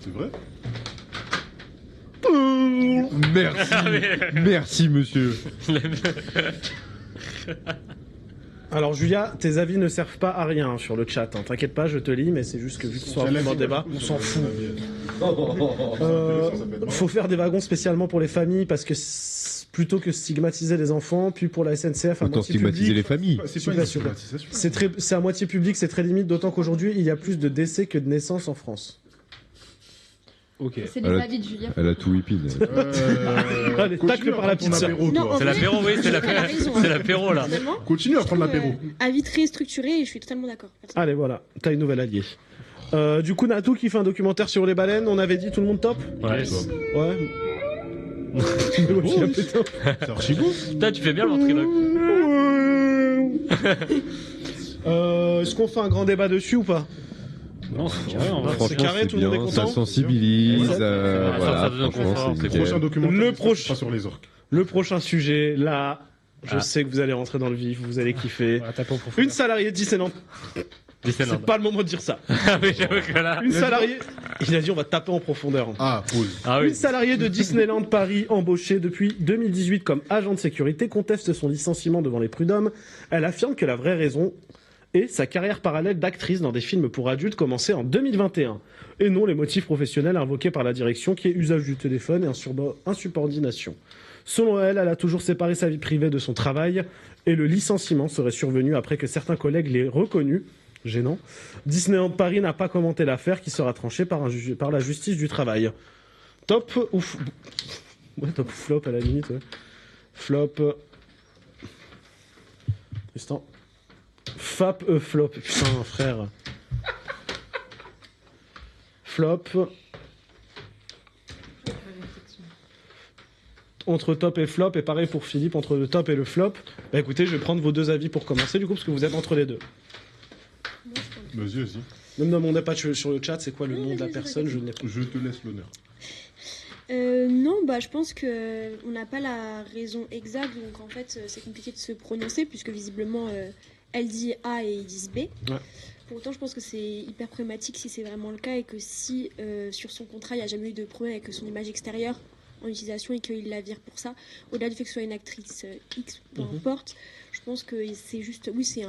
C'est vrai? Merci, monsieur. Alors Julia, tes avis ne servent pas à rien sur le chat. Hein. T'inquiète pas, je te lis, mais c'est juste que vu qu'ils sont dans le débat, on s'en fout. Faut faire des wagons spécialement pour les familles parce que plutôt que stigmatiser les enfants, puis pour la SNCF à Autant moitié stigmatiser public, les familles. C'est pas une stigmatisation. c'est à moitié public, c'est très limite, d'autant qu'aujourd'hui il y a plus de décès que de naissances en France. Ok. C'est les avis de Julien. Elle a tout whippine. Allez, tacle par la petite sœur. C'est l'apéro, oui, c'est l'apéro là. Continue à prendre l'apéro. Avis très structuré et je suis totalement d'accord. Allez, voilà, t'as une nouvelle alliée. Du coup, Natou qui fait un documentaire sur les baleines, on avait dit tout le monde top? Ouais. Ouais. C'est archi beau. Putain, tu fais bien le ventriloque. Est-ce qu'on fait un grand débat dessus ou pas? Non, c'est carré. C'est carré, tout le monde est content. Ça sensibilise. Ça Voilà, donne franchement, confort, c'est Le nickel. prochain documentaire Le prochain. sera sur les orques. Le prochain sujet, là, je Ah. sais que vous allez rentrer dans le vif, vous allez kiffer. Voilà, tape en profondeur. Une salariée de Disneyland. C'est pas le moment de dire ça. Ah oui, j'avoue que là. Une salariée. Il a dit on va taper en profondeur. Ah, cool. Ah oui. Une salariée de Disneyland Paris, embauchée depuis 2018 comme agent de sécurité, conteste son licenciement devant les prud'hommes. Elle affirme que la vraie raison est sa carrière parallèle d'actrice dans des films pour adultes commencée en 2021. Et non les motifs professionnels invoqués par la direction qui est usage du téléphone et insubordination. Selon elle, elle a toujours séparé sa vie privée de son travail et le licenciement serait survenu après que certains collègues l'aient reconnu. Gênant. Disneyland Paris n'a pas commenté l'affaire qui sera tranchée par la justice du travail. Top ou ouais, top ou flop à la limite. Ouais. Flop. Tristan. Flop. Putain, frère. Flop. Entre top et flop, et pareil pour Philippe, entre le top et le flop. Bah écoutez, je vais prendre vos deux avis pour commencer du coup, parce que vous êtes entre les deux. Vas-y, vas-y. Ne me demandez pas sur le chat c'est quoi le nom de la personne, je n'ai pas. Je te laisse l'honneur. Non, bah je pense que on n'a pas la raison exacte, donc en fait c'est compliqué de se prononcer puisque visiblement elle dit A et ils disent B. Ouais. Pour autant, je pense que c'est hyper problématique si c'est vraiment le cas et que si sur son contrat il n'y a jamais eu de problème avec son image extérieure en utilisation et qu'il la vire pour ça, au-delà du fait que ce soit une actrice X, peu importe, je pense que c'est juste, oui, c'est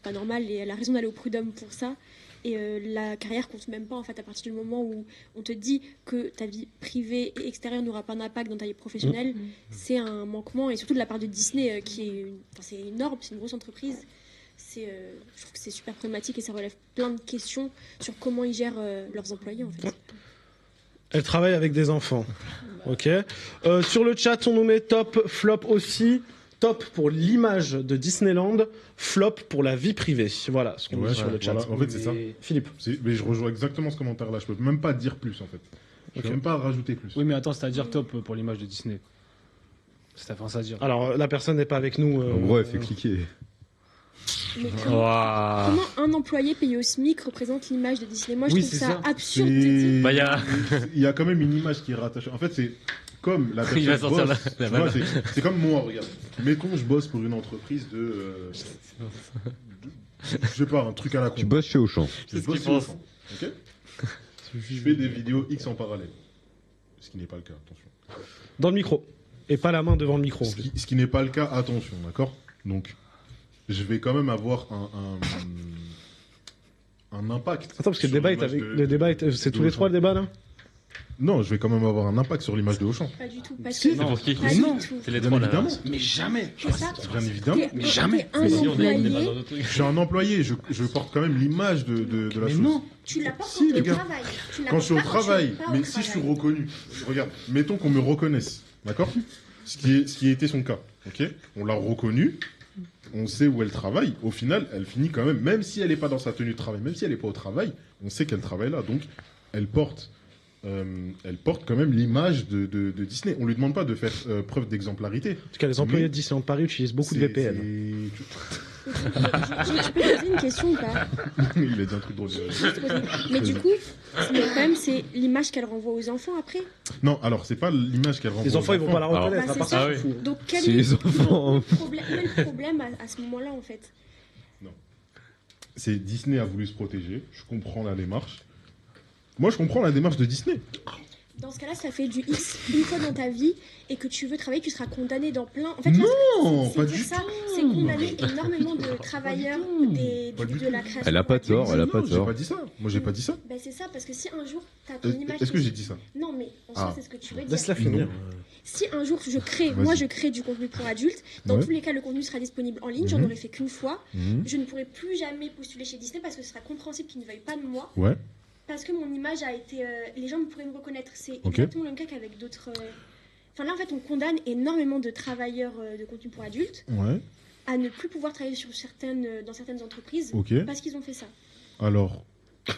pas normal et elle a raison d'aller au prud'homme pour ça. Et la carrière compte même pas en fait à partir du moment où on te dit que ta vie privée et extérieure n'aura pas d'impact dans ta vie professionnelle, c'est un manquement et surtout de la part de Disney qui est c'est énorme, c'est une grosse entreprise. Je trouve que c'est super problématique et ça relève plein de questions sur comment ils gèrent leurs employés en fait. Elle travaille avec des enfants. Ok. Sur le chat, on nous met top, flop aussi. Top pour l'image de Disneyland, flop pour la vie privée. Voilà ce qu'on dit sur le chat. Voilà. En fait, c'est ça. Philippe. Mais je rejoins exactement ce commentaire-là. Je peux même pas dire plus en fait. Je peux même pas rajouter plus. Oui, mais attends, c'est-à-dire top pour l'image de Disney. C'est à ça à dire. Alors, la personne n'est pas avec nous. En gros, elle fait cliquer. Mais comment un employé payé au SMIC représente l'image de Disney? Moi, je trouve ça absurde de dire. Bah, il y a quand même une image qui est rattachée. En fait, c'est comme la Il va personne sortir bosse. la Tu vois, c'est comme moi, regarde. Mettons, je bosse pour une entreprise de je sais pas, un truc à la con. Tu bosses chez Auchan. Je bosse chez Auchan. Ok. Je fais des vidéos X en parallèle. Ce qui n'est pas le cas, attention. Dans le micro. Et pas la main devant le micro. Ce qui n'est pas le cas, attention, d'accord? Donc, je vais quand même avoir un impact. Attends, parce que le débat, c'est tous les trois le débat là? Non, je vais quand même avoir un impact sur l'image de Auchan. Pas du tout. Parce Si, que c'est pour qui pas Non. du tout. C'est les Bien trois là. évidemment. Mais jamais. C'est ça. Bien évidemment. Mais jamais. T'es un Si, on est pas employé. dans notre truc. Je suis un employé, je porte quand même l'image de la Mais chose. non. Tu l'as pas Si, quand les tu es au gars. travail. Tu l'as Quand je suis au pas quand tu es travail, pas au mais si je suis travail. reconnu, regarde, mettons qu'on me reconnaisse, d'accord, ce qui a été son cas, ok, on l'a reconnu, on sait où elle travaille, au final, elle finit quand même si elle n'est pas dans sa tenue de travail, même si elle n'est pas au travail, on sait qu'elle travaille là, donc elle porte quand même l'image de Disney. On lui demande pas de faire preuve d'exemplarité. En tout cas, les employés de Disneyland Paris utilisent beaucoup de VPN. Je peux poser une question ou pas? Il a dit un truc drôle. Mais du coup, le problème, c'est l'image qu'elle renvoie aux enfants après. Non, alors c'est pas l'image qu'elle renvoie. Les enfants, ils vont pas la reconnaître. Bah, à part c'est ça, ça. je m'en fous. Donc, quel C'est est les enfants. le problème à ce moment-là, en fait? C'est Disney a voulu se protéger. Je comprends la démarche. Moi, je comprends la démarche de Disney. Dans ce cas-là, ça fait du X une fois dans ta vie et que tu veux travailler, tu seras condamné dans plein. En fait, Non, c'est pas dire du ça, tout. c'est condamner énormément de travailleurs de la création. Elle a pas tort, elle a pas Non, j'ai tort. pas dit ça. Moi, j'ai pas dit ça. Ben, c'est ça, parce que si un jour, tu as ton image. Est-ce que j'ai dit ça? Non, mais en soi, Ah. c'est ce que tu veux dire. Laisse-la finir. Si un jour je crée, Vas-y. moi je crée du contenu pour adultes, dans Ouais. tous les cas le contenu sera disponible en ligne, j'en Mhm. aurais fait qu'une fois, Mhm. je ne pourrai plus jamais postuler chez Disney parce que ce sera compréhensible qu'ils ne veuillent pas de moi, Ouais. parce que mon image a été... les gens pourraient me reconnaître, c'est Ok. exactement le même cas qu'avec d'autres... Enfin là en fait on condamne énormément de travailleurs de contenu pour adultes Ouais. à ne plus pouvoir travailler dans certaines entreprises Ok. parce qu'ils ont fait ça. Alors,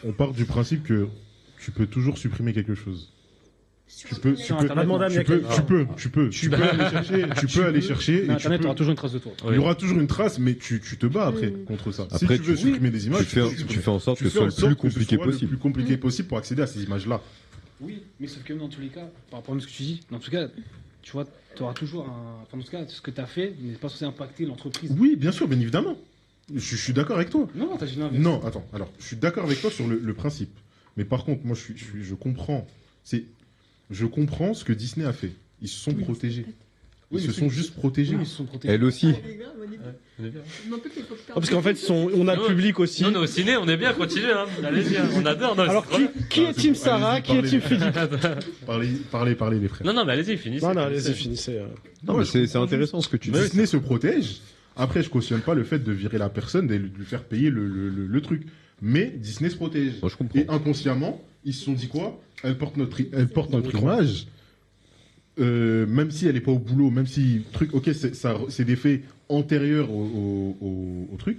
on part du principe que tu peux toujours supprimer quelque chose. Tu peux, Sur Internet, Madame, il y a tu peux quelqu'un. aller chercher, tu peux aller chercher. Mais et tu Internet, peux- t'auras toujours une trace de toi. Il y aura toujours une trace, mais tu te bats après Mm. contre ça. Après, si tu veux tu- supprimer des images, Tu fais en sorte tu que ce fais soit en le plus sorte que ce compliqué soit le possible. plus compliqué possible pour accéder à ces images-là. Oui, mais sauf que dans tous les cas, par rapport à ce que tu dis, dans tout cas, tu vois, tu auras toujours un. Enfin, dans tout cas, ce que tu as fait n'est pas censé impacter l'entreprise. Oui, bien sûr, bien évidemment. Je suis d'accord avec toi. Non, t'as dit l'inverse. Non, attends. Alors, je suis d'accord avec toi sur le principe. Mais par contre, moi, je comprends. Je comprends ce que Disney a fait. Ils se sont protégés. Ils se sont juste protégés. Oui, ils se sont protégés. Elle aussi. Ah, parce qu'en fait, on a le public aussi. Non, on est au ciné, on est bien, continuez, hein. Allez-y, hein, on adore. Non, Alors, qui est Team Sarah, qui est Team Philippe? Parlez, les frères. Non, mais allez-y, finissez. Non, allez-y, finissez. Non, mais c'est intéressant ce que tu dis. Disney se protège. Après, je cautionne pas le fait de virer la personne, de lui faire payer le truc. Mais Disney se protège. Moi, je comprends. Et inconsciemment, ils se sont dit quoi? Elle porte notre image. Même si elle n'est pas au boulot, même si truc, ok, c'est des faits antérieurs au truc,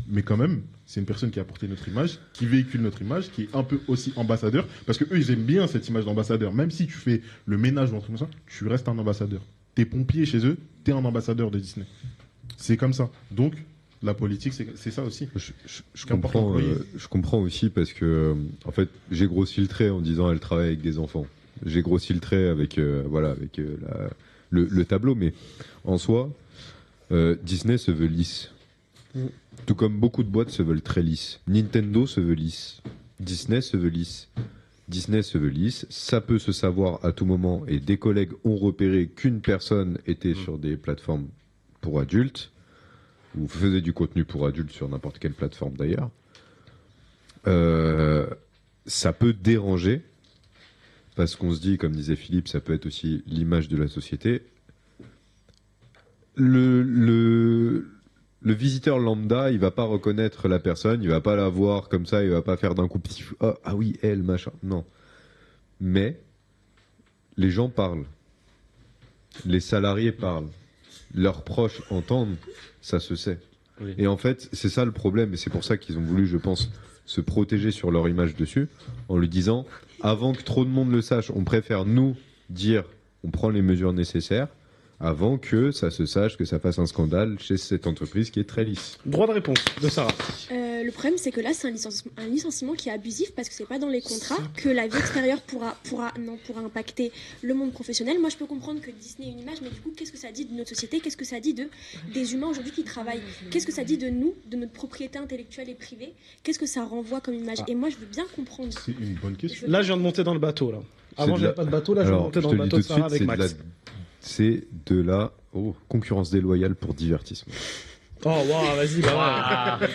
mais quand même, c'est une personne qui a porté notre image, qui véhicule notre image, qui est un peu aussi ambassadeur, parce que eux, ils aiment bien cette image d'ambassadeur. Même si tu fais le ménage ou un truc comme ça, tu restes un ambassadeur. T'es pompier chez eux, t'es un ambassadeur de Disney. C'est comme ça. Donc, la politique, c'est ça aussi. Je comprends aussi parce que, en fait, j'ai grossi le trait en disant elle travaille avec des enfants. J'ai grossi le trait avec, le tableau, mais en soi, Disney se veut lisse. Tout comme beaucoup de boîtes se veulent très lisses. Nintendo se veut lisse. Disney se veut lisse. Disney se veut lisse. Ça peut se savoir à tout moment et des collègues ont repéré qu'une personne était sur des plateformes pour adultes ou faisait du contenu pour adultes sur n'importe quelle plateforme d'ailleurs. Ça peut déranger parce qu'on se dit, comme disait Philippe, ça peut être aussi l'image de la société. Le visiteur lambda, il va pas reconnaître la personne, il va pas la voir comme ça, il va pas faire d'un coup petit ah oui, elle, machin. Non. Mais les gens parlent. Les salariés parlent. Leurs proches entendent, ça se sait. Oui. Et en fait, c'est ça le problème, et c'est pour ça qu'ils ont voulu, je pense, se protéger sur leur image dessus, en lui disant, avant que trop de monde le sache, on préfère nous dire, on prend les mesures nécessaires, avant que ça se sache, que ça fasse un scandale chez cette entreprise qui est très lisse. Droit de réponse de Sarah. Le problème, c'est que là, c'est un licenciement qui est abusif parce que c'est pas dans les contrats que la vie extérieure pourra impacter le monde professionnel. Moi, je peux comprendre que Disney ait une image, mais du coup, qu'est-ce que ça dit de notre société? Qu'est-ce que ça dit des humains aujourd'hui qui travaillent? Qu'est-ce que ça dit de nous, de notre propriété intellectuelle et privée? Qu'est-ce que ça renvoie comme image? Et moi, je veux bien comprendre. C'est une bonne question. Là, je viens de monter dans le bateau, là. Avant, j'avais pas de bateau, là, je viens de monter dans le bateau de Sarah avec Max. C'est de la concurrence déloyale pour divertissement. Oh, waouh, vas-y, bah ouais.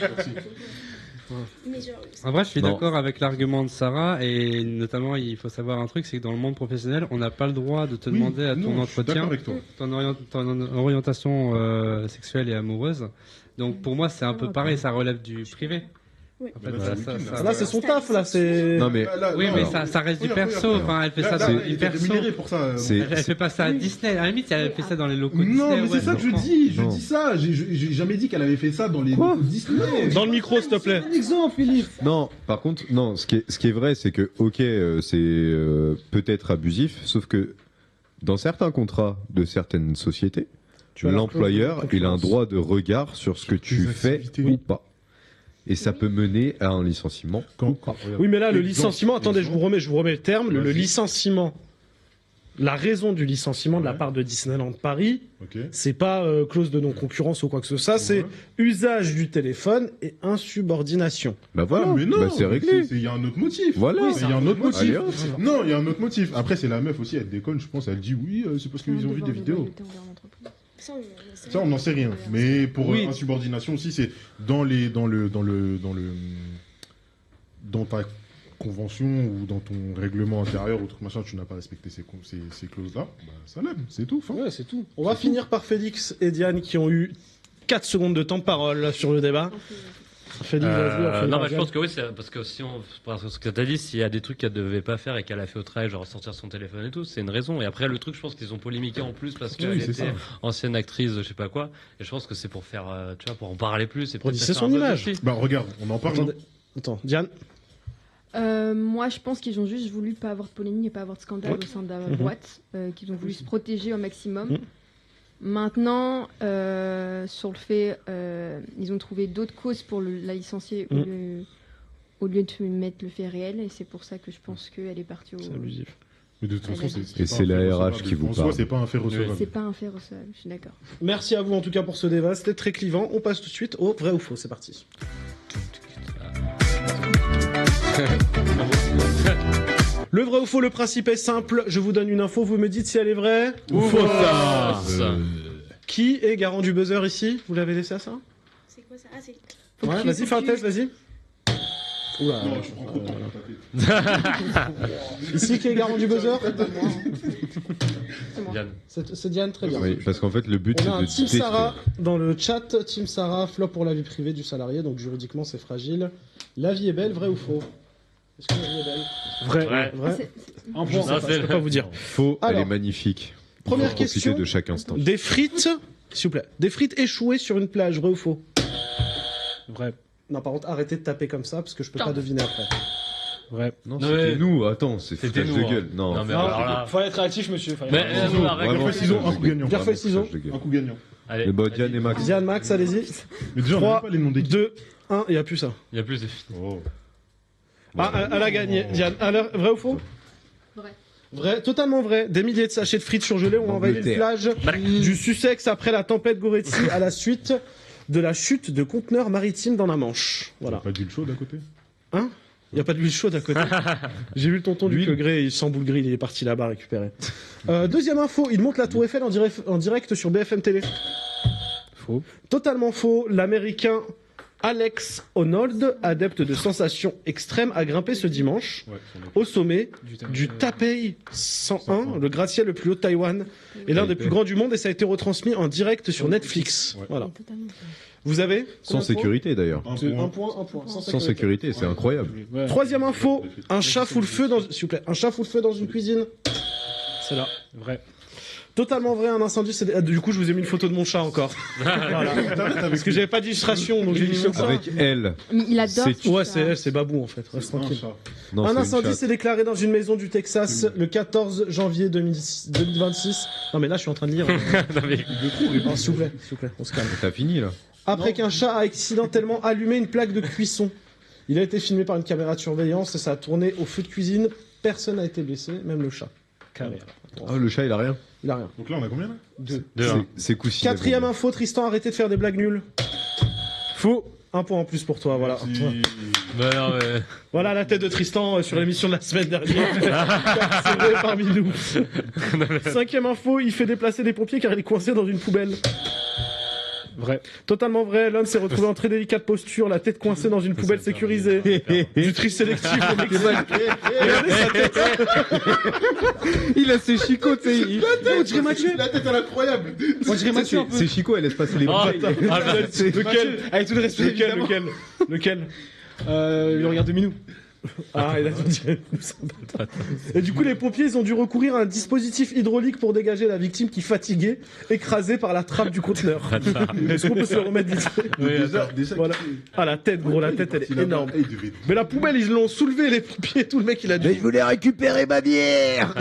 En vrai, je suis d'accord avec l'argument de Sarah, et notamment, il faut savoir un truc, c'est que dans le monde professionnel, on n'a pas le droit de te demander à ton entretien ton orientation sexuelle et amoureuse. Donc pour moi, c'est un peu pareil, ça relève du privé. Oui. En fait, là, c'est son taf, là, c'est. Non, mais. Oui, mais ça reste du perso. Enfin, elle fait ça dans du perso. Pour ça. Elle fait pas ça à Disney. À la limite, elle fait ça dans les locaux Disney. Non, mais c'est ça que je dis. Je dis ça. J'ai jamais dit qu'elle avait fait ça dans les locaux Disney. Dans le micro, s'il te plaît. Un exemple, Philippe. Non, par contre, non. Ce qui est vrai, c'est que, ok, c'est peut-être abusif, sauf que dans certains contrats de certaines sociétés, l'employeur, il a un droit de regard sur ce que tu fais ou pas. Et ça peut mener à un licenciement. Oui, mais là, le licenciement, attendez, je vous remets le terme. Le licenciement, la raison du licenciement de la part de Disneyland Paris, c'est pas clause de non-concurrence ou quoi que ce soit, c'est usage du téléphone et insubordination. Bah voilà, mais non, c'est réglé. Il y a un autre motif. Voilà. Il y a un autre motif. Allez, Non, il y a un autre motif. Après, c'est la meuf aussi, elle déconne, je pense. Elle dit oui, c'est parce qu'ils ont vu des vidéos. Ça, on n'en sait rien. Mais pour insubordination aussi, c'est dans ta convention ou dans ton règlement intérieur ou truc machin, tu n'as pas respecté ces clauses-là. Bah, ça l'aime, c'est tout. Ouais, c'est tout. On va finir par Félix et Diane qui ont eu 4 secondes de temps de parole sur le débat. Non, mais je pense que oui, c'est parce que si on, parce que ce que t'as dit, s'il y a des trucs qu'elle devait pas faire et qu'elle a fait au travail, genre sortir son téléphone et tout, c'est une raison. Et après, le truc, je pense qu'ils ont polémiqué en plus parce qu'elle était ancienne actrice, je sais pas quoi. Et je pense que c'est pour faire, tu vois, pour en parler plus. Et c'est son image. Bah, regarde, on en parle. Attends, Diane. Moi, je pense qu'ils ont juste voulu pas avoir de polémique et pas avoir de scandale au sein de la boîte, qu'ils ont voulu se protéger au maximum. Maintenant, sur le fait, ils ont trouvé d'autres causes pour la licencier au lieu de mettre le fait réel, et c'est pour ça que je pense qu'elle est partie au... C'est abusif. Mais de toute façon, c'est la RH qui vous parle. C'est pas un fait recevable. C'est pas un fait recevable, je suis d'accord. Merci à vous en tout cas pour ce débat, c'était très clivant. On passe tout de suite au vrai ou faux, c'est parti. Le vrai ou faux, le principe est simple. Je vous donne une info, vous me dites si elle est vraie ou fausse. Qui est garant du buzzer ici? Vous l'avez laissé à ça? C'est quoi ça? Ah, c'est... Ouais, vas-y, fais un test, vas-y. Oula. Ici, qui est garant du buzzer? Diane. C'est Diane, très bien. Oui, parce qu'en fait, le but, c'est on a de Team Sarah dans le chat. Team Sarah, flop pour la vie privée du salarié, donc juridiquement, c'est fragile. La vie est belle, vrai ou faux? Est-ce que la vie est belle? Vrai. Un point, je peux pas vous dire. Faux, elle est magnifique. Première question. De chaque instant. Des frites, s'il vous plaît. Des frites échouées sur une plage, vrai ou faux? Vrai. Non, par contre, arrêtez de taper comme ça, parce que je peux pas deviner après. Vrai. Non, c'était nous. Attends, c'était nous. De gueule. Non, mais alors là... Faut être réactif, monsieur. Pierre ciseaux, un coup gagnant. Pierre ciseaux, un coup gagnant. Allez, Diane et Max. Diane, Max, allez-y. Mais déjà, 3, pas les noms 2, 1, il n'y a plus ça. Il y a plus de filles. Ah, elle a gagné, Diane. Alors, vrai ou faux? Vrai, totalement vrai. Des milliers de sachets de frites surgelées ont envahi le plage du Sussex après la tempête Goretti à la suite de la chute de conteneurs maritimes dans la Manche. Voilà. Pas d'huile chaude à côté? Hein? Il n'y a pas d'huile chaude à côté. J'ai vu le tonton du Gré, il sent boule gris, il est parti là-bas récupérer. Deuxième info, il monte la Tour Eiffel en direct sur BFM TV. Faux. Totalement faux. L'américain Alex Honnold, adepte de sensations extrêmes, a grimpé ce dimanche au sommet du Taipei 101, le gratte-ciel le plus haut de Taïwan, et l'un des plus grands du monde, et ça a été retransmis en direct sur Netflix. Voilà. Vous avez sans sécurité d'ailleurs. Un point. Sans sécurité, c'est incroyable. Troisième info, un chat fout le feu dans, s'il vous plaît, un chat fout le feu dans une cuisine. C'est là, vrai. Totalement vrai, un incendie. Du coup, je vous ai mis une photo de mon chat encore. Voilà. Parce que j'avais pas d'illustration, donc j'ai mis ça. Avec elle. Il adore. Ouais, c'est elle, c'est Babou en fait. Reste tranquille. Un incendie s'est déclaré dans une maison du Texas le 14 janvier 2026. Non, mais là, je suis en train de lire. S'il vous plaît, on se calme. T'as fini là. Après qu'un chat a accidentellement allumé une plaque de cuisson. Il a été filmé par une caméra de surveillance et ça a tourné au feu de cuisine. Personne n'a été blessé, même le chat. Ah, le chat, il a rien. Il a rien. Donc là, on a combien là? 2. C'est coussi. Quatrième info, Tristan, arrêtez de faire des blagues nulles. Faux. Un point en plus pour toi, voilà. Voilà la tête de Tristan sur l'émission de la semaine dernière. C'est vrai parmi nous. Cinquième info, il fait déplacer des pompiers car il est coincé dans une poubelle. Vrai. Totalement vrai. L'homme s'est retrouvé en très délicate posture, la tête coincée dans une poubelle sécurisée. Du tri sélectif au Mexique. Regardez sa tête. Il a ses chicots, tu sais. On dirait Mathieu. La tête, elle est incroyable. On dirait Mathieu un peu. C'est Chico, elle laisse passer les Lequel? Avec tout le respect, lequel? Le regard de Minou. Ah, il a dit. Et du coup, les pompiers, ils ont dû recourir à un dispositif hydraulique pour dégager la victime qui fatiguée, écrasée par la trappe du conteneur. Est-ce qu'on peut se le remettre vite fait? Déjà, Voilà. Ah, la tête, gros, la tête, elle est énorme. Mais la poubelle, ils l'ont soulevée, les pompiers, tout le mec, il a dit. Mais je voulais récupérer ma bière.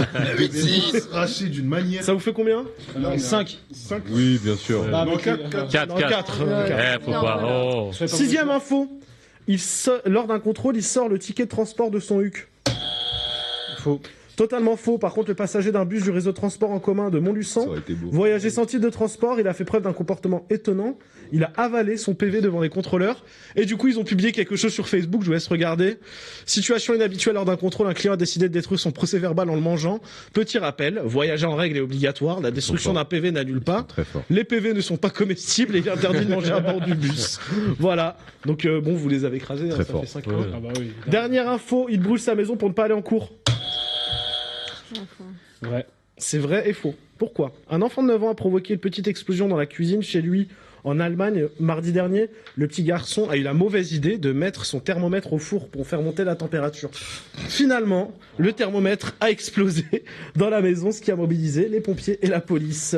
Arraché d'une manière. Ça vous fait combien? 5. Oui, bien sûr. Non, 4. 4. Faut pas. Oh. 6e info. Lors d'un contrôle, il sort le ticket de transport de son HUC. Faux. Totalement faux. Par contre, le passager d'un bus du réseau de transport en commun de Montluçon voyageait sans titre de transport. Il a fait preuve d'un comportement étonnant. Il a avalé son PV devant les contrôleurs. Et du coup, ils ont publié quelque chose sur Facebook. Je vous laisse regarder. Situation inhabituelle lors d'un contrôle. Un client a décidé de détruire son procès-verbal en le mangeant. Petit rappel, voyager en règle est obligatoire. La destruction d'un PV n'annule pas. Les PV ne sont pas comestibles et il est interdit de manger à bord du bus. Voilà. Donc bon, vous les avez écrasés. Très ça fort. fait 5 Ah bah oui. Dernière info, il brûle sa maison pour ne pas aller en cours. Vrai. C'est vrai et faux. Pourquoi? Un enfant de 9 ans a provoqué une petite explosion dans la cuisine chez lui en Allemagne mardi dernier. Le petit garçon a eu la mauvaise idée de mettre son thermomètre au four pour faire monter la température. Finalement, le thermomètre a explosé dans la maison, ce qui a mobilisé les pompiers et la police.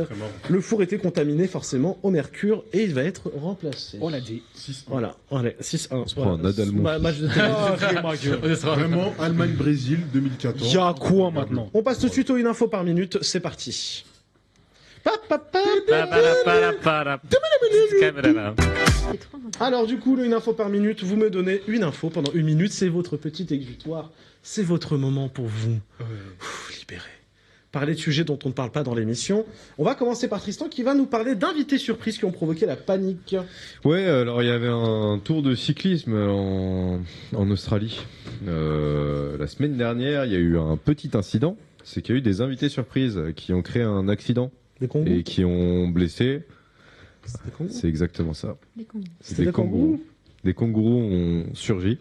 Le four était contaminé forcément au mercure et il va être remplacé. On l'a dit. 6-1. Voilà, allez, 6-1. On se prend un Nadal, mon fils. Match de tennis. Vraiment, Allemagne-Brésil 2014. Y'a quoi maintenant? On passe tout de suite aux une info par minute, c'est parti. Alors du coup, le une info par minute, vous me donnez une info pendant une minute, c'est votre petit exutoire, c'est votre moment pour vous libérer. Parler de sujets dont on ne parle pas dans l'émission. On va commencer par Tristan qui va nous parler d'invités surprises qui ont provoqué la panique. Ouais, alors il y avait un tour de cyclisme en Australie. La semaine dernière, il y a eu un petit incident. C'est qu'il y a eu des invités surprises qui ont créé un accident et qui ont blessé. C'est exactement ça. C'était des kangourous. Des kangourous ont surgi.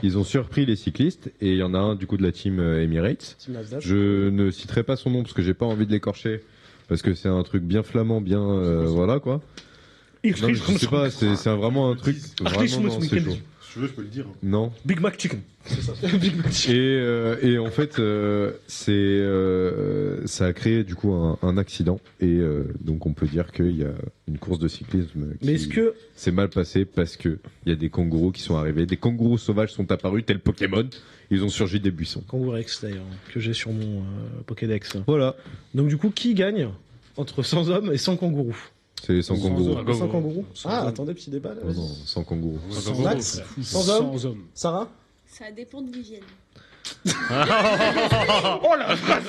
Ils ont surpris les cyclistes et il y en a un du coup de la team Emirates. Je ne citerai pas son nom parce que j'ai pas envie de l'écorcher parce que c'est un truc bien flamand, bien voilà quoi. Non, je sais pas, c'est vraiment un truc vraiment non, c'est chaud. Je peux le dire. Non. Big Mac Chicken. C'est ça. Big Mac Chicken. Et en fait, ça a créé du coup un accident et donc on peut dire qu'il y a une course de cyclisme qui s'est mal passée parce que il y a des kangourous qui sont arrivés, des kangourous sauvages sont apparus tels Pokémon. Ils ont surgi des buissons. Kangourex d'ailleurs que j'ai sur mon Pokédex. Voilà. Donc du coup, qui gagne entre 100 hommes et 100 kangourous? C'est les 100 kangourous. 100 kangourous. Ah, attendez, petit débat là. Non, 100 kangourous. Max, 100 hommes. Sarah? Ça dépend de Vivienne. Oh la vache.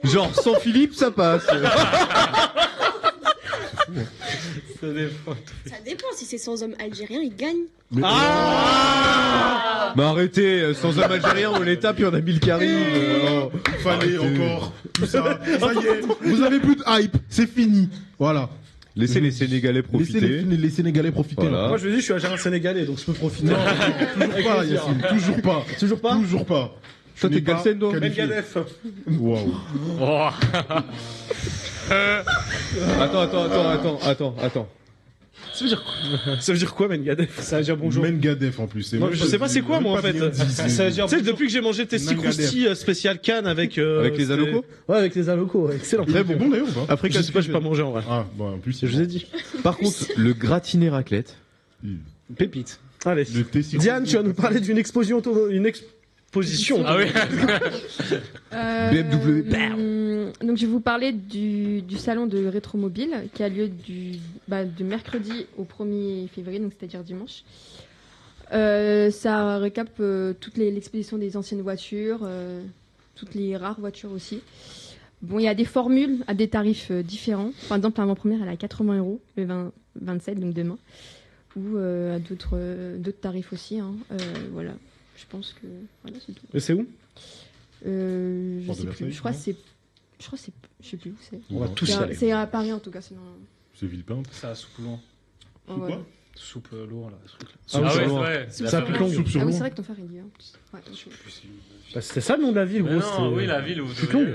Genre sans Philippe, ça passe. Ça dépend, si c'est sans hommes algériens, ils gagnent. Mais arrêtez, sans hommes algériens, on les tape et on a mis le carré. Il fallait encore tout ça. Ça y est, vous avez plus de hype, c'est fini. Voilà. Laissez les Sénégalais profiter. Les Sénégalais profiter. Voilà. Là. Moi, je me dis, je suis algérien sénégalais, donc je peux profiter. Non, toujours pas, Yacine. Toujours pas. Toujours pas. Toujours pas. Toi, t'es Galsen, toi. Mengadef. Waouh. Attends. Ça veut dire quoi? Ça veut dire quoi, Mengadef? Ça veut dire bonjour. Mengadef en plus. Non, je sais pas c'est quoi moi en fait. Ça veut dire tu sais, depuis que j'ai mangé Testi Crousti spécial Cannes avec les alocos. Ouais, avec les alocos. Excellent. Très bon d'ailleurs ou pas? Après, je sais pas, j'ai pas mangé en vrai. Ah, bon, en plus. Je vous ai dit. Par contre, le gratiné raclette. Pépite. Allez. Diane, tu vas nous parler d'une exposition. Ah oui. BMW. Donc je vais vous parler du salon de Rétromobile qui a lieu du mercredi au 1er février, donc c'est-à-dire dimanche. Ça récap toute l'exposition des anciennes voitures, toutes les rares voitures aussi. Bon, il y a des formules à des tarifs différents. Par exemple, l'avant-première, elle est à 80 € le 27, donc demain. Ou à d'autres tarifs aussi. Hein. Voilà. Je pense que voilà, c'est tout. Et c'est où? Je sais plus. Je crois que c'est. Je sais plus où c'est. On va tous y aller. C'est à Paris en tout cas, sinon. C'est Villepinte. Ça, soupe loin. Soupe quoi? Soupe lourd, là. Ce truc-là. Ah oui, c'est vrai. C'est la plus longue. Ah oui, c'est vrai que ton frère, il dit. Ouais, bah, c'était ça le nom de la ville, gros. Non, oui, la ville où plus longue.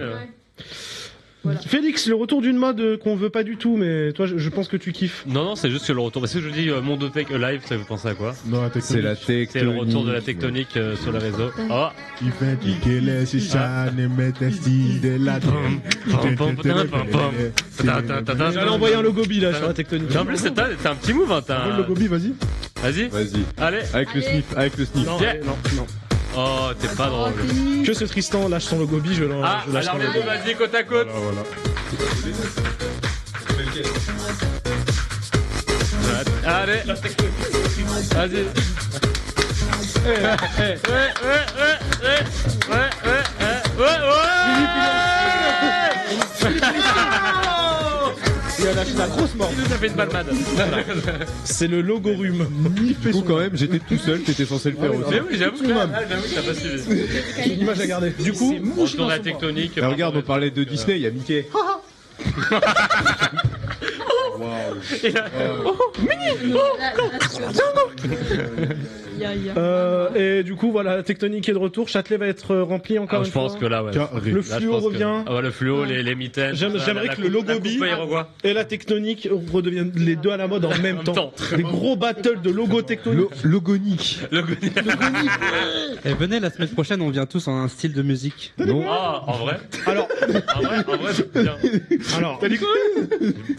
Voilà. Félix, le retour d'une mode qu'on veut pas du tout, mais toi, je pense que tu kiffes. Non, c'est juste que le retour. Parce que je dis monde de tech live, ça vous pensez à quoi? Non, c'est la tectonique. C'est le retour de la tectonique sur les réseaux. Oh! Il fait piquer les chichans et mettre un style de la J'allais envoyer un logo là sur la tectonique. En plus, c'est un petit move, hein. Le logo vas-y. Vas-y. Allez. Avec le sniff. Non, non. Oh, t'es pas drôle. Que ce Tristan lâche son logo je lâche. Alors les deux, vas-y, côte à côte. Voilà. Allez. Vas-y. Il a lâché la grosse mort. Il nous a fait une palmade. C'est le logo rhume. Du coup, quand même, j'étais tout seul, t'étais censé le faire aussi. Mais oui, j'avoue que t'as pas suivi. C'est une image à garder. Du coup, retour de la tectonique. Regarde, on parlait de Disney, il y a Mickey. Et du coup, voilà, la tectonique est de retour. Châtelet va être rempli encore une fois. Je pense que là, ouais. Le fluo revient. Le fluo, les mitaines. J'aimerais que le logo bi et la tectonique redeviennent les deux à la mode en même temps. Des gros battles de logo tectonique. Logonique. Et venez, la semaine prochaine, on vient tous en un style de musique. Non. Ah, en vrai? Alors, en vrai, c'est bien. Alors,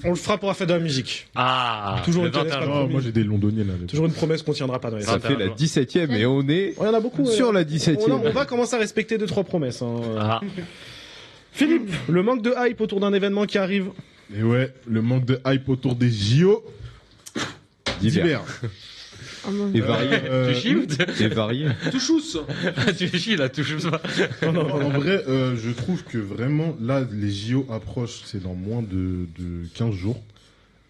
on le fera pour la fête de la musique. Ah, toujours le une promesse. Moi j'ai des londoniens là. Toujours une promesse qu'on tiendra pas dans les Ça fait la 17ème et on est il y en a beaucoup, sur la 17ème. On va commencer à respecter 2-3 promesses. Philippe, le manque de hype autour d'un événement qui arrive. Et ouais, le manque de hype autour des JO d'hiver. Et varié. Tu chies ou Et varié. Touchous. Tu chies là, touchous pas. En vrai, je trouve que vraiment, là, les JO approchent, c'est dans moins de 15 jours.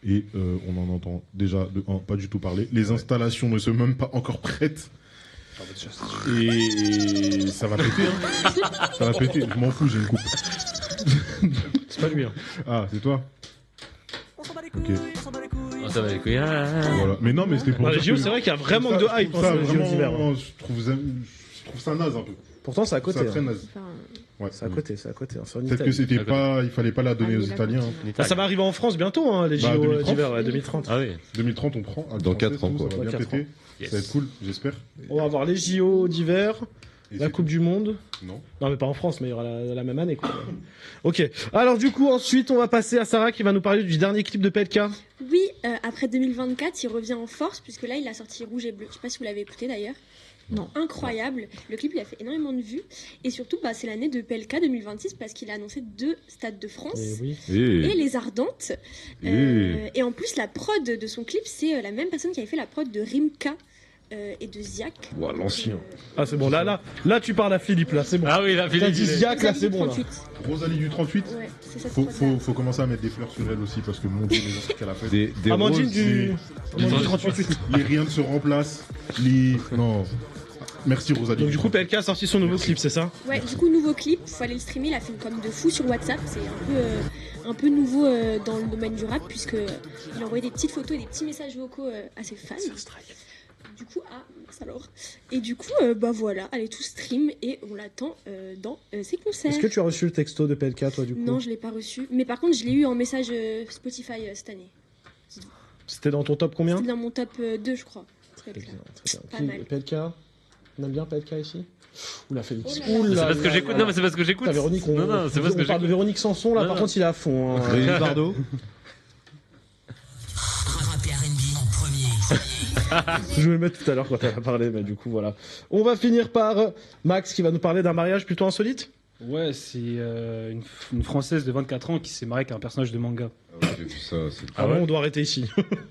Et on en entend déjà pas du tout parler. Les installations ne sont même pas encore prêtes. Et ça va péter, hein. Ça va péter. Je m'en fous, j'ai une coupe. C'est pas lui, hein. Ah, c'est toi? Ok. Ça va les couilles. Voilà. Mais non, mais c'était pour les JO, c'est vrai qu'il y a vraiment de hype. Je trouve ça naze un peu. Pourtant, c'est à côté. C'est très naze. Ouais, c'est à côté. Peut-être que c'était pas, il fallait pas la donner aux Italiens. Ça va arriver en France bientôt, hein, les JO d'hiver, 2030. Ah oui. 2030, on prend. Dans 4 ans, quoi. Ça va bien péter. Ça va être cool, j'espère. On va avoir les JO d'hiver, la Coupe du Monde. Non, mais pas en France, mais il y aura la même année, quoi. Ok. Alors, du coup, ensuite, on va passer à Sarah qui va nous parler du dernier clip de PLK. Oui, après 2024, il revient en force, puisque là, il a sorti Rouge et Bleu. Je sais pas si vous l'avez écouté d'ailleurs. Non. Incroyable. Le clip, il a fait énormément de vues. Et surtout, c'est l'année de PLK 2026 parce qu'il a annoncé 2 stades de France et les Ardentes. Et en plus, la prod de son clip, c'est la même personne qui avait fait la prod de Rimka et de Ziak. Ouah, l'ancien. Ah, c'est bon. Là, tu parles à Philippe, là, c'est bon. Ah oui, là, Philippe. T'as dit Ziak, là, c'est bon. Là. Rosalie du 38. Ouais, c'est ça. Faut commencer à mettre des fleurs sur elle aussi parce que mon Dieu, les gens qu'elle a fait. Des Amandine roses, du 38. Les rien ne se remplace. Non. Merci Rosalie. Donc du coup PLK a sorti son nouveau clip, c'est ça? Ouais, du coup nouveau clip, faut aller le streamer, il a fait une com de fou sur WhatsApp, c'est un peu nouveau dans le domaine du rap puisque il a envoyé des petites photos et des petits messages vocaux à ses fans. Du coup, alors. Et du coup, voilà, allez tout stream et on l'attend dans ses concerts. Est-ce que tu as reçu le texto de PLK toi du coup? Non, je l'ai pas reçu, mais par contre je l'ai eu en message Spotify cette année. C'était dans ton top combien? C'était dans mon top 2 je crois. Très bien. Pas mal. PLK? On aime bien PLK ici? Oula, Félix. C'est parce que j'écoute. Non, mais c'est parce que j'écoute. Véronique, on parle de Véronique Sanson, là, par contre, il est à fond. Rémi Bardot. Je vais le mettre tout à l'heure quand elle a parlé, mais du coup, voilà. On va finir par Max qui va nous parler d'un mariage plutôt insolite. Ouais, c'est une Française de 24 ans qui s'est mariée avec un personnage de manga. Ah ouais, j'ai vu ça. Ah bon, on doit arrêter ici.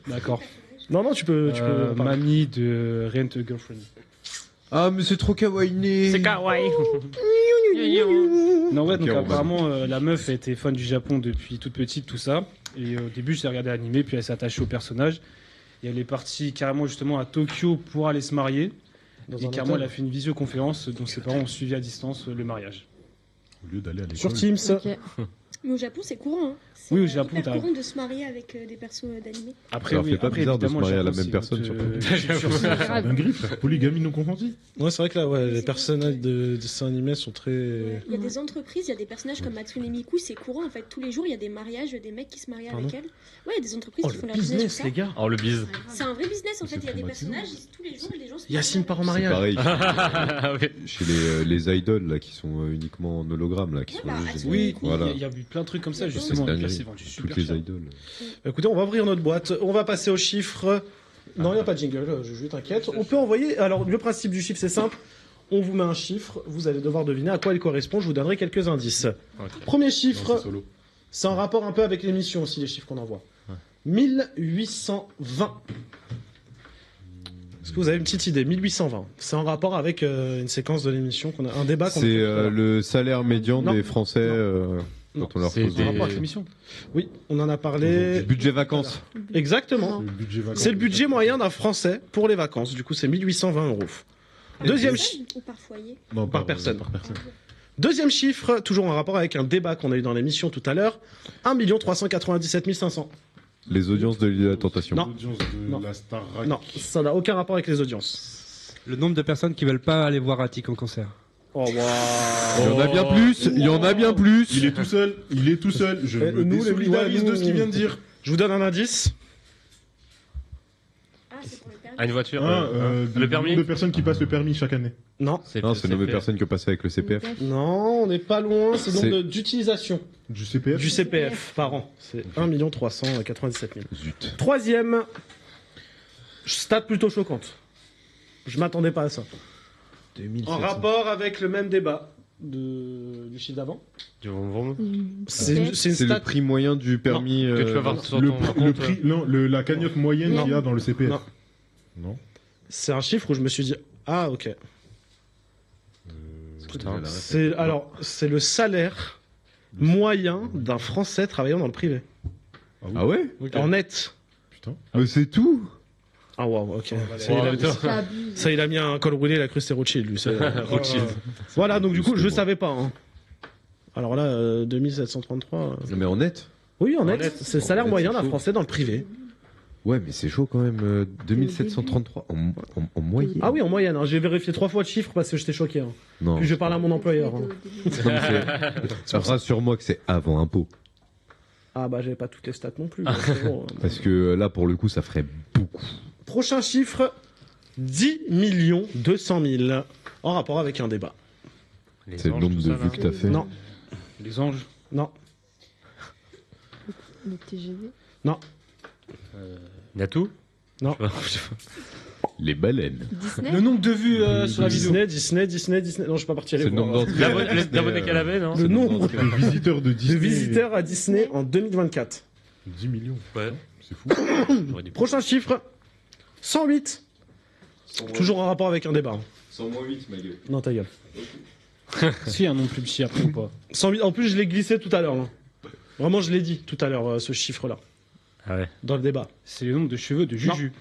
D'accord. Non, tu peux. Mamie de Rent a Girlfriend. Ah, mais c'est trop kawaii. C'est kawaii. Non, ouais, donc apparemment, la meuf a été fan du Japon depuis toute petite, tout ça. Et au début, elle regardé l'animé, puis elle s'est attachée au personnage. Et elle est partie carrément justement à Tokyo pour aller se marier. Et carrément, elle a fait une visioconférence dont ses parents ont suivi à distance le mariage. Au lieu d'aller à l'école. Sur Teams. Okay. Mais au Japon, c'est courant. Hein. Oui, au Japon, c'est courant de se marier avec des persos d'animé. Après, ça fait pas bizarre de se marier à la même personne, surtout. C'est un griffe, frère. Polygamie non consentie. Ouais, c'est vrai que là, les personnages de dessins animés sont très. Il y a des entreprises, il y a des personnages comme Hatsune Miku, c'est courant en fait. Tous les jours, il y a des mariages, des mecs qui se marient avec elle. Ouais, il y a des entreprises qui font leur business, les gars. Oh, le bise. C'est un vrai business en fait. Il y a des personnages, tous les jours, les gens se marient. Yacine part en mariage. Pareil. Chez les idoles là, qui sont uniquement en hologramme là, qui sont. Oui, voilà. Il y a eu plein de trucs comme ça justement. C'est vendu super toutes les cher. idoles. Écoutez, on va ouvrir notre boîte. On va passer aux chiffres. Non, il n'y a pas de jingle, Juju, t'inquiète. On peut envoyer. Alors, le principe du chiffre, c'est simple. On vous met un chiffre, vous allez devoir deviner à quoi il correspond. Je vous donnerai quelques indices. Premier chiffre, c'est en rapport un peu avec l'émission aussi, les chiffres qu'on envoie. 1820. Est-ce que vous avez une petite idée? 1820. C'est en rapport avec une séquence de l'émission, qu'on a un débat qu'on a C'est fait. le salaire médian des Français quand on leur pose des rapports avec l'émission. Oui, on en a parlé. Du budget vacances. Exactement. C'est le budget moyen d'un Français pour les vacances. Du coup, c'est 1820 €. Deuxième chiffre. Ou par foyer. Non, par personne. Deuxième chiffre, toujours en rapport avec un débat qu'on a eu dans l'émission tout à l'heure. 1 397 500. Les audiences de l'île de la Tentation. Non. L'audience de la Starac. Non, ça n'a aucun rapport avec les audiences. Le nombre de personnes qui veulent pas aller voir Attic en concert. Oh, Il y en a bien plus, il y en a bien plus. Il est tout seul, Je me désolidarise de ce qu'il vient de dire. Je vous donne un indice. Ah, c'est pour le permis. Ah, une voiture. Le permis. De personnes qui passent le permis chaque année. Non. Non, c'est le nombre de personnes qui ont passé avec le CPF. Non, on n'est pas loin. C'est le nombre d'utilisation Du CPF. du CPF par an. C'est 1 397 000. Zut. Troisième, stat plutôt choquante. Je m'attendais pas à ça. 2700. En rapport avec le même débat du chiffre d'avant. Du vroom vroom. C'est une C'est stat. le prix moyen du permis. Que tu peux avoir sur Le ton prix, compte. non, la cagnotte moyenne qu'il y a dans le CPF. Non. Non. C'est un chiffre où je me suis dit ah ok. Putain. C'est le salaire moyen d'un Français travaillant dans le privé. Ah ouais? En net. Putain. Mais c'est tout? Ah waouh, ok. T'abuses. Ça, il a mis un col roulé, il a cru que c'était Rothschild, lui. Voilà, donc du coup, je savais pas. Hein. Alors là, 2733. Mais en net? Oui, en net. C'est le salaire net, moyen c'est d'un chaud. Français dans le privé. Ouais, mais c'est chaud quand même. 2733 en moyenne. Ah oui, en moyenne. Hein. J'ai vérifié 3 fois le chiffre parce que j'étais choqué. Hein. Non. Puis je parle à mon employeur. Hein. Rassure-moi que c'est avant impôt. Ah bah, j'avais pas toutes les stats non plus. C'est bon, hein. Parce que là, pour le coup, ça ferait beaucoup. Prochain chiffre 10 200 000. En rapport avec un débat. C'est le nombre de vues que t'as fait. Non, Les anges. non, Le TGV. non, Natou. non. Les baleines. Disney. Le nombre de vues sur la vidéo. Disney. Non, je suis pas parti aller C'est le voir. nombre d'entrées. L'abonné qu'elle avait, non? Le nombre De visiteurs de de Disney. visiteurs à Disney en 2024. 10 millions. Ouais. C'est fou. J'aurais dit plus. Prochain chiffre 108. Toujours en rapport avec un débat. 108, ma gueule. Non, ta gueule. Si, un nom plus petit après ou pas. 108. En plus, je l'ai glissé tout à l'heure. Là. Vraiment, je l'ai dit tout à l'heure, ce chiffre-là, Ah ouais. dans le débat. C'est le nombre de cheveux de Juju.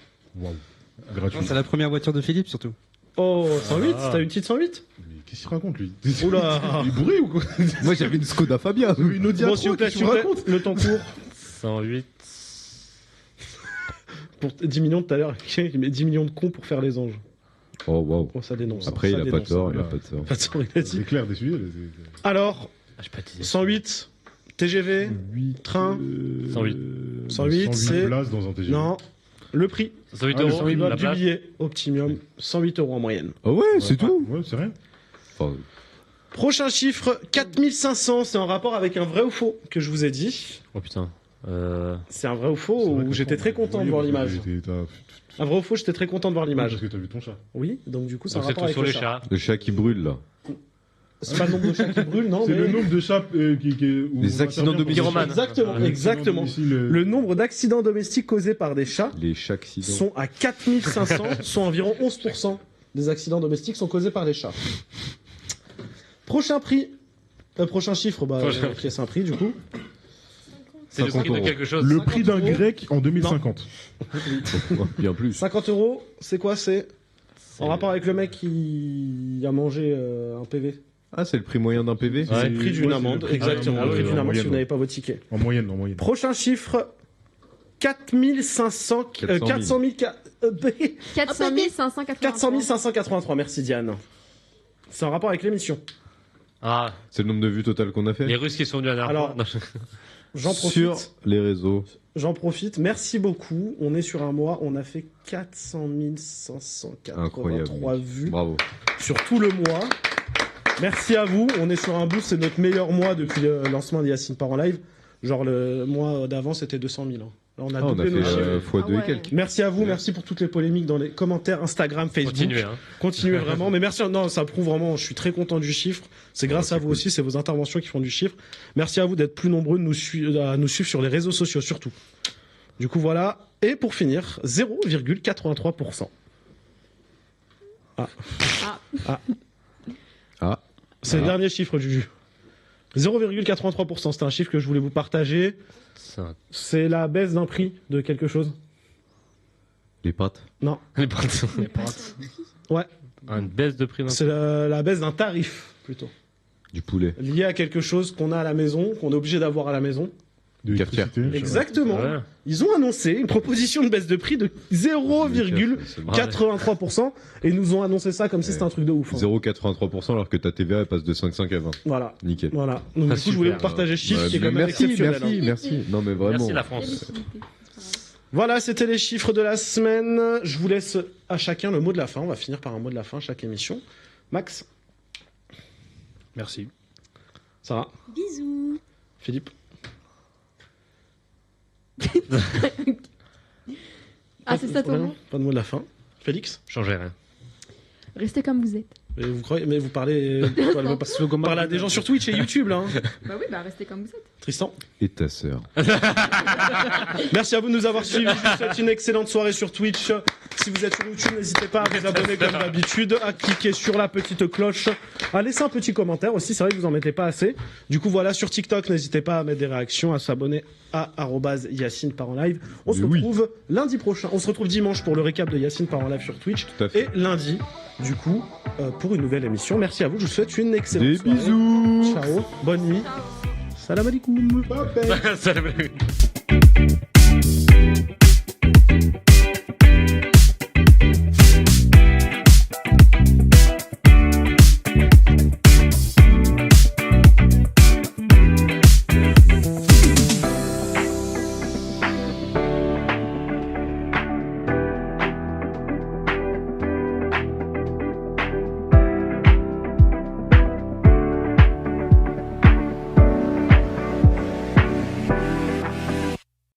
Gratuit. C'est la première voiture de Philippe surtout. Oh, 108. Ah. T'as une petite 108? Mais qu'est-ce qu'il raconte, lui? Oula. Il est bourré ou quoi? Moi, j'avais une Skoda Fabia. Une Audi Bon, A3, s'il vous plaît, qu'est-ce qu'il raconte? le temps court. 108. Pour 10 millions tout à l'heure, il met 10 millions de cons pour faire les anges. Oh, waouh. Bon, ça dénonce. Après, ça il a pas dénonce. tort, il a pas tort. Pas de tort, il a dit. C'est clair des sujets. Alors, Ah, j'ai pas dit. 108, TGV, train, 108. 108, c'est... places dans un TGV. Non, le prix. 108 Ah, le euros. 108 La balles du place. billet, Optimium, 108 € en moyenne. Ah ouais, c'est tout. Ouais, c'est rien. Enfin, Prochain chiffre, 4500, c'est en rapport avec un vrai ou faux que je vous ai dit. Oh putain. C'est un vrai ou faux C'est vrai où que j'étais quand- très content oui, de voir parce que l'image. t'as- Un vrai ou faux, j'étais très content de voir l'image. Parce que t'as vu ton chat. Oui, donc du coup, c'est un Donc c'est rapport tout avec sur le les chat. chats. le chat qui brûle, là. C'est pas le nombre de chats qui brûlent, non, C'est mais... le nombre de chats où Les on accidents intervient pour- domestiques. Pyromane. Exactement, Les exactement. accidents domiciles, Le nombre d'accidents domestiques causés par des chats Les chats accidents. sont à 4500, soit environ 11% des accidents domestiques sont causés par des chats. Prochain prix. Prochain chiffre, bah, ok, c'est un prix du coup. C'est le 50 prix de euros. quelque chose. Le prix d'un 50 euros. grec en 2050. Bien plus. 50 €, c'est quoi? C'est en rapport avec le mec qui a mangé un PV. Ah, c'est le prix moyen d'un PV. C'est le prix d'une amende, exactement. Le prix d'une amende si vous n'avez pas votre ticket. En moyenne. Prochain chiffre 400 583. Merci Diane. C'est en rapport avec l'émission. Ah, c'est le nombre de vues total qu'on a fait. Les Russes qui sont venus à Alors, j'en profite. Sur les réseaux. J'en profite. Merci beaucoup. On est sur un mois. On a fait 400 583 vues. Bravo. Sur tout le mois. Merci à vous. On est sur un boost. C'est notre meilleur mois depuis le lancement de Yacine Part en live. Genre le mois d'avant, c'était 200 000. Là, on a doublé nos chiffres. x2 et quelques. Merci à vous. Merci pour toutes les polémiques dans les commentaires Instagram, Facebook. Continuez vraiment. Mais merci. Non, ça prouve vraiment. Je suis très content du chiffre. C'est grâce à vous aussi. C'est vos interventions qui font du chiffre. Merci à vous d'être plus nombreux à nous suivre sur les réseaux sociaux surtout. Du coup, voilà. Et pour finir, 0,83%. C'est le dernier chiffre du jeu. 0,83%, c'est un chiffre que je voulais vous partager. C'est la baisse d'un prix de quelque chose. Les pâtes. Non. Les pâtes. Ouais. Une baisse de prix d'un. C'est la baisse d'un tarif, plutôt. Du poulet. Lié à quelque chose qu'on a à la maison, qu'on est obligé d'avoir à la maison. De cafetière. Exactement. Ouais. Ils ont annoncé une proposition de baisse de prix de 0,83% et ils nous ont annoncé ça comme si c'était un truc de ouf. 0,83% alors que ta TVA elle passe de 5,5 à 20. Voilà. Nickel. Voilà. Donc du coup, je voulais vous partager ce chiffre qui est quand même exceptionnel. Merci. Non mais vraiment. Merci la France. Voilà, c'était les chiffres de la semaine. Je vous laisse à chacun le mot de la fin. On va finir par un mot de la fin chaque émission. Max. Merci. Sarah. Bisous. Philippe. Ah, c'est ça ton mot ? Pas de mot de la fin. Félix ? Changez rien. Restez comme vous êtes. Mais vous croyez, mais vous parlez, parlez à des gens sur Twitch et YouTube là. Hein. Bah oui, bah restez comme vous êtes. Tristan. Et ta sœur. Merci à vous de nous avoir suivis. Je vous souhaite une excellente soirée sur Twitch. Si vous êtes sur YouTube, n'hésitez pas à vous abonner comme d'habitude, à cliquer sur la petite cloche, à laisser un petit commentaire aussi. C'est vrai que vous en mettez pas assez. Du coup, voilà, sur TikTok, n'hésitez pas à mettre des réactions, à s'abonner à @Yacine Part en live. On se retrouve lundi prochain. On se retrouve dimanche pour le récap de Yacine Part en live sur Twitch. Et lundi, du coup, pour une nouvelle émission. Merci à vous. Je vous souhaite une excellente soirée. Bisous. Ciao. Bonne nuit. Salam alaikum. Salam alaikum.